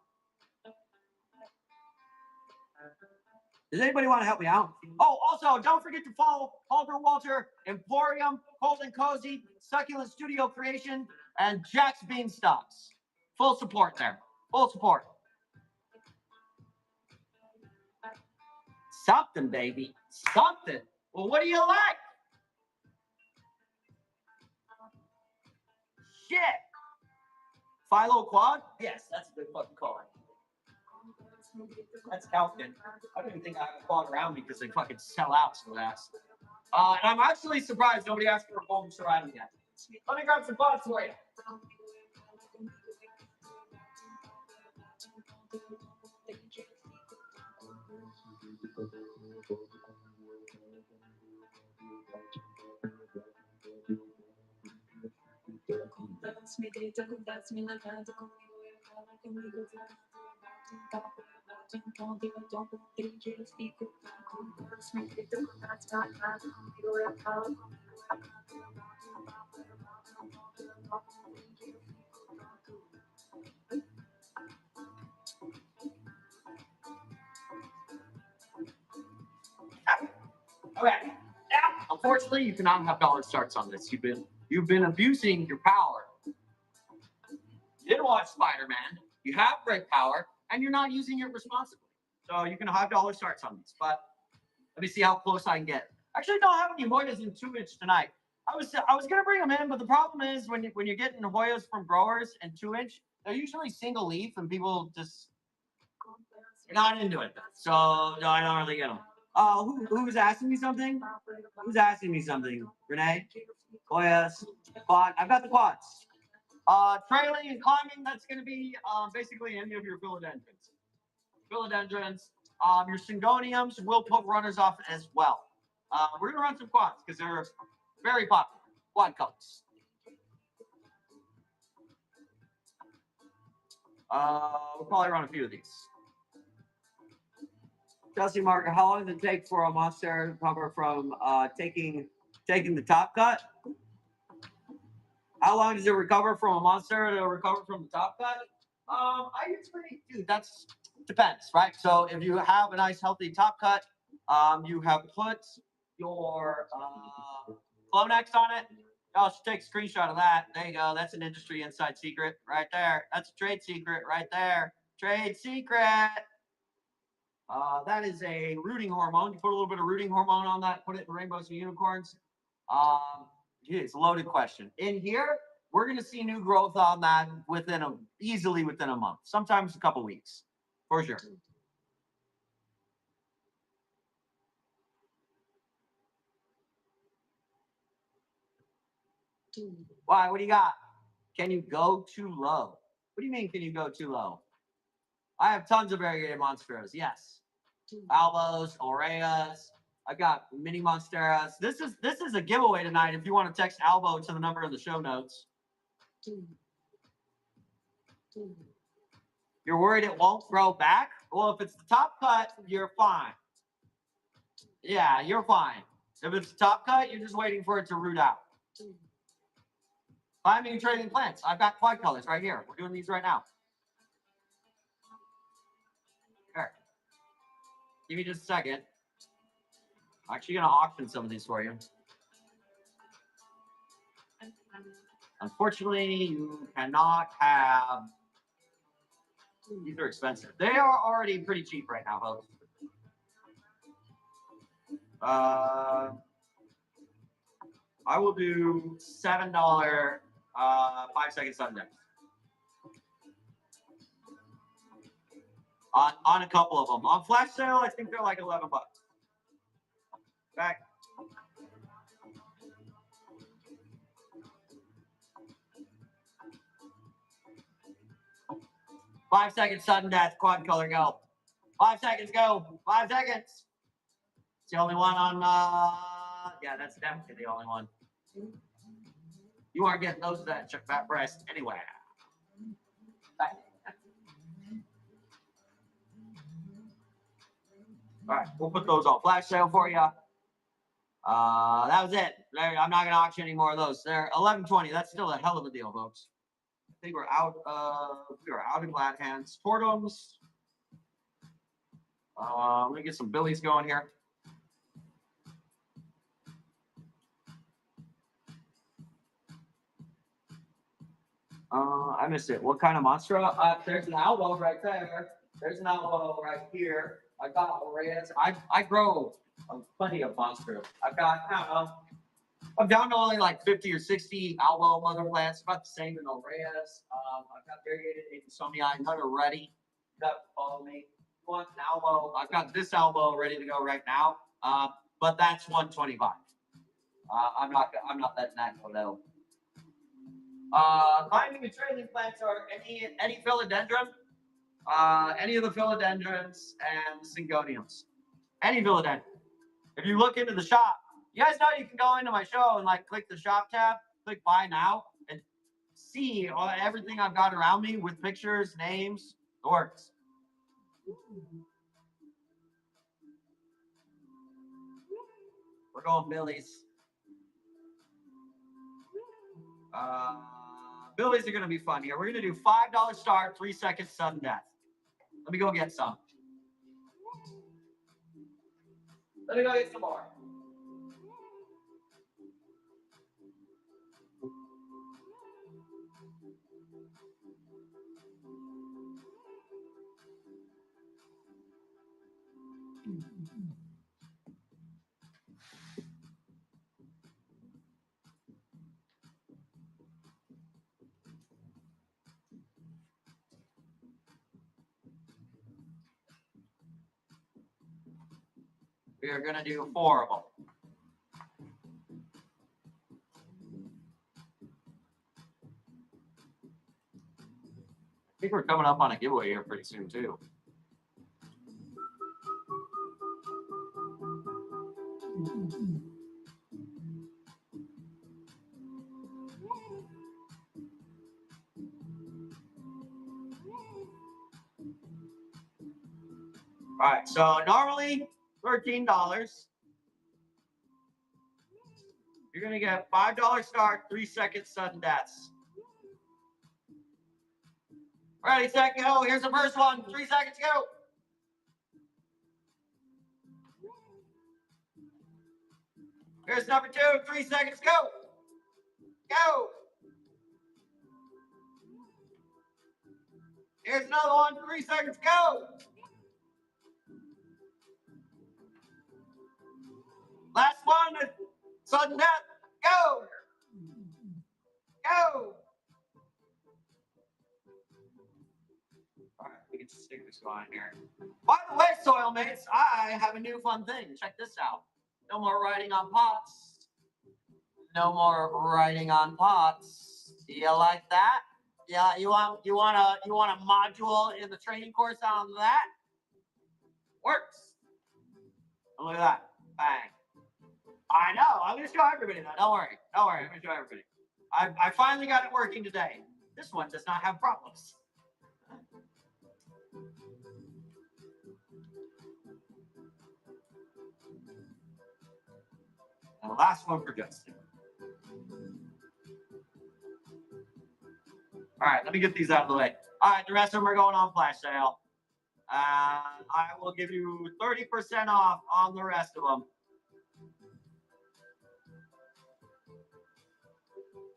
Does anybody want to help me out? Oh, also, don't forget to follow Halter Walter, Emporium, Cold and Cozy, Succulent Studio Creation, and Jack's Beanstalks. Full support there. Full support. Something, baby. Something. Well, what do you like? Shit. Philo Quad? Yes, that's a good fucking call. That's Calvin. I don't even think I have a quad around me because they fucking sell out so fast. And I'm actually surprised nobody asked for a golden ceramic yet. Let me grab some quads for you. Okay. Yeah. Unfortunately, you cannot have dollar starts on this. You've been abusing your power. You didn't watch Spider-Man. You have great power, and you're not using it responsibly. So you can have dollar starts on this. But let me see how close I can get. Actually, don't have any Hoyas in 2-inch tonight. I was gonna bring them in, but the problem is when you're getting Hoyas from growers in 2-inch, they're usually single leaf, and people just they're not into it. So no, I don't really get them. Who's asking me something? Who's asking me something? Renee? Hoyas. Quad. I've got the quads. Trailing and climbing, that's going to be basically any of your philodendrons. Your syngoniums will put runners off as well. We're going to run some quads because they're very popular. Quad colors. We'll probably run a few of these. Chelsea Marker, how long does it take for a monster to recover from taking the top cut? How long does it recover from a monster to recover from the top cut? That's depends, right? So if you have a nice healthy top cut, you have put your Flonex on it. I'll just take a screenshot of that. There you go. That's an industry inside secret right there. That's a trade secret right there. Trade secret. That is a rooting hormone. You put a little bit of rooting hormone on that, put it in rainbows and unicorns. It's a loaded question. In here, we're going to see new growth on that easily within a month, sometimes a couple weeks, for sure. Why? What do you got? Can you go too low? What do you mean, can you go too low? I have tons of variegated monsteras. Yes. Albos, Aureas. I got mini monsteras. This is a giveaway tonight. If you want to text Albo to the number in the show notes. You're worried it won't grow back? Well, if it's the top cut, you're fine. Yeah, you're fine. If it's the top cut, you're just waiting for it to root out. Climbing and trading plants. I've got quad colors right here. We're doing these right now. Here. Give me just a second. I'm actually going to auction some of these for you. Unfortunately, you cannot have... These are expensive. They are already pretty cheap right now, folks. I will do $7 5-second Sunday. On a couple of them. On flash sale, I think they're like $11. Back. Five-second sudden death, quad color, go. 5 seconds, go. 5 seconds. It's the only one on, yeah, that's definitely the only one. You aren't getting those of that fat breast anywhere. Back. All right, we'll put those on flash sale for you. That was it. I'm not going to auction any more of those. They're $11.20. That's still a hell of a deal, folks. I think we're out in glad hands. Tortums. Let me get some billies going here. I missed it. What kind of monster? There's an Albo right there. There's an Albo right here. I got Reyes. I grow plenty of monsters. I've got, I don't know. I'm down to only like 50 or 60 Albo mother plants. About the same in the Reyes. I've got variated Insomnia none are ready. You got to follow me. You want an Albo? I've got this Albo ready to go right now. But that's 125. I'm not letting that go though. Climbing and trailing plants are any philodendron, any of the philodendrons and syngoniums, any philodendron. If you look into the shop, you guys know you can go into my show and like click the shop tab, click buy now, and see everything I've got around me with pictures, names, it works. We're going Billies. Billies are going to be fun here. We're going to do $5 start, 3 seconds sudden death. Let me go get some. Let me go get some more. We are going to do 4 of them. I think we're coming up on a giveaway here pretty soon, too. All right, so normally $13. You're going to get $5 start, 3 seconds sudden deaths. Ready, set, go. Here's the first one. 3 seconds, go. Here's number 2. 3 seconds, go. Go. Here's another one. 3 seconds, go. Last one. Sudden death. Go. Go. All right, we can just stick this line here. By the way, soil mates, I have a new fun thing. Check this out. No more writing on pots. No more writing on pots. Do you like that? Yeah, you want a module in the training course on that? Works. And look at that. Bang. I know. I'm gonna show everybody that. Don't worry. Don't worry. I'm gonna show everybody. I finally got it working today. This one does not have problems. And the last one for Justin. All right, let me get these out of the way. All right, the rest of them are going on flash sale. I will give you 30% off on the rest of them.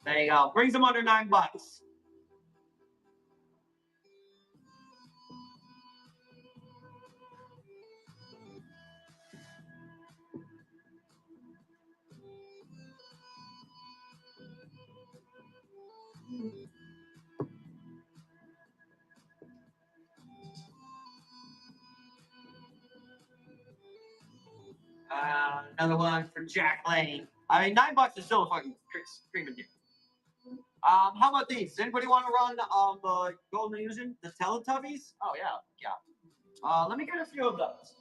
There you go. Brings them under $9. Another one for Jack Lane. I mean, $9 is still a fucking screaming deal. How about these? Does anybody want to run the Golden Illusion, the Teletubbies? Oh yeah. Let me get a few of those.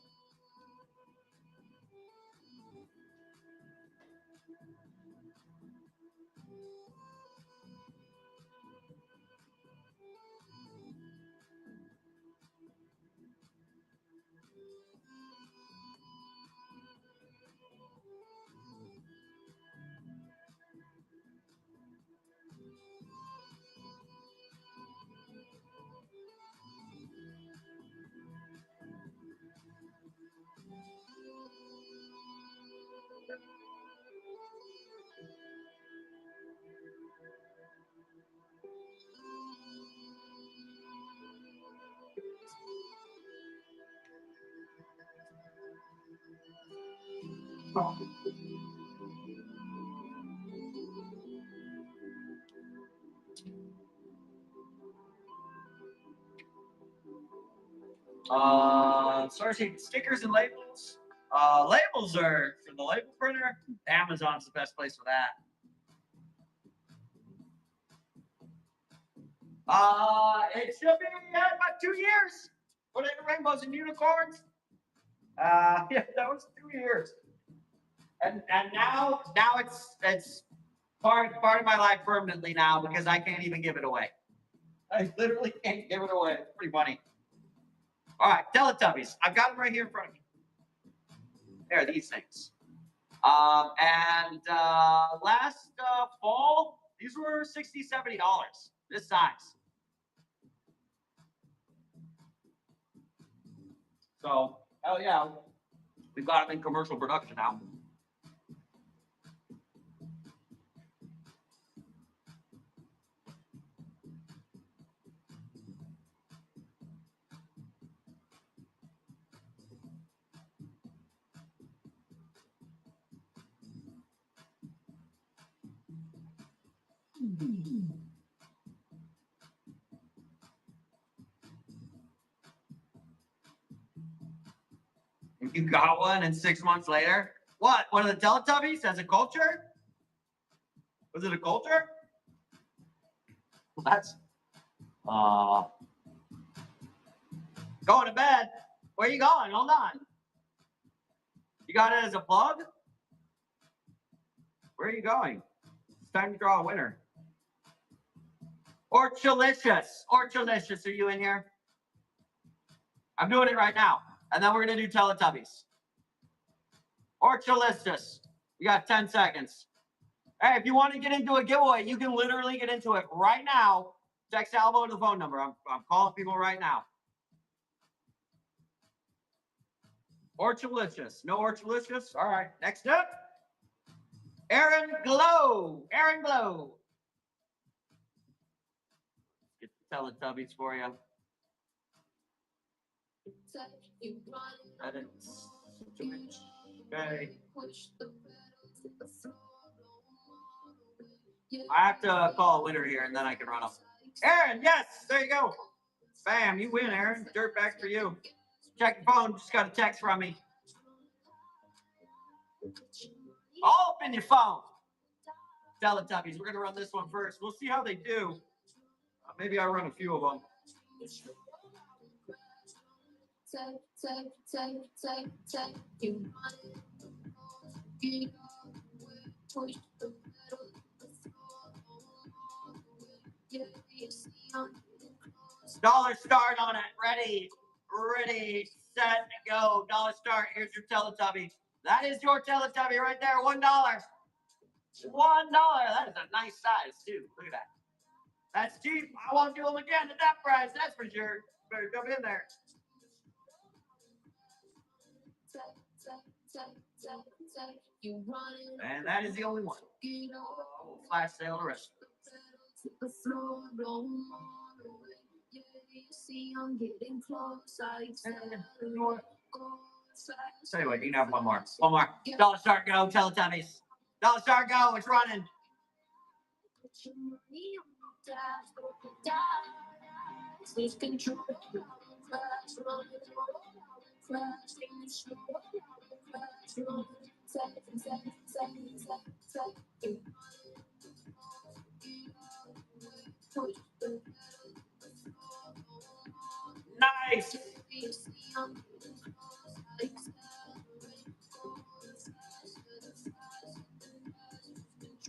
Sourcing stickers and labels. Labels are for the label printer. Amazon's the best place for that. It should be about 2 years. Put in rainbows and unicorns. Yeah, that was 2 years. And now it's part of my life permanently now because I can't even give it away. I literally can't give it away. It's pretty funny. All right, Teletubbies. I've got them right here in front of me. There, these things. And last fall, these were $60, $70. This size. So, hell yeah, we've got them in commercial production now. You got one, and 6 months later, what? One of the Teletubbies has a culture? Was it a culture? Well, that's going to bed. Where you going? Hold on. You got it as a plug? Where are you going? It's time to draw a winner. Orchalicious. Orchalicious, are you in here? I'm doing it right now. And then we're going to do Teletubbies. Orchalicious. You got 10 seconds. Hey, if you want to get into a giveaway, you can literally get into it right now. Text Albo to the phone number. I'm calling people right now. Orchalicious. No Orchalicious? All right. Next up. Aaron Glow. Aaron Glow. Get the Teletubbies for you. Edits. Okay. I have to call a winner here, and then I can run up. Aaron, yes, there you go. Bam, you win, Aaron. Dirtbag for you. Check your phone. Just got a text from me. Open your phone. Teletubbies. We're going to run this one first. We'll see how they do. Maybe I'll run a few of them. Dollar start on it. Ready, set, go. Dollar start. Here's your Teletubby. That is your Teletubby right there. $1. $1. That is a nice size too. Look at that. That's cheap. I won't do them again at that price. That's for sure. Better come in there. And that is the only one. Flash sale the rest. Tell you what, you can have one more. One more. Dollar start, go. Teletubbies. Dollar start, go. It's running. Nice.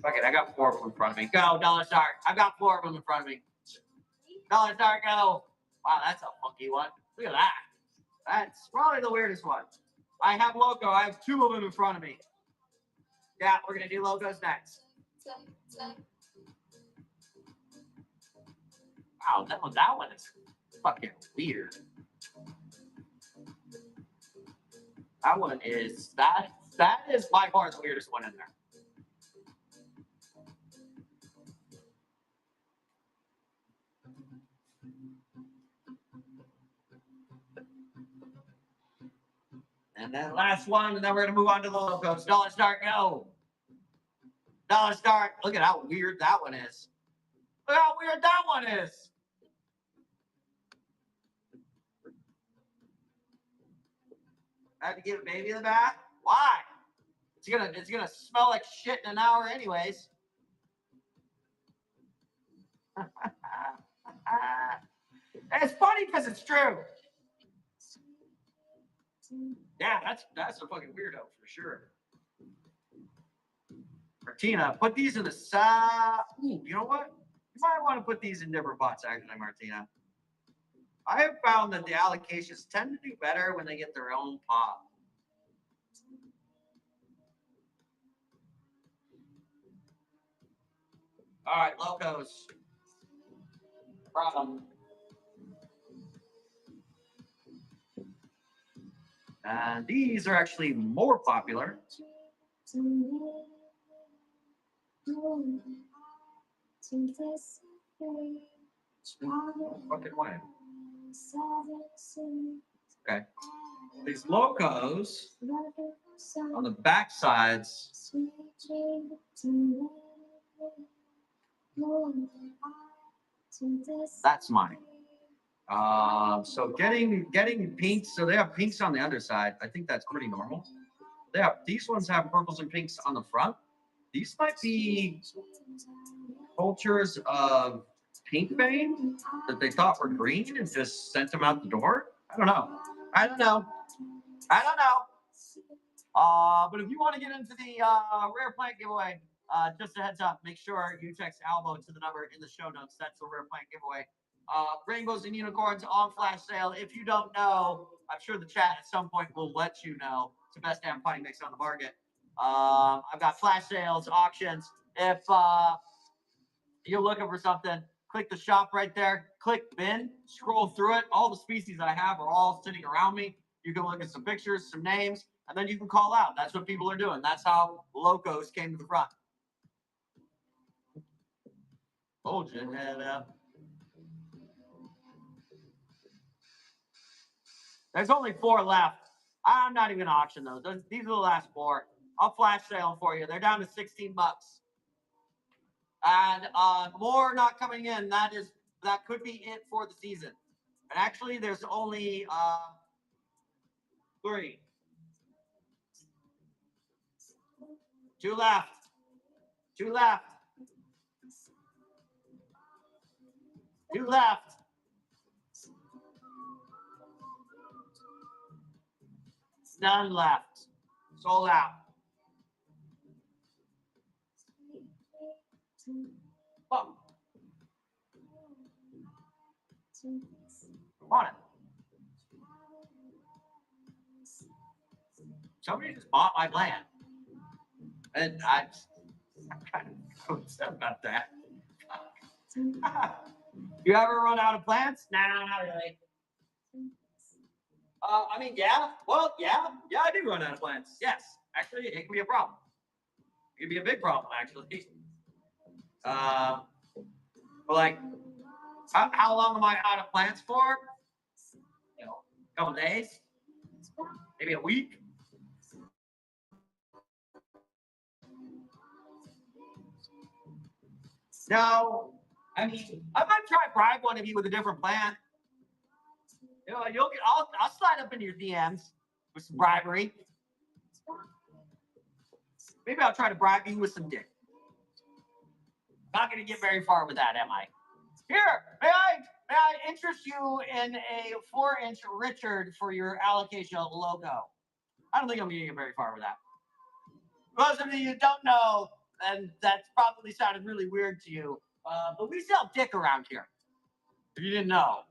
Fuck it, I got 4 of them in front of me. Go, dollar start. I've got 4 of them in front of me. Dollar start, go. Wow, that's a funky one. Look at that. That's probably the weirdest one. I have logo. I have 2 of them in front of me. Yeah, we're going to do logos next. Wow, that one is fucking weird. That one is, that is by far the weirdest one in there. And then last one, and then we're gonna move on to the logos. Dollar start, go. Dollar start. Look at how weird that one is. Look how weird that one is. I have to give baby the bath. Why? It's gonna smell like shit in an hour, anyways. It's funny because it's true. Yeah, that's a fucking weirdo for sure. Martina, put these in the side. You know what? You might want to put these in different pots, actually, Martina. I have found that the allocations tend to do better when they get their own pot. All right, locos. Problem. And these are actually more popular. Fucking way. Okay. These locos on the back sides. That's mine. So getting pinks. So they have pinks on the underside. I think that's pretty normal. These ones have purples and pinks on the front. These might be cultures of pink vein that they thought were green and just sent them out the door. I don't know. But if you want to get into the rare plant giveaway, just a heads up, make sure you text Albo to the number in the show notes. That's the rare plant giveaway. Rainbows and unicorns on flash sale. If you don't know, I'm sure the chat at some point will let you know. It's the best damn potting mix on the market. I've got flash sales, auctions. If you're looking for something, click the shop right there. Click bin, scroll through it. All the species I have are all sitting around me. You can look at some pictures, some names, and then you can call out. That's what people are doing. That's how locos came to the front. Hold your head up. There's only 4 left. I'm not even going to auction those. These are the last 4. I'll flash sale them for you. They're down to 16 bucks. And more not coming in. That could be it for the season. And actually, there's only 3. 2 left. 2 left. 2 left. None left. Sold out. Oh. On it. Somebody just bought my land. And I'm kind of upset about that. You ever run out of plants? Nah, not really. I mean, yeah. Well, yeah, I do run out of plants. Yes, actually, it can be a problem. It can be a big problem, actually. But like, how long am I out of plants for? You know, a couple days, maybe a week. No, I mean, I might try to bribe one of you with a different plant. You know, I'll slide up into your DMs with some bribery. Maybe I'll try to bribe you with some dick. Not going to get very far with that, am I? Here, may I interest you in a 4-inch Richard for your allocation logo? I don't think I'm going to get very far with that. Most of you don't know, and that's probably sounded really weird to you, but we sell dick around here. If you didn't know.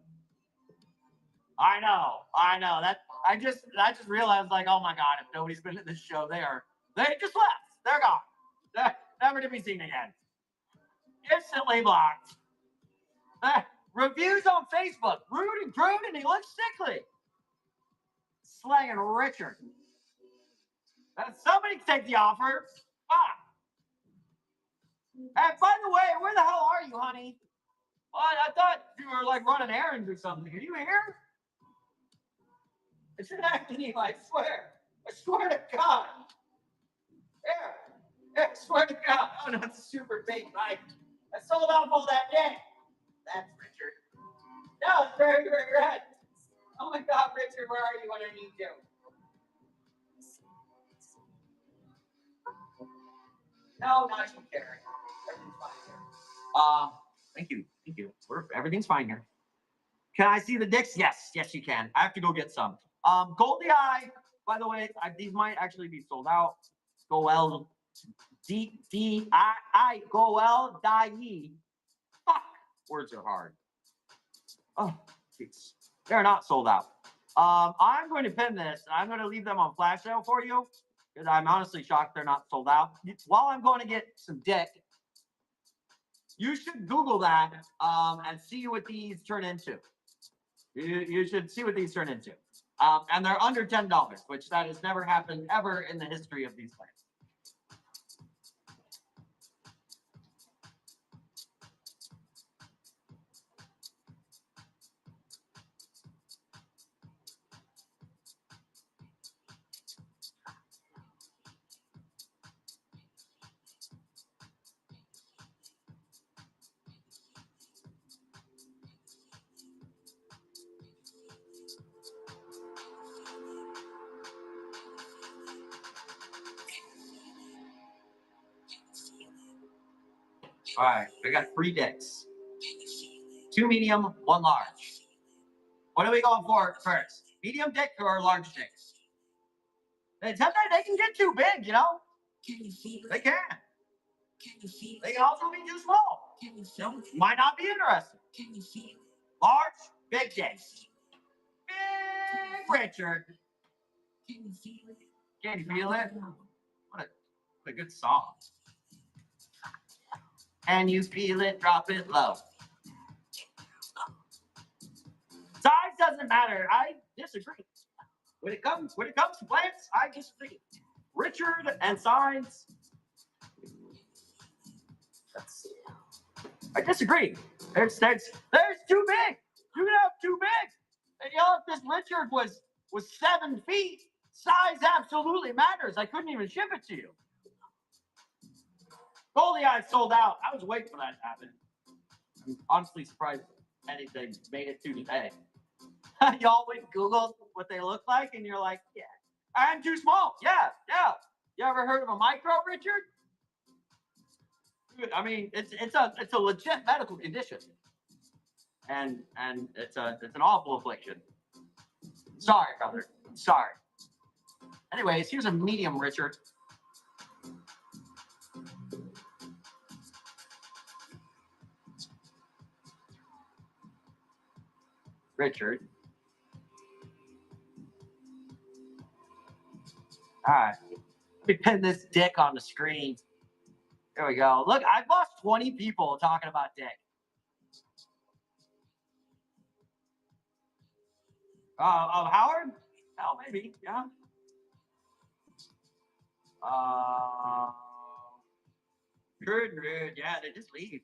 I know. That I just realized, like, oh my god, if nobody's been to this show, they just left. They're gone. They're never to be seen again. Instantly blocked. Reviews on Facebook. Rude and crude, and he looks sickly. Slanging Richard. Somebody take the offer. And by the way, where the hell are you, honey? Well, I thought you were like running errands or something. Are you here? It's an acting, I swear. I swear to God. There. I swear to God. Oh, no, it's super big. I sold out all that day. That's Richard. No, it's very, very red. Oh my God, Richard, where are you when I need you? No, not you, Karen. Everything's fine here. Thank you. Thank you. Everything's fine here. Can I see the dicks? Yes, yes, you can. I have to go get some. Goldie Eye, by the way, these might actually be sold out. Goel D-I-I Goel Die. Fuck. Words are hard. Oh, jeez. They're not sold out. I'm going to pin this. I'm going to leave them on flash sale for you because I'm honestly shocked they're not sold out. While I'm going to get some dick, you should Google that and see what these turn into. You should see what these turn into. And they're under $10, which that has never happened ever in the history of these plants. All right, we got 3 dicks. 2 medium, 1 large. What are we going for first? Medium dick or large dick? Sometimes they can get too big, you know? They can. They can also be too small. Might not be interested. Large, big dick. Big Richard. Can you feel it? What a good song. And you feel it, drop it low. Size doesn't matter. I disagree. When it comes to plants, I disagree. Richard and size. I disagree. There's too big. You can have too big. And you know, if this Richard was 7 feet, size absolutely matters. I couldn't even ship it to you. Goldie Eye sold out. I was waiting for that to happen. I'm honestly surprised anything made it to today. Y'all went Google what they look like, and you're like, yeah, I'm too small. Yeah. You ever heard of a micro, Richard? I mean, it's a legit medical condition, and it's an awful affliction. Sorry, brother. Sorry. Anyways, here's a medium, Richard. Richard. All right. Let me pin this dick on the screen. There we go. Look, I've lost 20 people talking about dick. Oh, Howard? Oh, maybe, yeah. Good. Yeah, they just leave.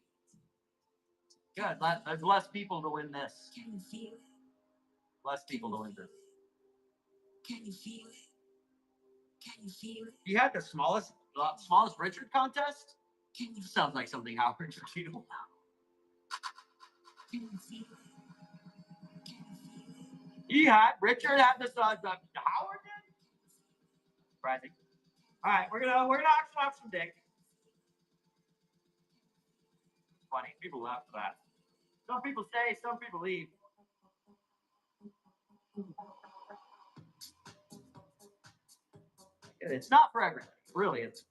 Good. There's less people to win this. Can you feel it? Less people to win this. Can you feel it? Can you feel it? You had the smallest Richard contest? Sounds like something Howard would do. Can you feel it? Can you feel it? Richard had this Howard did? Surprising. All right, we're gonna auction off some dick. Funny, people laugh at that. Some people stay, some people leave. It's not for everything, really. It's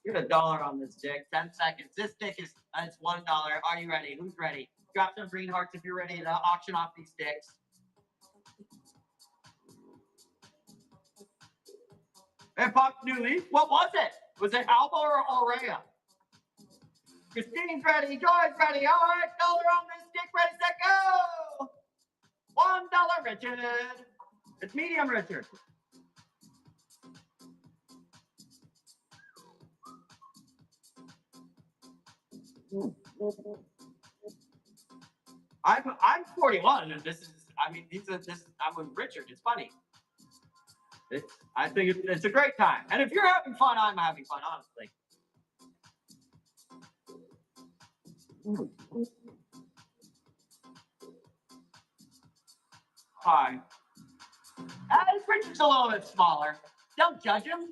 get $1 on this dick. 10 seconds. This dick is it's $1. Are you ready? Who's ready? Drop some green hearts if you're ready to auction off these dicks. And popped new leaf. What was it? Was it Albo or Aurea? Christine's ready. Joy's ready. All right, $1 on this dick. Ready, set, go. $1, Richard. It's medium, Richard. I'm 41, and this is. I mean, I'm with Richard. It's funny. I think it's a great time. And if you're having fun, I'm having fun, honestly. Hi. His Richard's a little bit smaller. Don't judge him.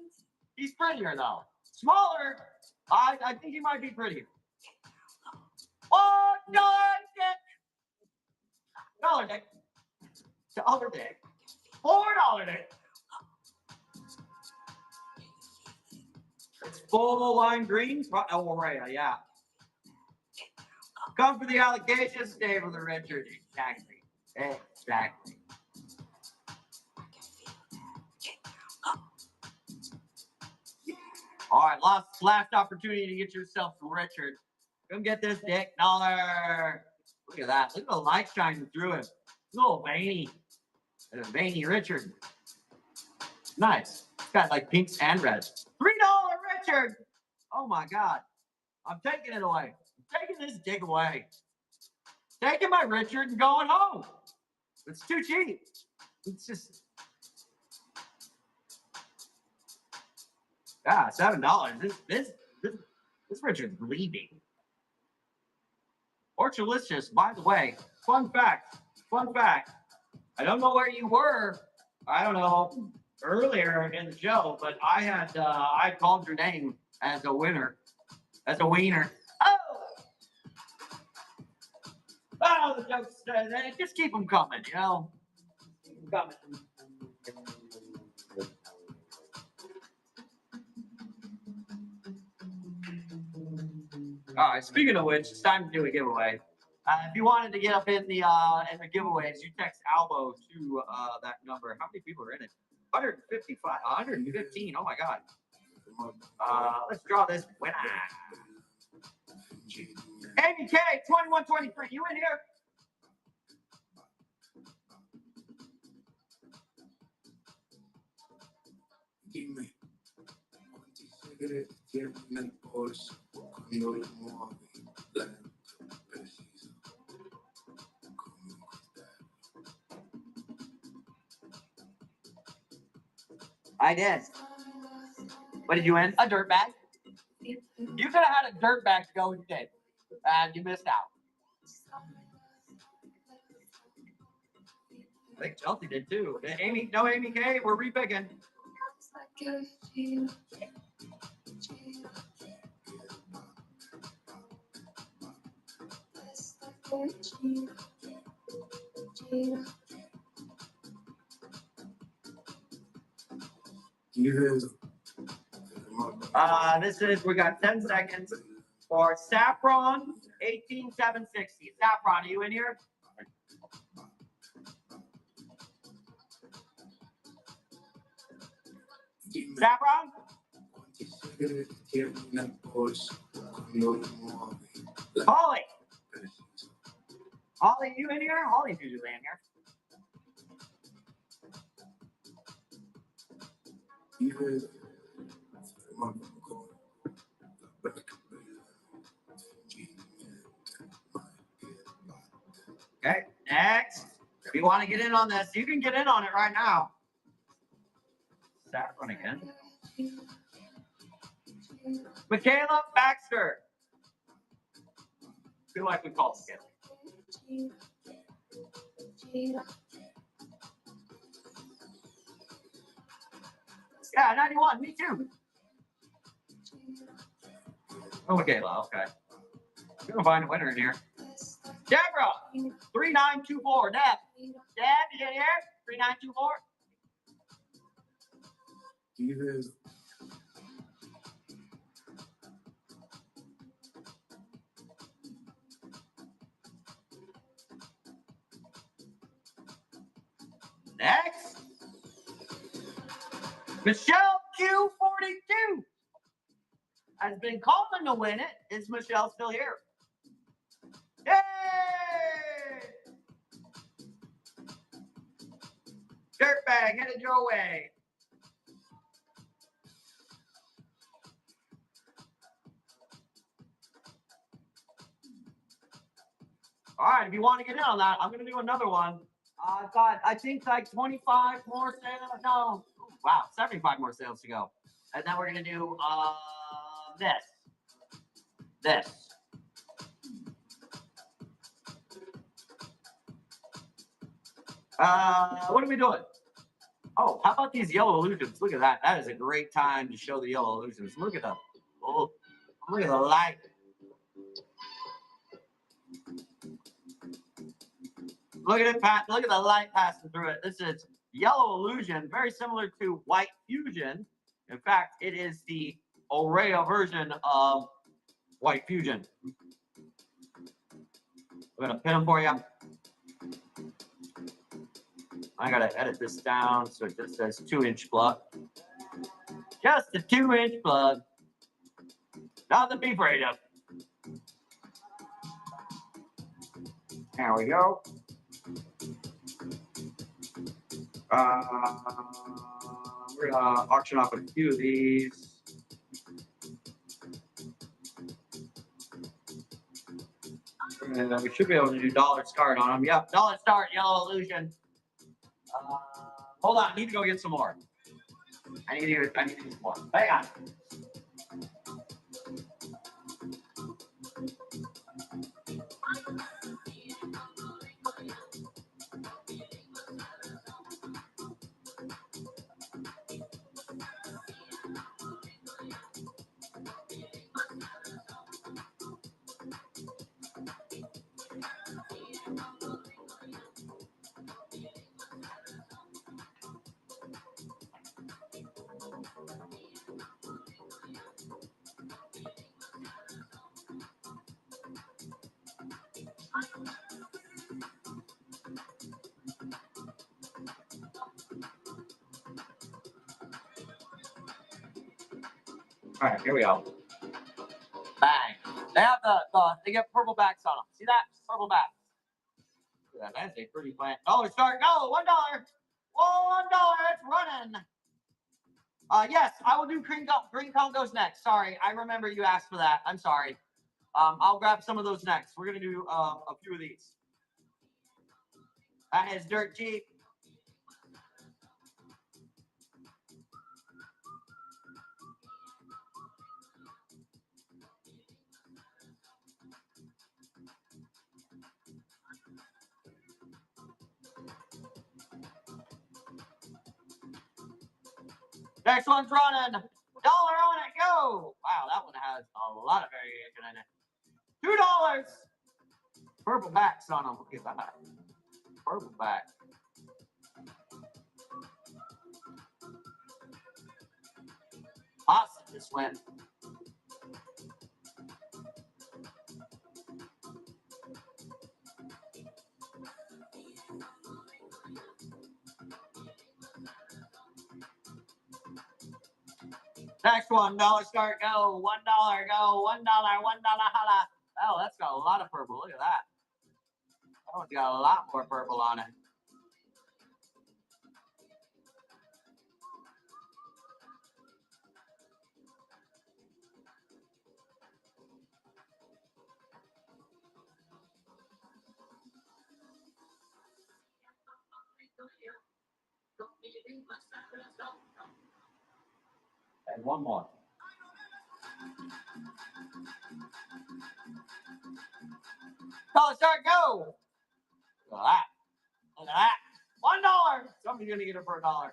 He's prettier, though. Smaller, I think he might be prettier. Oh, $1 dick. $1 dick. $4 dick. It's full lime green. Oh, right, yeah. Come for the allegations, stay for the Richard. Exactly. Exactly. All right, last opportunity to get yourself some Richard. Come get this dick $1. Look at that. Look at the light shining through it. Little veiny. A veiny Richard. Nice. It's got like pinks and reds. $3 Richard. Oh my God. I'm taking it away. I'm taking this dick away. Taking my Richard and going home. It's too cheap. It's just. Ah, $7. This Richard's leaving. Orchalicious, by the way, fun fact. I don't know where you were. I don't know earlier in the show, but I called your name as a winner, as a wiener. Oh, the jokes. Just keep them coming, you know. Keep them coming. All right. Speaking of which, it's time to do a giveaway. If you wanted to get up in the giveaways, you text Albo to that number. How many people are in it? 155, 115. Oh my God. Let's draw this winner. Amy K, 2123. You in here? Dime, quanti segreti tieni nel polso, quando li muovi, lento, preciso, come un coltello. I did. What did you win? A dirt bag. You could have had a dirt bag to go instead, and you missed out. I think Chelsea did too. Amy, no Amy K. We're repicking. We got 10 seconds for Saffron 18760. Saffron, are you in here? Saffron? Holly! Holly, you in here? Holly's usually in here. Okay, next. If you want to get in on this, you can get in on it right now. Saffron again. Michaela Baxter. Feel like we called together. Yeah, 91. Me too. Oh, Michaela. Okay. We're gonna find a winner in here. Deborah, 3924. Deb, you in here? 3924. Next, Michelle Q42 has been calling to win it. Is Michelle still here? Yay! Dirtbag headed your way. All right, if you want to get in on that, I'm going to do another one. I think like 25 more sales. No, Wow, 75 more sales to go. And then we're gonna do this. What are we doing? Oh, how about these yellow illusions? Look at that. That is a great time to show the yellow illusions. Look at them. Oh, look at the light. Look at it, Pat. Look at the light passing through it. This is yellow illusion, very similar to white fusion. In fact, it is the Aurea version of white fusion. I'm gonna pin them for you. I gotta edit this down so it just says 2-inch plug. Just a 2-inch plug. Nothing to be afraid of. There we go. We're gonna auction off a few of these. And we should be able to do dollar start on them. Yep, dollar start, yellow illusion. Hold on, I need to go get some more. I need to get some more. Hang on. All right, here we go. Bang. They have they get purple backs on them. See that? Purple backs. Look at that. That's a pretty plant. Dollar start. Go. $1. $1. It's running. Yes, I will do green Congos next. Sorry, I remember you asked for that. I'm sorry. I'll grab some of those next. We're gonna do a few of these. That is dirt cheap. Next one's running. $1 on it. Go. Wow, that one has a lot of variation in it. $2. Purple backs on them. Look at that. Purple back. Awesome. This win. Next one, $1 start, go. $1, go. $1, $1 holla. Oh, that's got a lot of purple. Look at that. That one's got a lot more purple on it. And one more. $1 start, go. Look at that. Look at that. $1. Somebody's gonna get it for $1.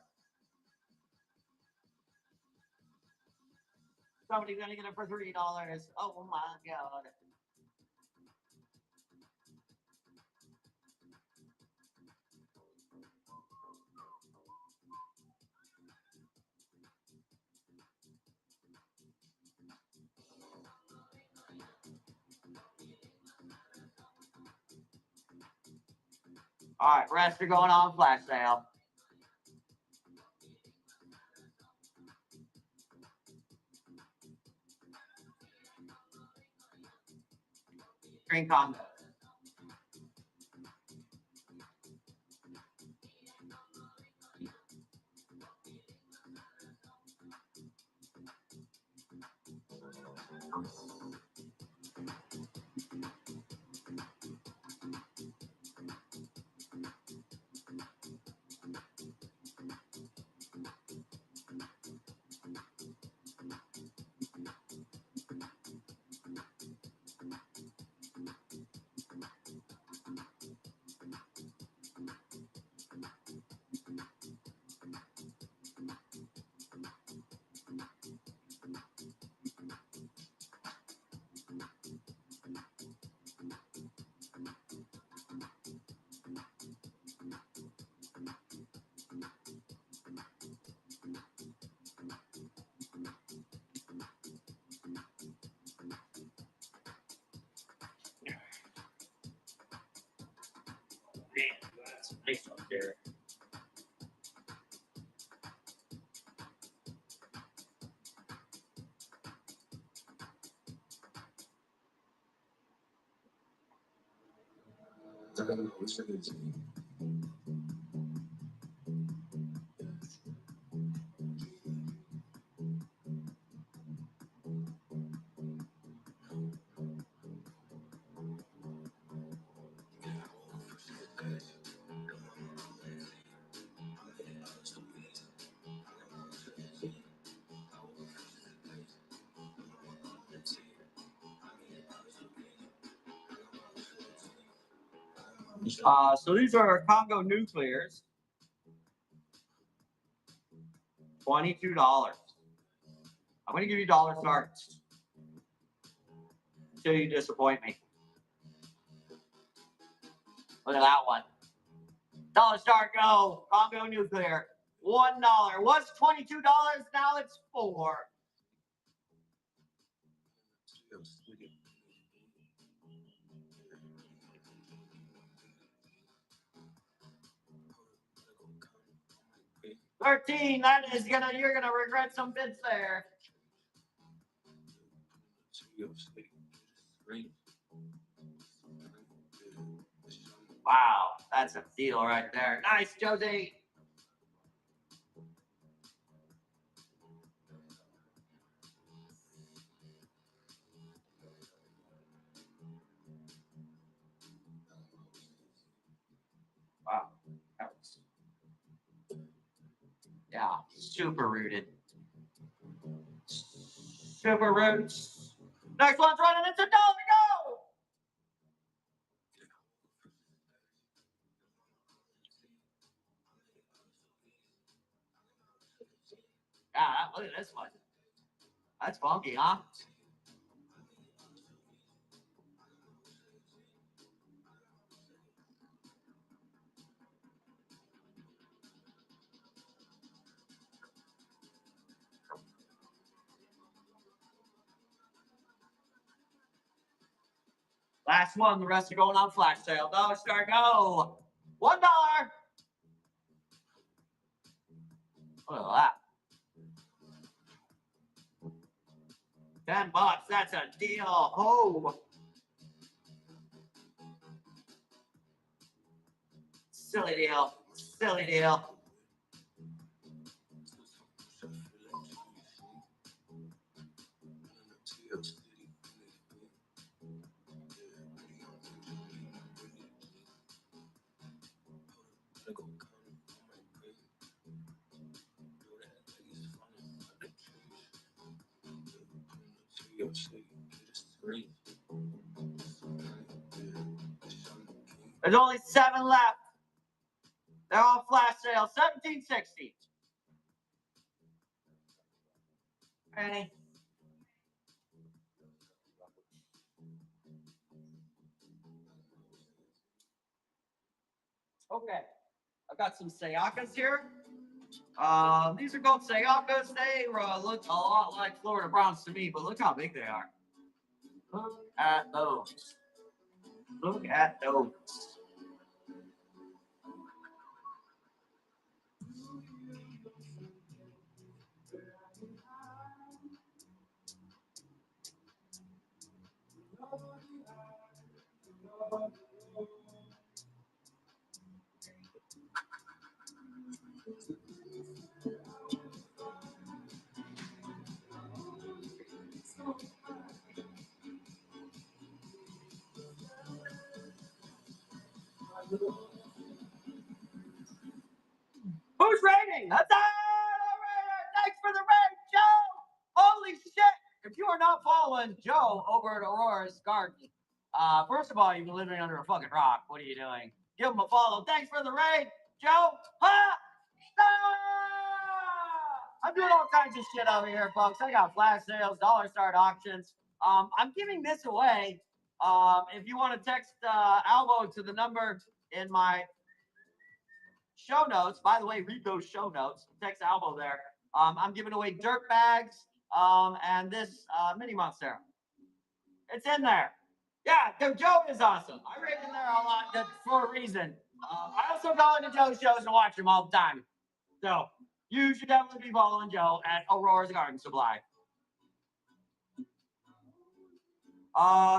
Somebody's gonna get it for $3. Oh my God. All right, rest are going on flash sale. Green Congo. Nice up there. So these are Congo nuclears. $22. I'm going to give you dollar starts until you disappoint me. Look at that one. Dollar start go. Congo nuclear. $1. Was $22. Now it's $4. $13. That is you're gonna regret some bits there. Wow, that's a deal right there. Nice, Josie. Wow, that was, yeah, super rooted. Super roots. Next one's running. It's $1 to go. Yeah, look at this one. That's funky, huh? Last one. The rest are going on flash sale. Dollar start go. $1. Look at that. $10. That's a deal. Oh. Silly deal. Silly deal. There's only 7 left. They're on flash sale. $17.60. Ready? Okay. I've got some Sayakas here. These are called Sayakas. They look a lot like Florida Browns to me, but look how big they are. Look at those. Look at those. Who's rating? That's Thanks for the raid, Joe. Holy shit! If you are not following Joe over at Aurora's Garden, first of all, you've been living under a fucking rock. What are you doing? Give him a follow. Thanks for the raid, Joe. Ha! I'm doing all kinds of shit over here, folks. I got flash sales, dollar start auctions. I'm giving this away. If you want to text Albo to the number in my show notes, by the way, read those show notes. Text Albo there. I'm giving away dirt bags and this mini monster. It's in there. Yeah, Joe is awesome. I rate in there a lot for a reason. I also go into Joe's shows and watch them all the time. So you should definitely be following Joe at Aurora's Garden Supply.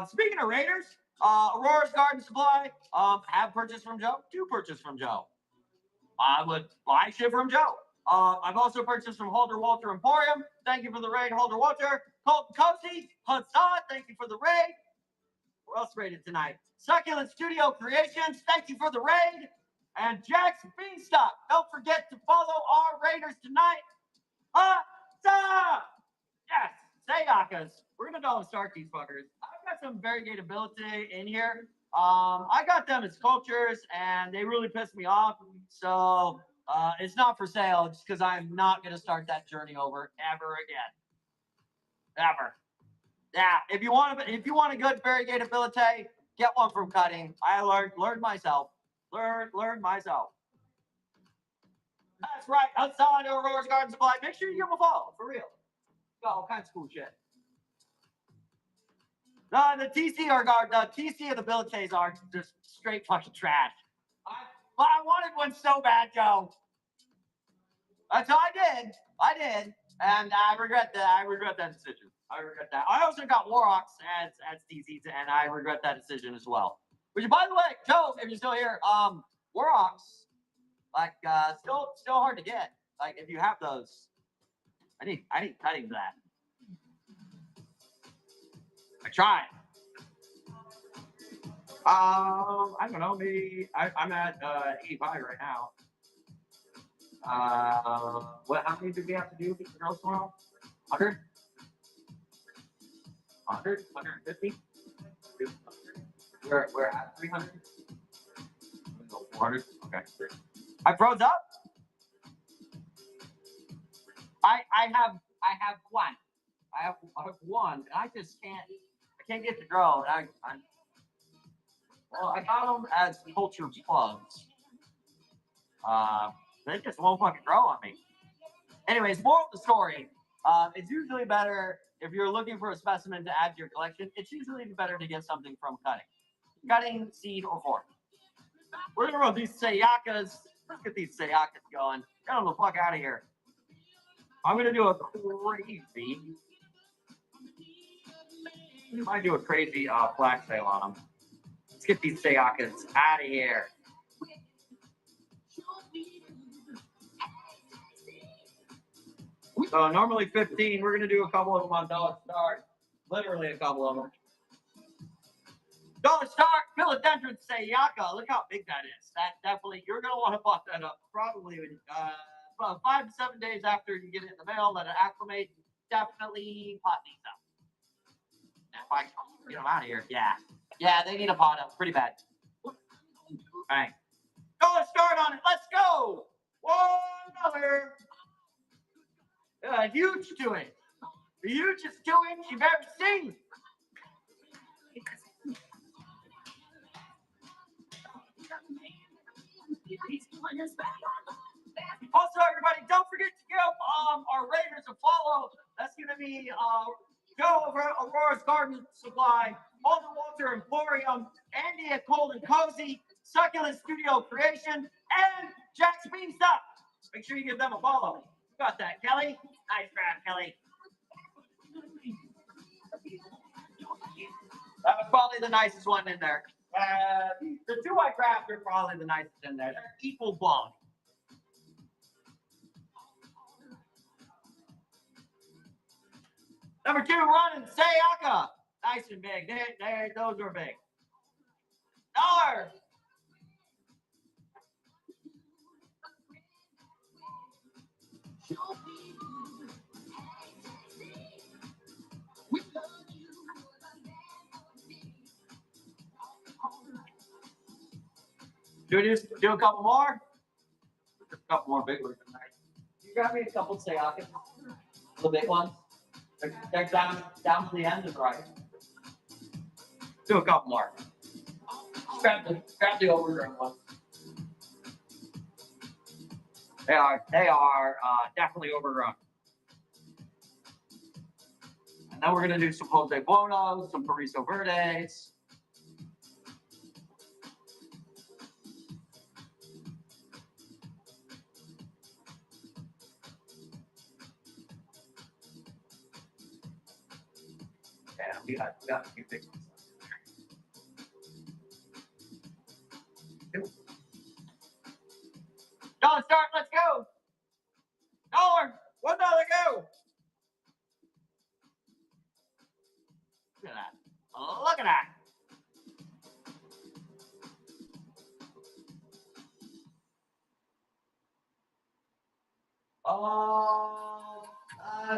Speaking of Raiders, Aurora's Garden Supply, have purchased from Joe, do purchase from Joe. I would buy shit from Joe. I've also purchased from Holder Walter Emporium. Thank you for the raid, Holder Walter. Colton Cozy, Hudson, thank you for the raid. Who else raided tonight? Succulent Studio Creations, thank you for the raid. And Jack's Beanstalk. Don't forget to follow our raiders tonight. Hudson! Yes, Sayakas. We're gonna go and start these fuckers. I've got some variegated ability in here. I got them as sculptures, and they really pissed me off. So it's not for sale, just because I'm not gonna start that journey over ever again. Ever. Yeah. If you want a good variegated ability, get one from cutting. I learned myself. Learned myself. That's right. Outside of Aurora's Garden Supply. Make sure you give them a follow, for real. Got all kinds of cool shit. The TC of the abilities are just straight fucking trash. I wanted one so bad, Joe. That's all I did, and I regret that. I regret that decision. I regret that. I also got Warhawks as TCs, and I regret that decision as well. Which, by the way, Joe, if you're still here, Warhawks, like, still hard to get. Like, if you have those, I need cutting for that. I tried. I don't know. Maybe I'm at 85 right now. How many did we have to do for the girls tomorrow? 100? 100? 150? We're at 300? 400? Okay. I froze up? I have one. I have one, and I just can't get to grow. And I got them as culture plugs. They just won't fucking grow on me. Anyways, moral of the story. It's usually better if you're looking for a specimen to add to your collection. It's usually better to get something from cutting, seed, or form. We're gonna run these Sayakas. Let's get these Sayakas going. Get them the fuck out of here. I'm gonna do a crazy. I might do a crazy flag sale on them. Let's get these Sayakas out of here. So normally 15. We're gonna do a couple of them on Dollar Star. Literally a couple of them. Dollar Star, Philodendron Sayaka. Look how big that is. That definitely, you're gonna want to buff that up. Probably about 5 to 7 days after you get it in the mail, let it acclimate. Definitely pot these up. If I get them out of here, yeah, they need a pot up pretty bad. All right, Dollar Star on it. Let's go. $1. Huge to it. The hugest doing you've ever seen. Also, everybody, don't forget to give our raiders a follow. That's going to be Joe over at Aurora's Garden Supply, Aldo Walter Emporium, Andy at Cold and Cozy, Succulent Studio Creation, and Jack's Beanstalk. Make sure you give them a follow. You got that, Kelly? Nice grab, Kelly. That was probably the nicest one in there. The two I grabbed are probably the nicest in there. They're equal blonde. Number 2, running Sayaka. Nice and big. Those are big. $1. Do a couple more? Just a couple more big ones tonight. You got me a couple Sayakas. The big ones. They're down to the end of the right. Do a couple more. Grab the overgrown ones. They are definitely overgrown. And then we're gonna do some Jose Buonos, some Pariso Verdes. Yeah, we got a few things. Dollar start, let's go. $1, $1 go. Look at that. Look at that.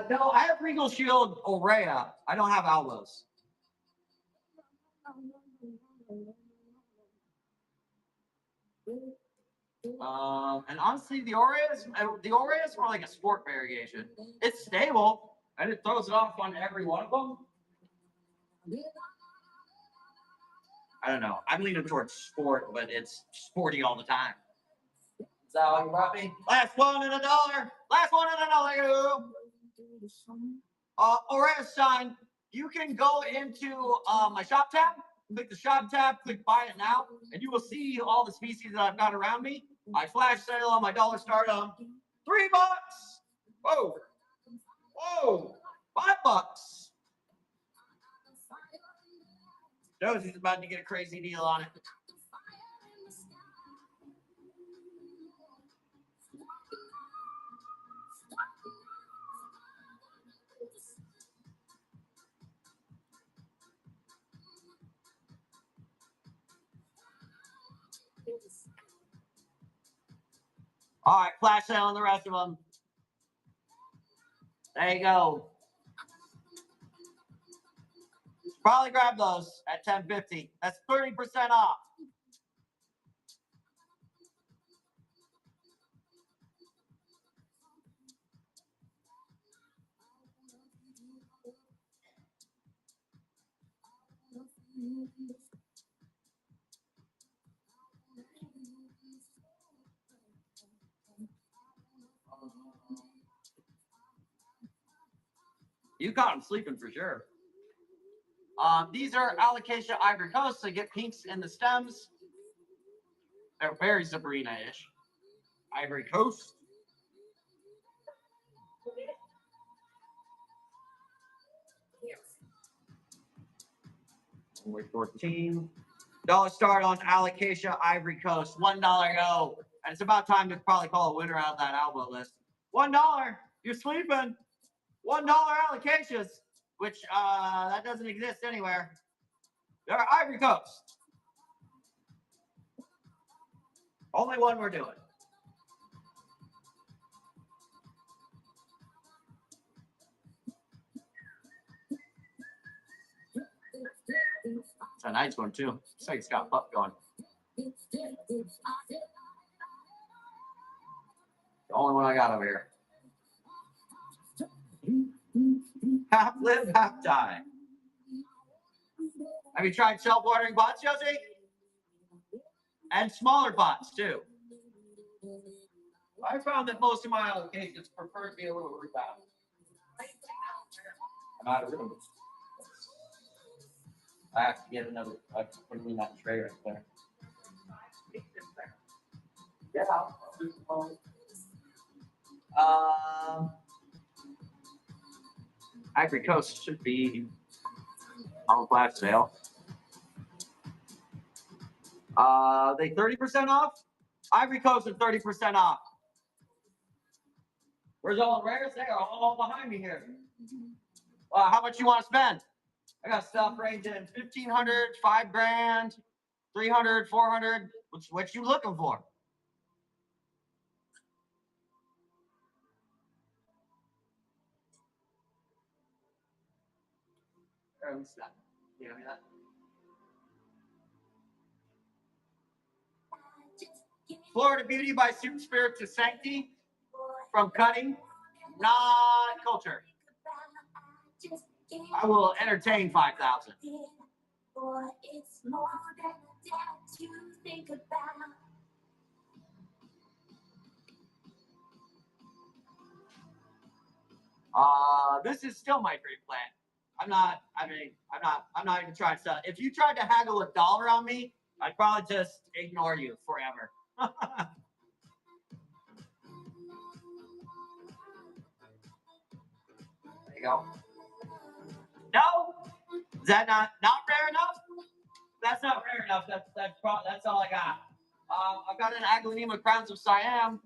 No, I have Regal Shield Aurea. I don't have Albos. And honestly, the Aurea is more like a sport variation. It's stable, and it throws it off on every one of them. I don't know. I'm leaning towards sport, but it's sporty all the time. So you got me? Last one and $1. Last one and $1. Aurea sign. You can go into my shop tab, click the shop tab, click buy it now, and you will see all the species that I've got around me. I flash sale on my dollar start on $3. Whoa. Whoa. $5. Josie's about to get a crazy deal on it. All right, flash sale on the rest of them. There you go. Probably grab those at $10.50. That's 30% off. You caught him sleeping for sure. These are Alocasia Ivory Coast. They get pinks in the stems. They're very Sabrina-ish. Ivory Coast. Only 14. $1 start on Alocasia Ivory Coast. $1 go. And it's about time to probably call a winner out of that Albo list. $1. You're sleeping. $1 Alocasias, which that doesn't exist anywhere. They're Ivory Coast. Only one we're doing. It's a nice one too. Looks like it's got pup going. The only one I got over here. Half live, half die. Have you tried self-watering pots, Josie? And smaller pots too. I found that most of my allocations prefer to be a little rebound. I'm out of room. I have to get another. I have to put it in that tray right there. Yeah. Ivory Coast should be on flash sale. They 30% off? Ivory Coast is 30% off. Where's all the rares? They are all behind me here. How much you want to spend? I got stuff ranging $1,500, $5,000, $300, $400. What you looking for? You know that? Florida Beauty by Super Spirit to Sanctity from Cutting, not culture. I will entertain 5,000. This is still my dream plan. I'm not even trying to sell. If you tried to haggle $1 on me, I'd probably just ignore you forever. There you go. No, Is that not rare enough? That's not rare enough. That's all I got. I've got an Aglaonema Crowns of Siam,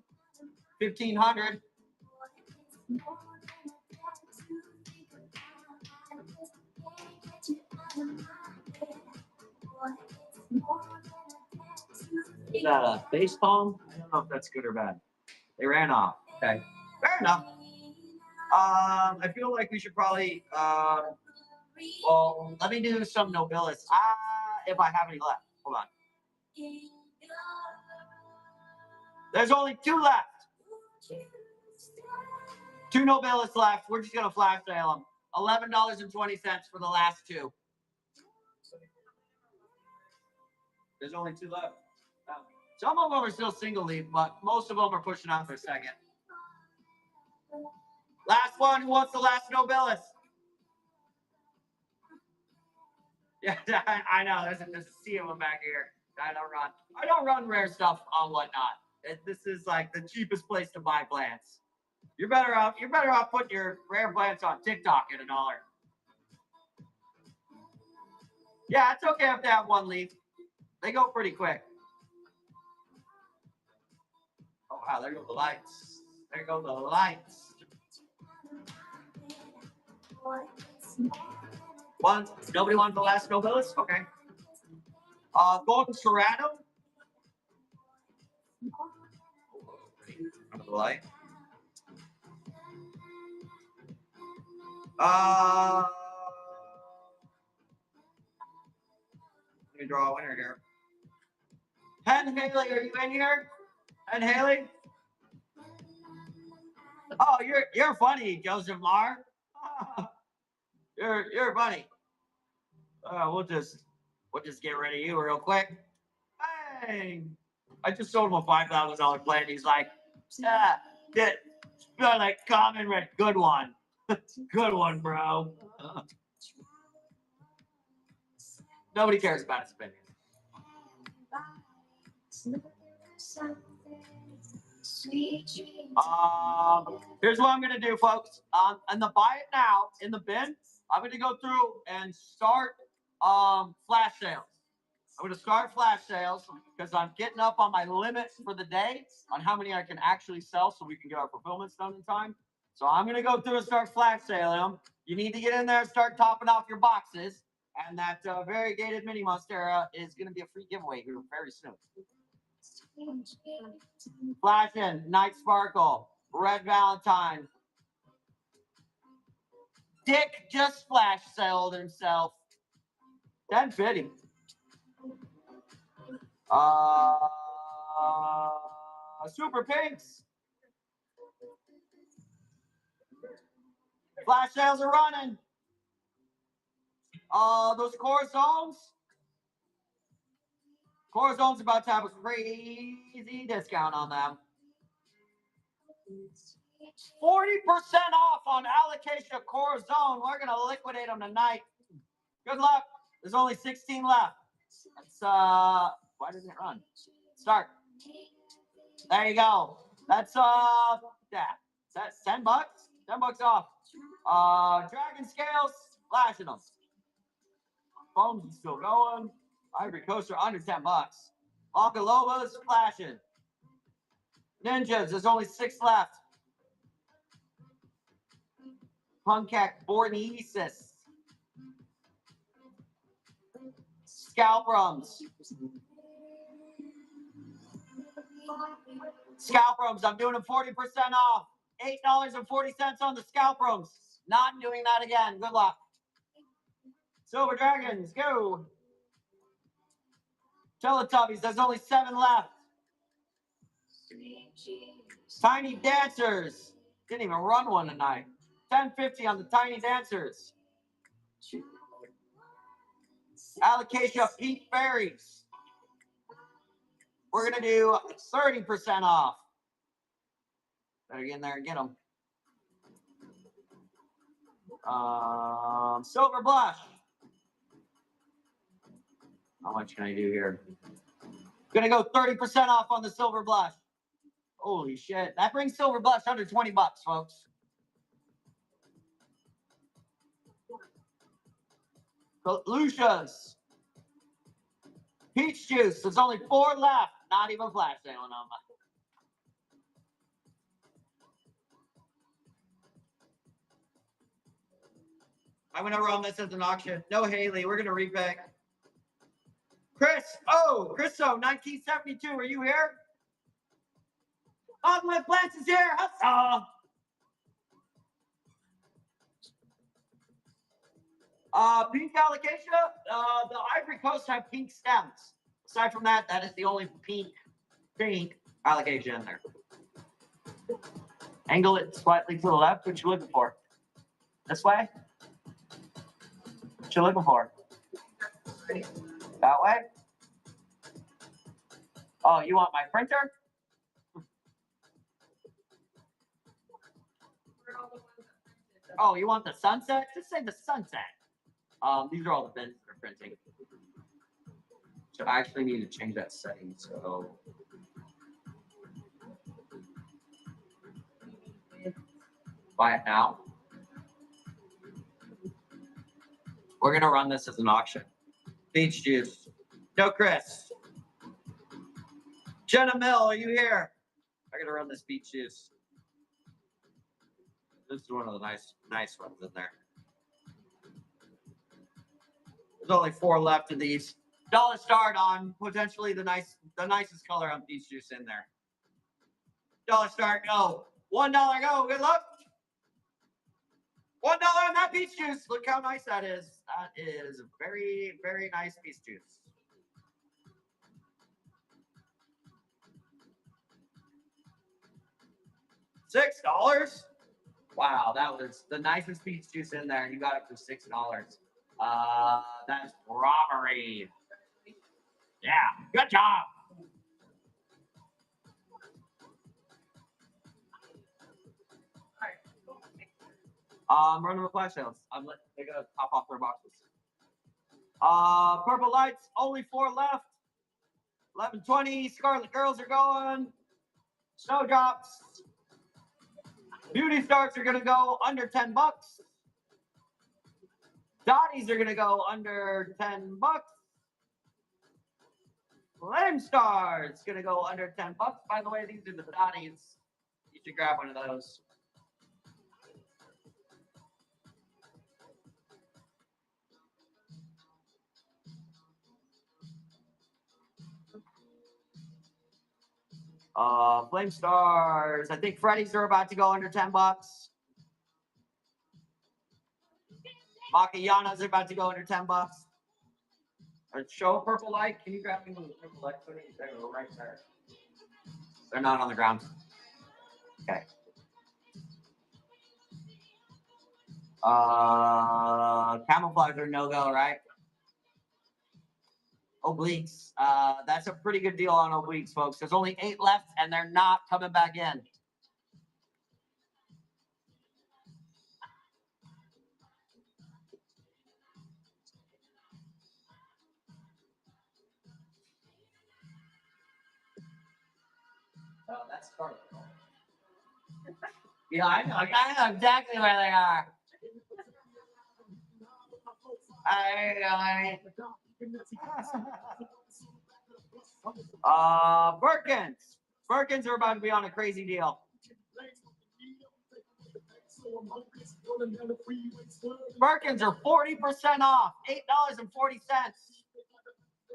1500. Is that a face palm? I don't know if that's good or bad. They ran off. Okay, fair enough. I feel like we should probably. Well, let me do some nobilis. If I have any left. Hold on. There's only 2 left. 2 nobilis left. We're just gonna flash sale them. $11.20 for the last 2. There's only 2 left. Some of them are still single leaf, but most of them are pushing out their second. Last one. Who wants the last nobilis? Yeah, I know. There's a sea of them back here. I don't run rare stuff on whatnot. This is like the cheapest place to buy plants. You're better off putting your rare plants on TikTok at $1. Yeah, it's okay if they have 1 leaf. They go pretty quick. Oh wow, there go the lights. There go the lights. Nobody wanted the last nobilis? Okay. Golden Serrano. Under the light. Let me draw a winner here. Hen Haley, are you in here? Hen Haley? Oh, you're funny, Joseph Marr. You're funny. We'll just get rid of you real quick. Hey, I just sold him a $5,000 plant. He's like, like common red, good one, good one, bro. Nobody cares about his opinion. Here's what I'm gonna do, folks. And the buy it now in the bin, I'm gonna go through and start flash sales. I'm gonna start flash sales because I'm getting up on my limit for the day on how many I can actually sell, so we can get our fulfillments done in time. So I'm gonna go through and start flash sailing them. You need to get in there and start topping off your boxes. And that variegated mini monstera is gonna be a free giveaway here very soon. Flash in, Night Sparkle, Red Valentine. Dick just flash sold himself. $10.50. Super Pinks. Flash sales are running. Those Corazones. Corazone's about to have a crazy discount on them. 40% off on Alocasia Corazon. We're gonna liquidate them tonight. Good luck. There's only 16 left. That's why didn't it run? Start. There you go. That's that's $10. $10 off. Dragon Scales, flashing them. Foams is still going. Ivory Coaster under $10. Blanca Lobos flashing. Ninjas, there's only 6 left. Punkac Bornesis. Scalprums. Scalprums, I'm doing them 40% off. $8.40 on the Scalprums. Not doing that again. Good luck. Silver Dragons, go. Teletubbies, there's only 7 left. Tiny Dancers. Didn't even run one tonight. $10.50 on the Tiny Dancers. Alocasia Pink Fairies. We're going to do 30% off. Better get in there and get them. Silver Blush. How much can I do here? Gonna go 30% off on the Silver Blush. Holy shit. That brings Silver Blush under $20, folks. Lucia's. Peach juice. There's only 4 left. Not even flash sale on them. I'm going to run this as an auction. No Haley. We're going to repick. Chris. Oh, Chriso, 1972. Are you here? Oglet Plants is here. Huzzah. Pink alocasia. The Ivory Coast have pink stems. Aside from that, that is the only pink alocasia in there. Angle it slightly to the left. What you looking for? This way? What you looking for? That way? Oh, you want my printer? Oh, you want the sunset? Just say the sunset. These are all the bins that are printing. So I actually need to change that setting. So buy it now. We're gonna run this as an auction. Beach juice. No, Chris. Jenna Mill, are you here? I gotta run this beach juice. This is one of the nice ones in there. There's only 4 left of these. $1 start on potentially the nicest color on beach juice in there. $1 start, go. $1 go. Good luck. $1 on that beach juice. Look how nice that is. That is a very, very nice beach juice. $6. Wow, that was the nicest beach juice in there. You got it for $6. That's robbery. Yeah, good job. Running the flash sales. They're gonna pop off their boxes. Purple lights, only 4 left. 11:20. Scarlet girls are going. Snowdrops. Beauty starts are gonna go under $10. Dotties are gonna go under $10. Flame Stars gonna go under $10. By the way, these are the Dotties. You should grab one of those. Flame Stars. I think Freddy's are about to go under $10. Macayanas are about to go under $10. Show purple light. Can you grab me one of the purple lights? They're right there. They're not on the ground. Okay. Camouflage or no-go, right? Obliques. That's a pretty good deal on obliques, folks. There's only 8 left, and they're not coming back in. Oh, that's Scarlet. Yeah, I know exactly where they are. Birkins. Birkins are about to be on a crazy deal. Birkins are 40% off. $8.40.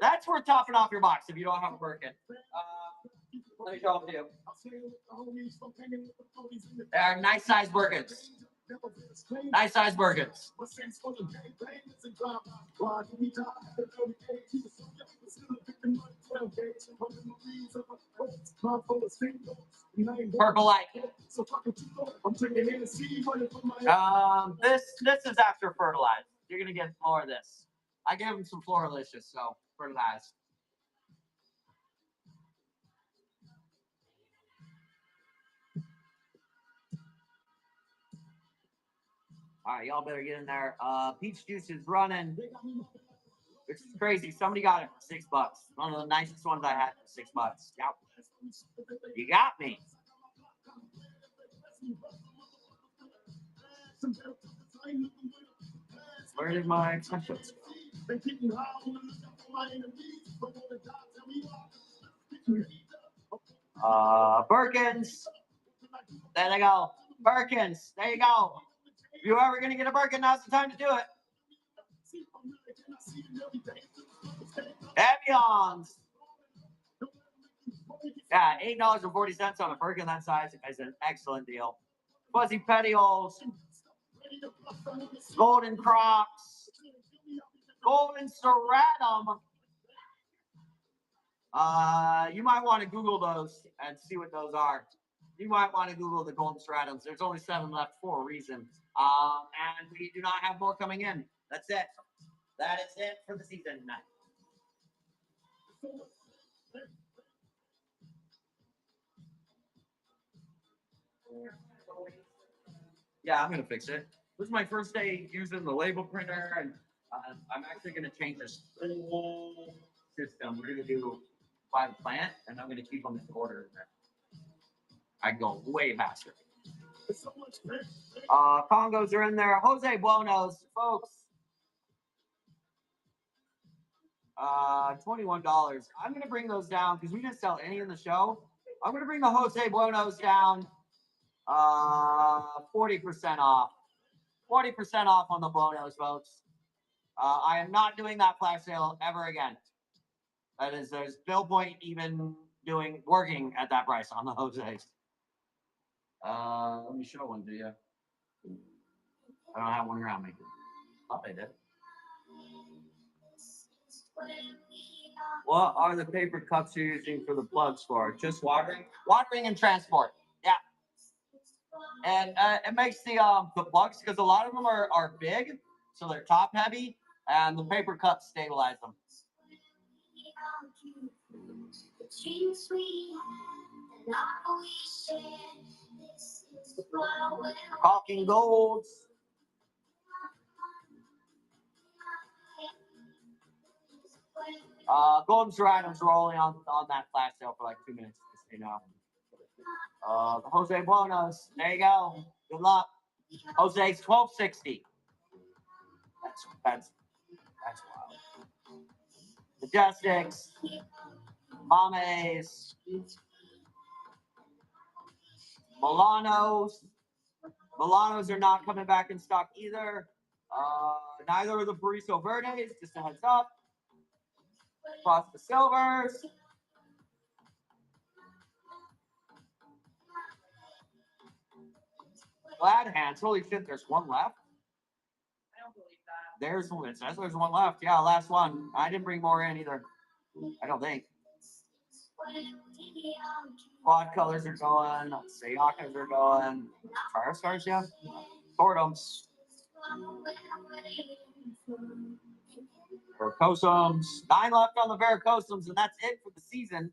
That's worth topping off your box if you don't have a Birkin. Let me show them to you. They are nice size Birkins. Nice size Birkins. Purple light. This is after fertilized. You're gonna get more of this. I gave them some Floralicious, so fertilized. All right, y'all better get in there. Peach juice is running, which is crazy. Somebody got it for $6. One of the nicest ones I had for $6. Yep. You got me. Where did my extensions go? Birkins. There they go. Birkins. There you go. If you're ever going to get a Birkin, now's the time to do it. Evians. Yeah, $8.40 on a Birkin that size is an excellent deal. Fuzzy petioles. Golden Crocs. Golden Serratum. You might want to Google those and see what those are. You might want to Google the Golden Serratums. There's only 7 left for a reason. And we do not have more coming in. That's it. That is it for the season. Yeah, I'm going to fix it. This is my first day using the label printer, and I'm actually going to change this whole system. We're going to do by the plant, and I'm going to keep them in order. I go way faster. Congos are in there. Jose Buonos, folks. $21. I'm going to bring those down because we didn't sell any in the show. I'm going to bring the Jose Buonos down 40% off. 40% off on the Buonos, folks. I am not doing that flash sale ever again. There's no point even working at that price on the Jose's. Let me show one to you. I don't have one around me. Thought I did. What are the paper cups you're using for the plugs for? Just watering? Watering and transport. Yeah. And it makes the plugs, because a lot of them are big, so they're top heavy, and the paper cups stabilize them. Caulking Golds. Golden Serratums are only on that flash sale for like 2 minutes, just so you know. The Jose Buonos, there you go. Good luck. Jose's $12.60. That's wild. Majestics, Maaaybe's, Milanos. Milanos are not coming back in stock either. Neither are the Barriso Verdes, just a heads up. Across the silvers. Glad hands. Holy shit, there's one left. I don't believe that. It says there's one left. Yeah, last one. I didn't bring more in either. I don't think. Quad colors are going. Sayakas are going. Fire stars, yeah. Tortums. Varicosums. 9 left on the Varicosums, and that's it for the season.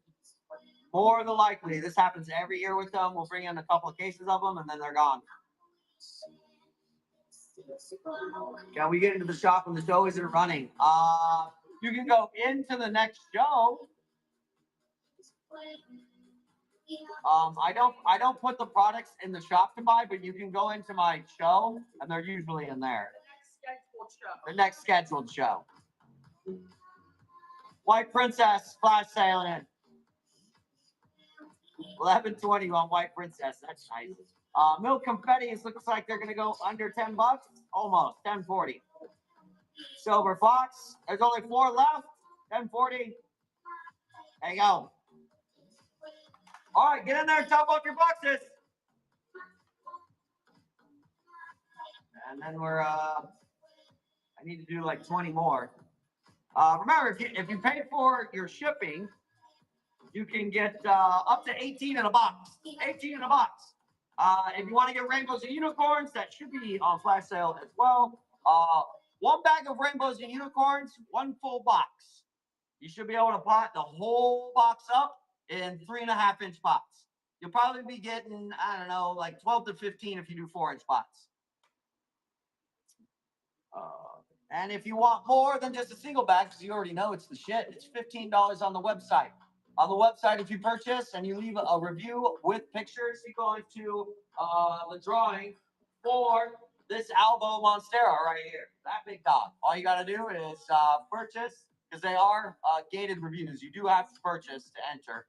More than likely, this happens every year with them. We'll bring in a couple of cases of them, and then they're gone. Can we get into the shop when the show isn't running? You can go into the next show. I don't put the products in the shop to buy, but you can go into my show, and they're usually in there. The next scheduled show. White Princess flash sale in. 11.20 on White Princess. That's nice. Milk Confettis looks like they're gonna go under $10. Almost 10.40. Silver Fox. There's only 4 left. 10.40. There you go. All right, get in there and top off your boxes. And then I need to do like 20 more. Remember, if you pay for your shipping, you can get up to 18 in a box. 18 in a box. If you want to get rainbows and unicorns, that should be on flash sale as well. 1 bag of rainbows and unicorns, 1 full box. You should be able to pot the whole box up in 3.5-inch pots. You'll probably be getting, I don't know, like 12 to 15 if you do 4-inch pots. And if you want more than just a single bag, because you already know it's the shit, it's $15 on the website. On the website, if you purchase and you leave a review with pictures, you go into the drawing for this Albo Monstera right here. That big dog. All you got to do is purchase, because they are gated reviews. You do have to purchase to enter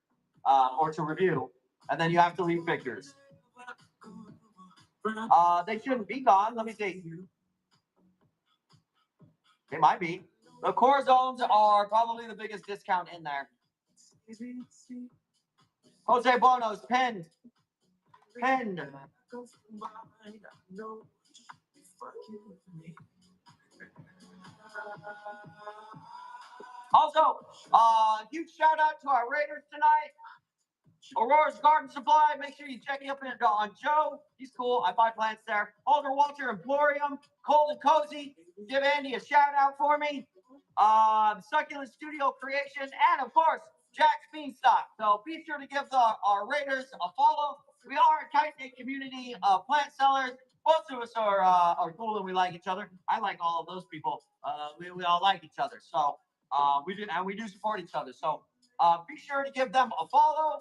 or to review, and then you have to leave pictures. They shouldn't be gone. Let me see. They might be. The core zones are probably the biggest discount in there. Jose Bono's pinned. Pinned. Also, huge shout out to our Raiders tonight. Aurora's Garden Supply. Make sure you check up on Joe. He's cool. I buy plants there. Alder Walter Emporium. Cold and Cozy. Give Andy a shout out for me. Succulent Studio Creation. And, of course, Jack's Beanstalk. So be sure to give our Raiders a follow. We are a tight-knit community of plant sellers. Most of us are cool and we like each other. I like all of those people. We all like each other. So we do support each other. So be sure to give them a follow.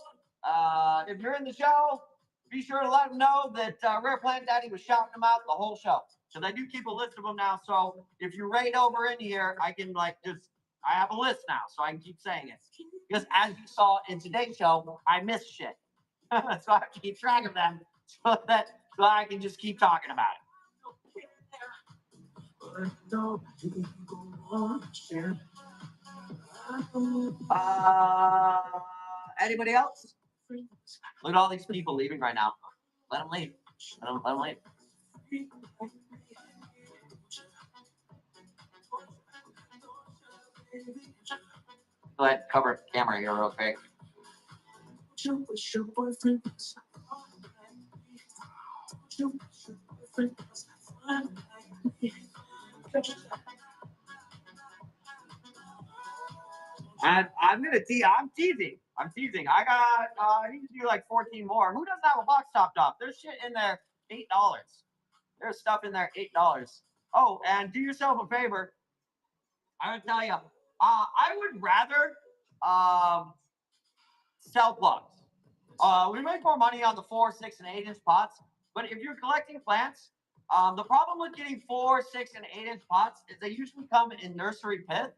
If you're in the show, be sure to let them know that Rare Plant Daddy was shouting them out the whole show. Because I do keep a list of them now. So if you raid over in here, I can I have a list now, so I can keep saying it. Because as you saw in today's show, I miss shit. So I have to keep track of them so I can just keep talking about it. Anybody else? Look at all these people leaving right now. Let them leave. Let them leave. Go ahead, cover the camera here real quick. And I'm teasing. I need to do like 14 more. Who doesn't have a box topped off? There's shit in there, $8. There's stuff in there, $8. Oh, and do yourself a favor. I'm gonna tell you, I would rather sell plugs. We make more money on the 4, 6, and 8-inch pots, but if you're collecting plants, the problem with getting 4, 6, and 8-inch pots is they usually come in nursery pith,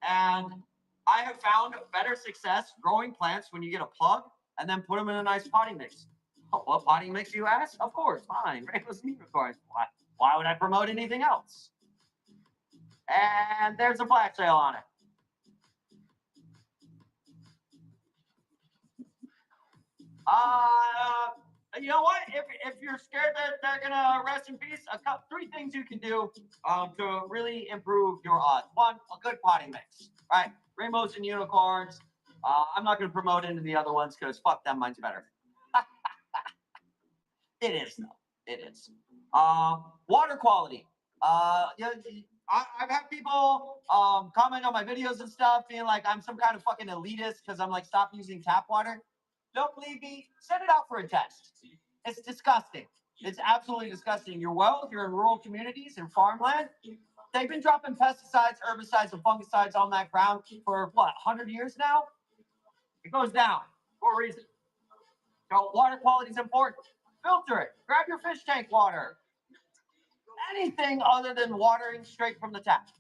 and I have found better success growing plants when you get a plug and then put them in a nice potting mix. Oh, what potting mix, you ask? Of course, fine. Rainbow unicorns. Why would I promote anything else? And there's a flash sale on it. You know what? If you're scared that they're gonna rest in peace, 3 things you can do to really improve your odds. 1, a good potting mix. Right? Rainbows and unicorns. I'm not gonna promote any of the other ones because fuck them, mine's better. It is though. It is. Water quality. I've had people comment on my videos and stuff, being like I'm some kind of fucking elitist because I'm like, stop using tap water. Don't believe me? Send it out for a test. It's disgusting. It's absolutely disgusting. Your wells, you're in rural communities and farmland. They've been dropping pesticides, herbicides, and fungicides on that ground for what, 100 years now? It goes down for a reason. So water quality is important. Filter it. Grab your fish tank water. Anything other than watering straight from the tap.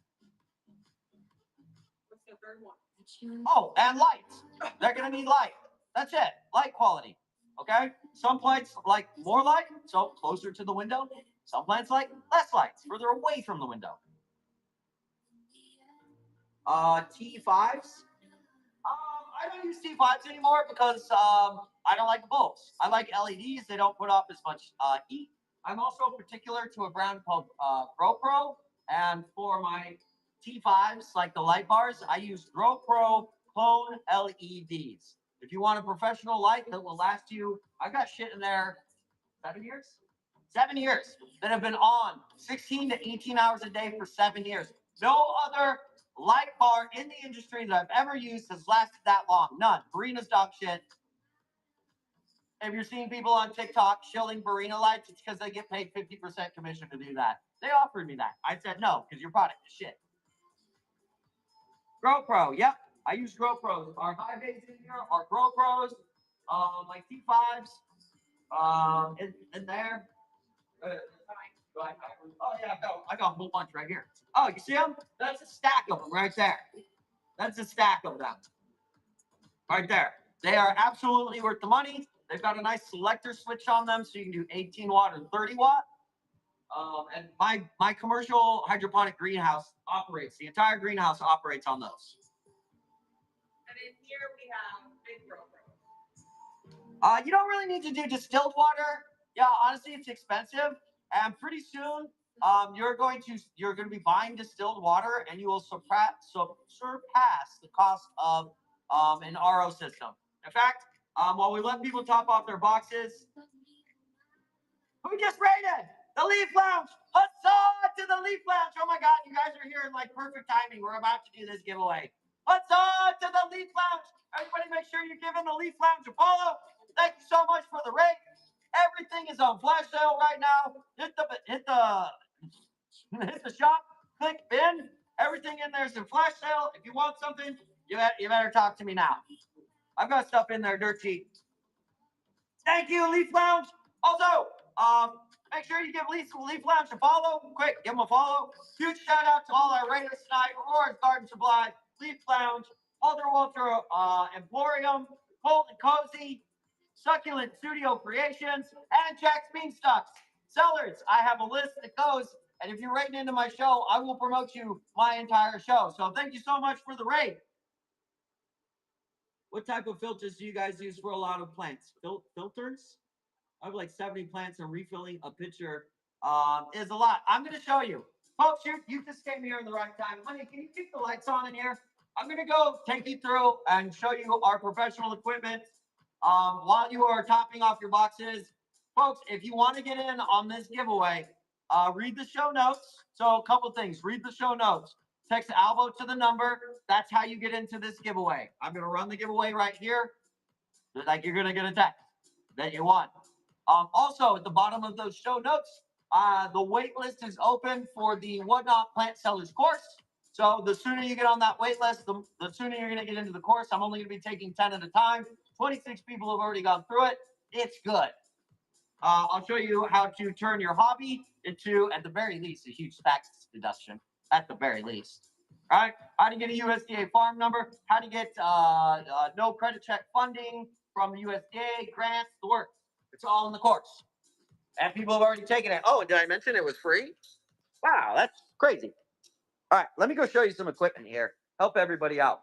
What's the third one? Oh, and lights. They're going to need light. That's it. Light quality. Okay? Some plants like more light, so closer to the window. Some plants like less light, further away from the window. T5s. I don't use T5s anymore because I don't like the bulbs. I like LEDs. They don't put off as much heat. I'm also particular to a brand called GoPro. And for my T5s, like the light bars, I use GoPro clone LEDs. If you want a professional light that will last you, I've got shit in there 7 years? 7 years that have been on 16 to 18 hours a day for 7 years. No other light bar in the industry that I've ever used has lasted that long. None. Barina's dog shit. If you're seeing people on TikTok shilling Barina lights, it's because they get paid 50% commission to do that. They offered me that. I said no, because your product is shit. GoPro, yep. I use GoPros. Our high bays in here are GoPros, like T5s, in there. Oh yeah, I got a whole bunch right here. Oh, you see them? That's a stack of them right there. That's a stack of them right there. They are absolutely worth the money. They've got a nice selector switch on them, so you can do 18 watt and 30 watt. And my commercial hydroponic greenhouse operates. The entire greenhouse operates on those. And in here we have big GoPros. You don't really need to do distilled water. Yeah, honestly, it's expensive, and pretty soon, you're going to be buying distilled water, and you will surpass the cost of an RO system. In fact, while we let people top off their boxes, who just rated the Leaf Lounge? Huzzah to the Leaf Lounge! Oh my God, you guys are here in like perfect timing. We're about to do this giveaway. Huzzah to the Leaf Lounge! Everybody, make sure you're giving the Leaf Lounge a follow. Thank you so much for the rate. Everything is on flash sale right now. Hit the shop, click bin. Everything in there is in flash sale. If you want something, you better talk to me now. I've got stuff in there dirt cheap. Thank you, Leaf Lounge. Also, make sure you give Leaf Lounge a follow. Quick, give them a follow. Huge shout out to all our raiders tonight: Aurora's Garden Supply, Leaf Lounge, Alder Walter Emporium, Cold and Cozy, Succulent Studio Creations, and Jack's Beanstalks. Sellers, I have a list that goes, and if you're rating into my show, I will promote you my entire show. So thank you so much for the raid. What type of filters do you guys use for a lot of plants? Filters? I have like 70 plants, and refilling a pitcher is a lot. I'm going to show you. Folks, you just came here in the right time. Honey, can you keep the lights on in here? I'm going to go take you through and show you our professional equipment while you are topping off your boxes. Folks, if you want to get in on this giveaway, read the show notes. So a couple things. Read the show notes. Text Albo to the number. That's how you get into this giveaway. I'm going to run the giveaway right here. Like you're going to get a text that you won. Also, at the bottom of those show notes, the wait list is open for the Whatnot Plant Sellers course. So the sooner you get on that wait list, the sooner you're going to get into the course. I'm only going to be taking 10 at a time. 26 people have already gone through it. It's good. I'll show you how to turn your hobby into, at the very least, a huge tax deduction. At the very least. All right. How to get a USDA farm number. How to get no credit check funding from the USDA, grants, the works. It's all in the course. And people have already taken it. Oh, did I mention it was free? Wow, that's crazy. All right, let me go show you some equipment here. Help everybody out.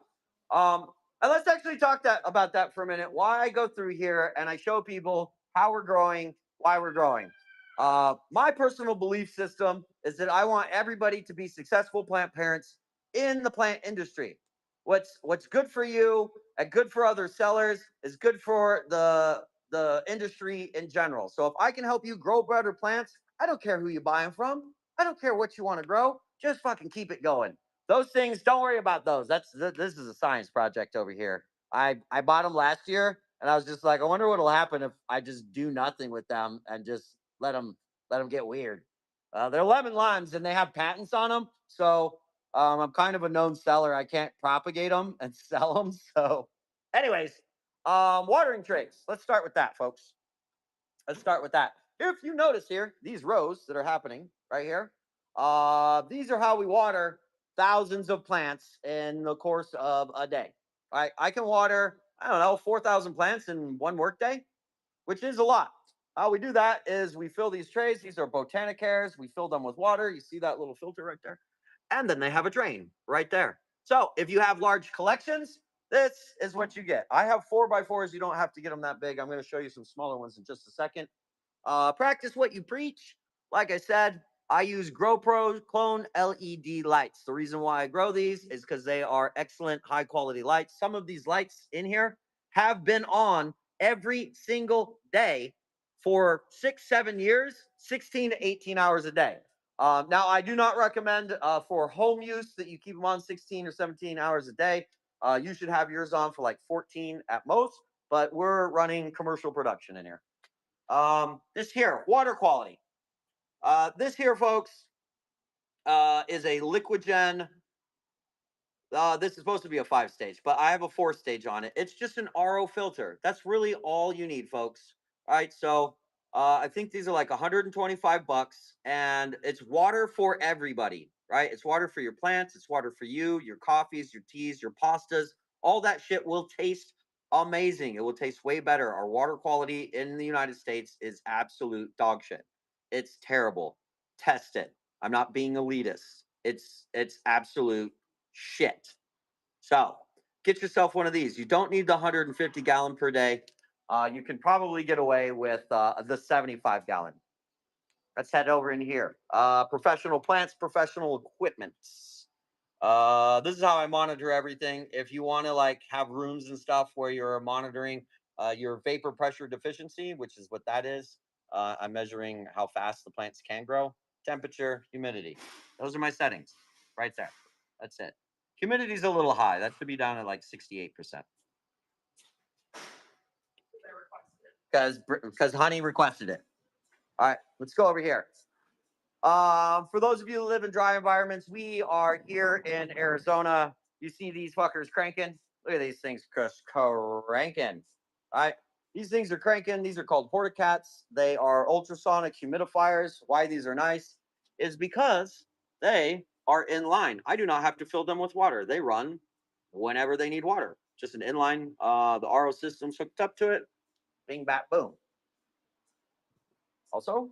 And let's actually talk about that for a minute. Why I go through here and I show people how we're growing, why we're growing. My personal belief system is that I want everybody to be successful plant parents in the plant industry. What's good for you and good for other sellers is good for the industry in general. So if I can help you grow better plants, I don't care who you buy them from. I don't care what you want to grow. Just fucking keep it going. Those things, don't worry about those. This is a science project over here. I bought them last year, and I was just like, I wonder what'll happen if I just do nothing with them and just let them get weird. They're lemon limes, and they have patents on them. So I'm kind of a known seller. I can't propagate them and sell them. So, anyways, watering trays. Let's start with that, folks. Let's start with that. If you notice here, these rows that are happening right here, these are how we water thousands of plants in the course of a day. All right, I can water, I don't know, 4,000 plants in one workday, which is a lot. How we do that is we fill these trays. These are Botanicaires. We fill them with water. You see that little filter right there? And then they have a drain right there. So if you have large collections, this is what you get. I have 4x4s. You don't have to get them that big. I'm going to show you some smaller ones in just a second. Practice what you preach. Like I said, I use GrowPro Clone LED lights. The reason why I grow these is because they are excellent, high quality lights. Some of these lights in here have been on every single day for 6-7 years, 16 to 18 hours a day. Now, I do not recommend for home use that you keep them on 16 or 17 hours a day. You should have yours on for like 14 at most, but we're running commercial production in here. This here, water quality. This here, folks, is a LiquiGen. This is supposed to be a 5-stage, but I have a 4-stage on it. It's just an RO filter. That's really all you need, folks. All right, so I think these are like 125 bucks, and it's water for everybody, right? It's water for your plants, it's water for you, your coffees, your teas, your pastas. All that shit will taste amazing. It will taste way better. Our water quality in the United States is absolute dog shit. It's terrible. Test it. I'm not being elitist. It's absolute shit. So get yourself one of these. You don't need the 150 gallon per day. You can probably get away with the 75 gallon. Let's head over in here. Professional plants, professional equipment. This is how I monitor everything. If you want to like have rooms and stuff where you're monitoring your vapor pressure deficiency, which is what that is, I'm measuring how fast the plants can grow, temperature, humidity. Those are my settings right there. That's it. Humidity's a little high. That should be down at like 68%. Because honey requested it. All right, let's go over here. For those of you who live in dry environments, we are here in Arizona. You see these fuckers cranking? Look at these things just cranking. All right, these things are cranking. These are called porticats. They are ultrasonic humidifiers. Why these are nice is because they are in line. I do not have to fill them with water. They run whenever they need water. Just an inline. The RO system's hooked up to it. Bing, bat, boom. Also,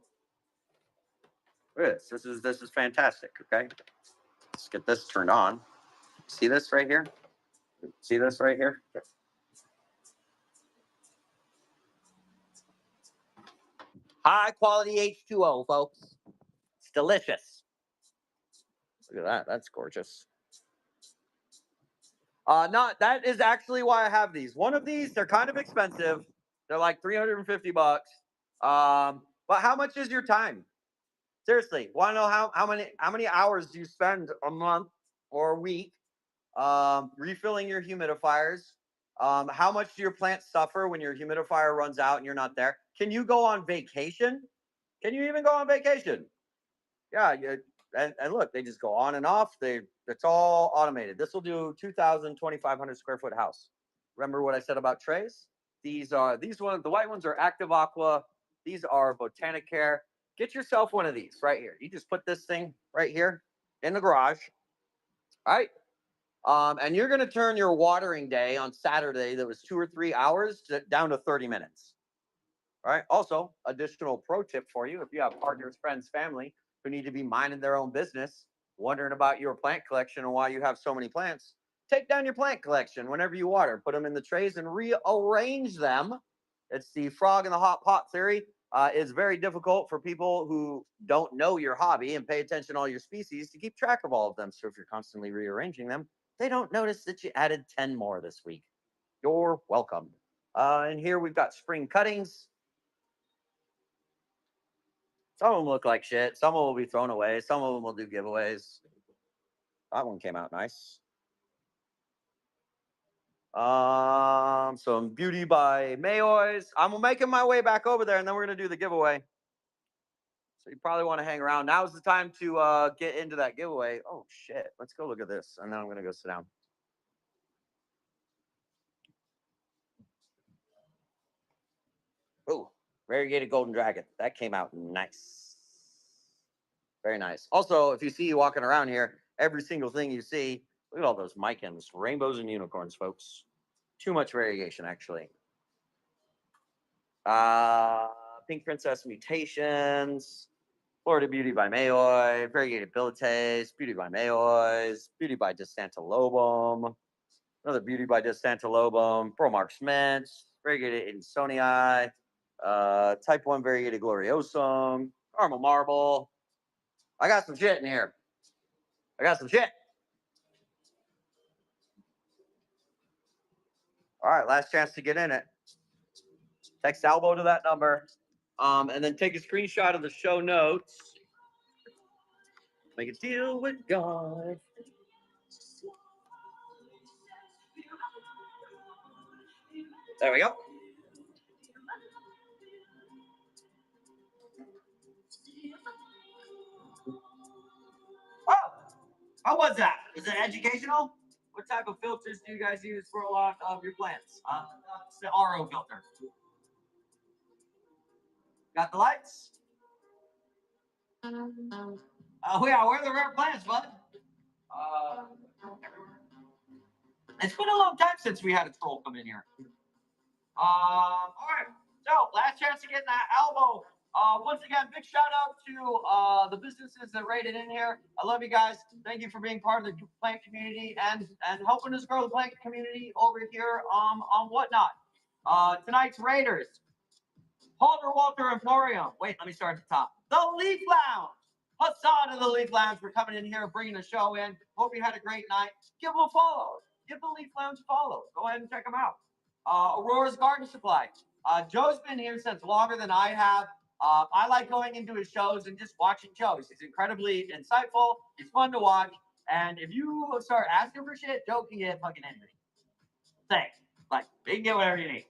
look at this. This is fantastic. Okay, let's get this turned on. See this right here? See this right here? High quality H2O, folks. It's delicious. Look at that. That's gorgeous. That is actually why I have these. One of these, they're kind of expensive. They're like 350 bucks. But how much is your time? Seriously, want to know how many hours do you spend a month or a week refilling your humidifiers? How much do your plants suffer when your humidifier runs out and you're not there? Can you go on vacation? Can you even go on vacation? Yeah, and look, they just go on and off. It's all automated. This will do 2,000, 2,500 square foot house. Remember what I said about trays? These ones, the white ones are Active Aqua. These are Botanicare. Get yourself one of these right here. You just put this thing right here in the garage. All right. And you're going to turn your watering day on Saturday that was 2 or 3 hours down to 30 minutes. All right. Also, additional pro tip for you: if you have partners, friends, family who need to be minding their own business, wondering about your plant collection and why you have so many plants, take down your plant collection whenever you water, put them in the trays and rearrange them. It's the frog in the hot pot theory. It's very difficult for people who don't know your hobby and pay attention to all your species to keep track of all of them. So if you're constantly rearranging them, they don't notice that you added 10 more this week. You're welcome. And here we've got spring cuttings. Some of them look like shit. Some of them will be thrown away. Some of them will do giveaways. That one came out nice. Some Beauty by Maaaybe. I'm making my way back over there, and then we're gonna do the giveaway. So you probably want to hang around. Now's the time to get into that giveaway. Oh shit! Let's go look at this, and then I'm gonna go sit down. Oh, variegated golden dragon. That came out nice. Very nice. Also, if you see you walking around here, every single thing you see, look at all those Micans, rainbows and unicorns, folks. Too much variegation, actually. Pink Princess Mutations, Florida Beauty by Maaaybe, Variegated Billetes, Beauty by Maaaybe, Beauty by Distantalobum, another Beauty by Distantalobum, Bromarx Mint, Variegated Insonii, Type 1 Variegated Gloriosum, Caramel Marble. I got some shit in here. I got some shit. All right, last chance to get in it. Text Albo to that number, and then take a screenshot of the show notes. Make a deal with God. There we go. Oh, how was that? Is it educational? What type of filters do you guys use for a lot of your plants? It's the RO filter. Got the lights? Yeah, where are the rare plants, bud? It's been a long time since we had a troll come in here. All right. So, last chance to get in that Albo. Once again, big shout out to the businesses that rated in here. I love you guys. Thank you for being part of the plant community and helping us grow the plant community over here on Whatnot. Tonight's Raiders. Halter Walter Emporium. Wait, let me start at the top. The Leaf Lounge. Hassan of the Leaf Lounge for coming in here, bringing the show in. Hope you had a great night. Give them a follow. Give the Leaf Lounge a follow. Go ahead and check them out. Aurora's Garden Supply. Joe's been here since longer than I have. I like going into his shows and just watching shows. He's incredibly insightful. He's fun to watch. And if you start asking for shit, Joe can get fucking anything. Thanks. Like, he can get whatever you need.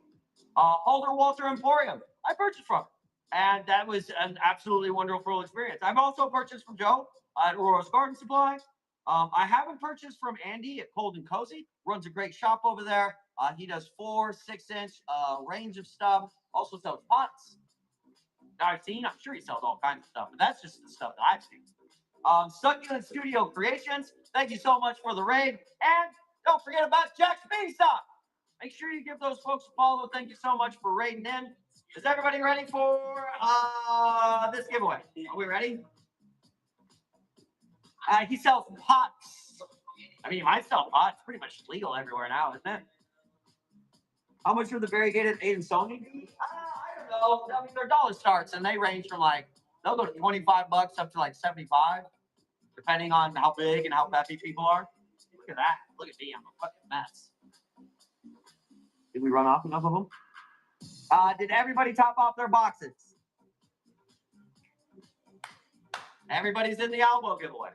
Halter Walter Emporium. I purchased from him. And that was an absolutely wonderful experience. I've also purchased from Joe at Aurora's Garden Supply. I haven't purchased from Andy at Cold and Cozy. Runs a great shop over there. He does 4, 6-inch range of stuff. Also sells pots. I'm sure he sells all kinds of stuff, but that's just the stuff that I've seen. Succulent Studio Creations. Thank you so much for the raid. And don't forget about Jack's Mini Stop. Make sure you give those folks a follow. Thank you so much for raiding in. Is everybody ready for this giveaway? Are we ready? He sells pots. I mean, I sell pots. Pretty much legal everywhere now, isn't it? How much are the variegated Aiden Sony? I don't know. I mean, their dollar starts, and they range from they'll go to $25 up to 75, depending on how big and how peppy people are. Look at that. Look at me. I'm a fucking mess. Did we run off enough of them? Did everybody top off their boxes? Everybody's in the Albo giveaway.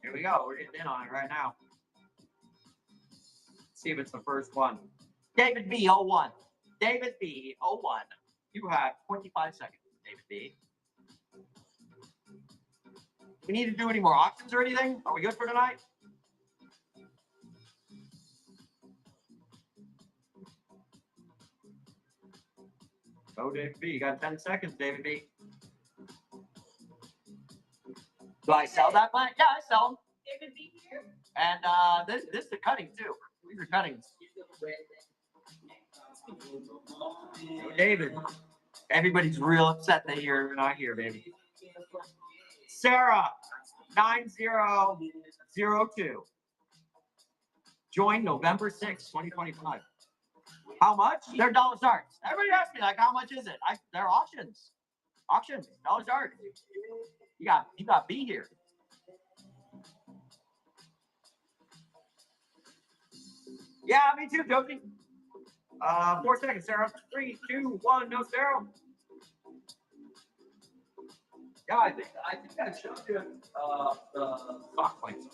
Here we go. We're getting in on it right now. Let's see if it's the first one. David B. 01. David B. 01. You have 25 seconds, David B. Do we need to do any more auctions or anything? Are we good for tonight? Go, David B. You got 10 seconds, David B. Do I sell that plant? Yeah, I sell them. David B here. And this is the cutting too. These are cuttings. David. Everybody's real upset that you're not here, baby. Sarah, 9002. Join November 6th, 2025. How much? They're dollar starts. Everybody asks me, how much is it? They're auctions. Auctions, dollar starts. You got B here. Yeah, me too, Josie. 4 seconds, Sarah. 3, 2, 1, no, Sarah. Yeah, I think I showed you the stock points.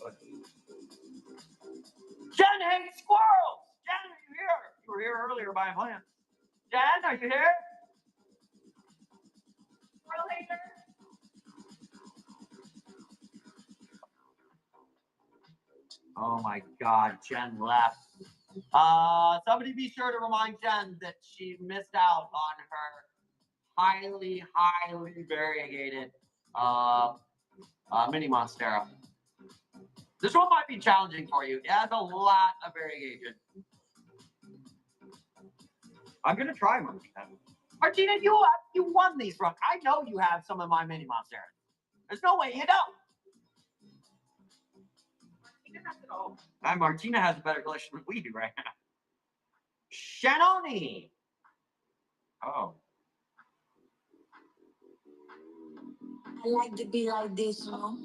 Jen hates squirrels. Jen, are you here? You were here earlier buying plants. Jen, are you here? Squirrel hater. Oh my God, Jen left. Somebody be sure to remind Jen that she missed out on her highly variegated mini Monstera. This one might be challenging for you. It has a lot of variegation. I'm gonna try Martina. Martina, you won these from. I know you have some of my mini Monstera. There's no way you don't. Martina has a better collection than we do right now. Shannoni. Oh. I like to be like this, you know.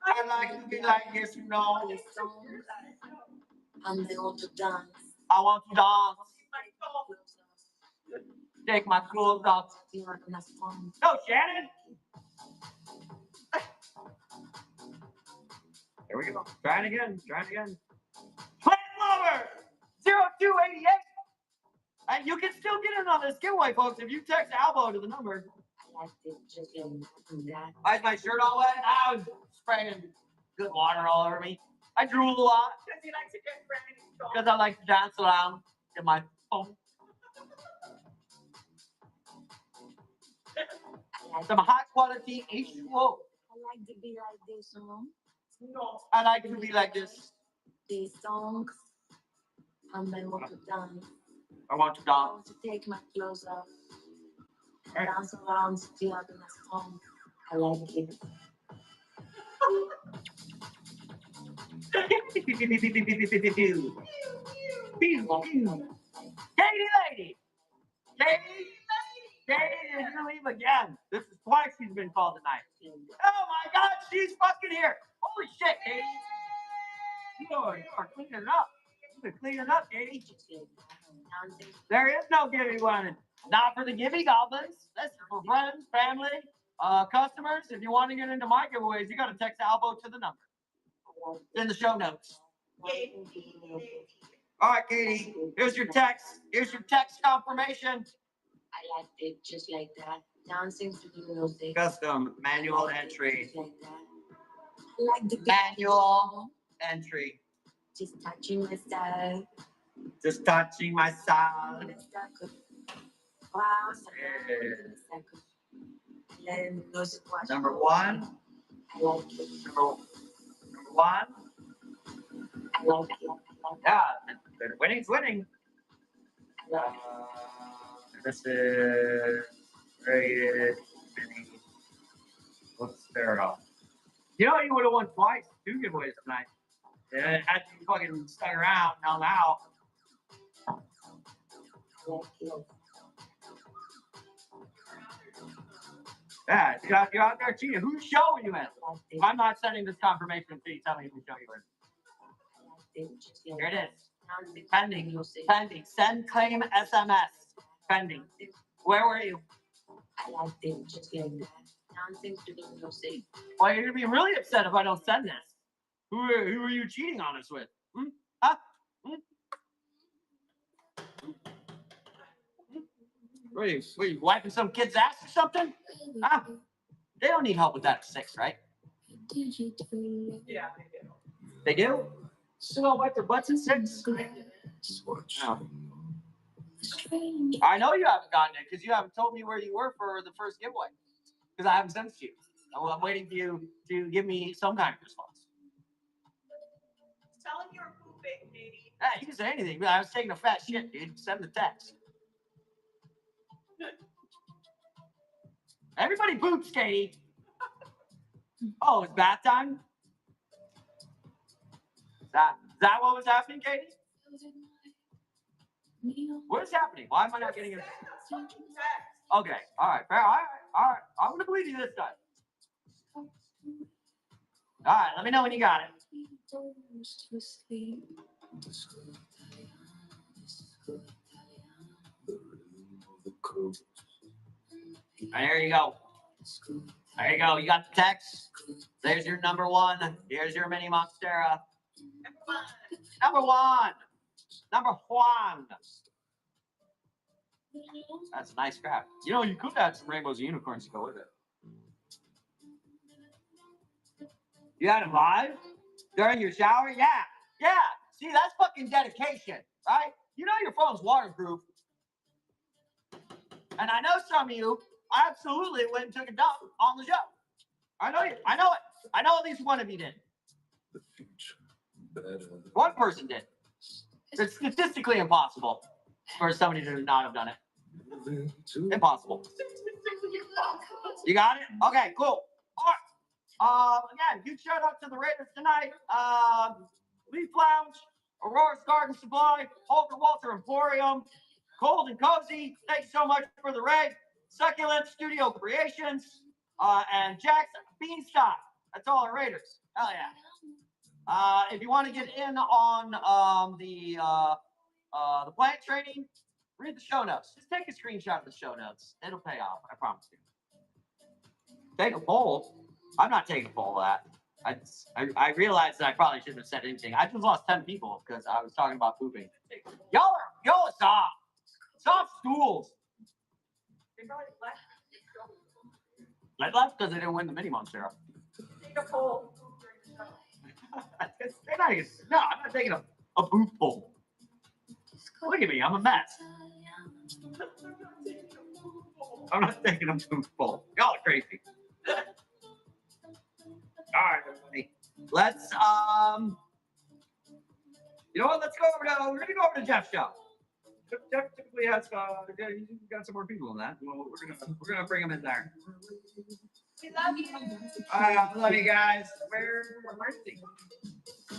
I like to be like this, you know. And they want to dance. I want to dance. Take my clothes off. No, Shannon. There we go. Trying again. Plant Lover 0288. And you can still get in on this giveaway, folks, if you text Albo to the number. Why is my shirt all wet? I was spraying good water all over me. I drool a lot. Because he likes to get ready. Because I like to dance around in my Some high quality H2O. I like to be like this song. No. I like to be like this. These songs. And I want to dance. I want to I dance. want to take my clothes off. Alright. Dance around still having a song. I like it. Katie lady. Katie, did you leave again? This is twice she's been called tonight. Oh my God, she's fucking here. Holy shit, Katie. You are cleaning it up. You've been cleaning it up, Katie. There is no Givvy one. Not for the Givvy goblins. That's for friends, family, customers. If you want to get into my giveaways, you got to text Albo to the number in the show notes. All right, Katie. Here's your text. Here's your text confirmation. I like it just like that. Dancing to the music. Custom manual entry. Just like that. I like the Manual entry. just touching myself. Just touching my side. Wow, Number one. I like it. Number one. I like it. Yeah, winning's winning. This is rated mini. Let's stare off. You know, you would have won twice, 2 giveaways tonight. Yeah, had you fucking stuck around, hung out. Yeah, you're out there cheating. Whose show are you in? I'm not sending this confirmation until you tell me whose show you're in. Here it is. Pending. Pending. Send claim SMS. Pending. Where were you? I like it just like that. Dancing to the music. Well, you're gonna be really upset if I don't send this. Who are you cheating on us with? Hmm? Huh? Hmm? What are you wiping some kid's ass or something? Huh? They don't need help with that at 6, right? Yeah, They do? Still don't wipe their butts at 6? No. I know you haven't gotten it because you haven't told me where you were for the first giveaway. Because I haven't sent it to you. I'm waiting for you to give me some kind of response. tell him you're pooping, Katie. Hey, you can say anything. I was taking a fat shit, dude. Send the text. Everybody poops, Katie. Oh, it's bath time? Is that what was happening, Katie? What is happening? Why am I not getting it? Okay, all right, fair. All right. I'm gonna believe you this time. All right, let me know when you got it. There you go. There you go. You got the text. There's your number one. Here's your mini Monstera. Number one. Number one. That's a nice crap. You know, you could add some rainbows and unicorns to go with it. You had it live? During your shower? Yeah. Yeah. See, that's fucking dedication, right? You know your phone's waterproof. And I know some of you absolutely went and took a dump on the show. I know you. I know it. I know at least one of you did. One person did. It's statistically impossible for somebody to not have done it. Impossible. You got it? Okay, cool. All right. Again, huge shout out to the Raiders tonight. Leaf Lounge, Aurora's Garden Supply, Holger Walter Emporium, Cold and Cozy. Thanks so much for the raid. Succulent Studio Creations, and Jack's Beanstalk. That's all our Raiders. Hell yeah. If you want to get in on the plant training, read the show notes. Just take a screenshot of the show notes. It'll pay off. I promise you. Take a poll. I'm not taking a poll of that. I realized that I probably shouldn't have said anything. I just lost 10 people because I was talking about pooping. Y'all stop. Stop stools. I left because they didn't win the mini monster. Take a poll. They're not even, no, I'm not taking a poop poll. Look at me, I'm a mess. I'm not taking them too full. Y'all are crazy. All right, everybody. Let's you know what? Let's go over to. We're gonna go over to Jeff's show. Jeff typically has he's got some more people in that. Well, we're gonna bring him in there. We love you. I love you guys. Where's he?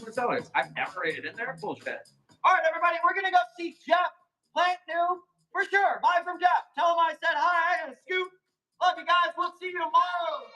What's others? I've never rated in there. Bullshit. All right, everybody, we're gonna go see Jeff. Plant new for sure. Bye from Jeff. Tell him I said hi. I got a scoop. Love you guys. We'll see you tomorrow.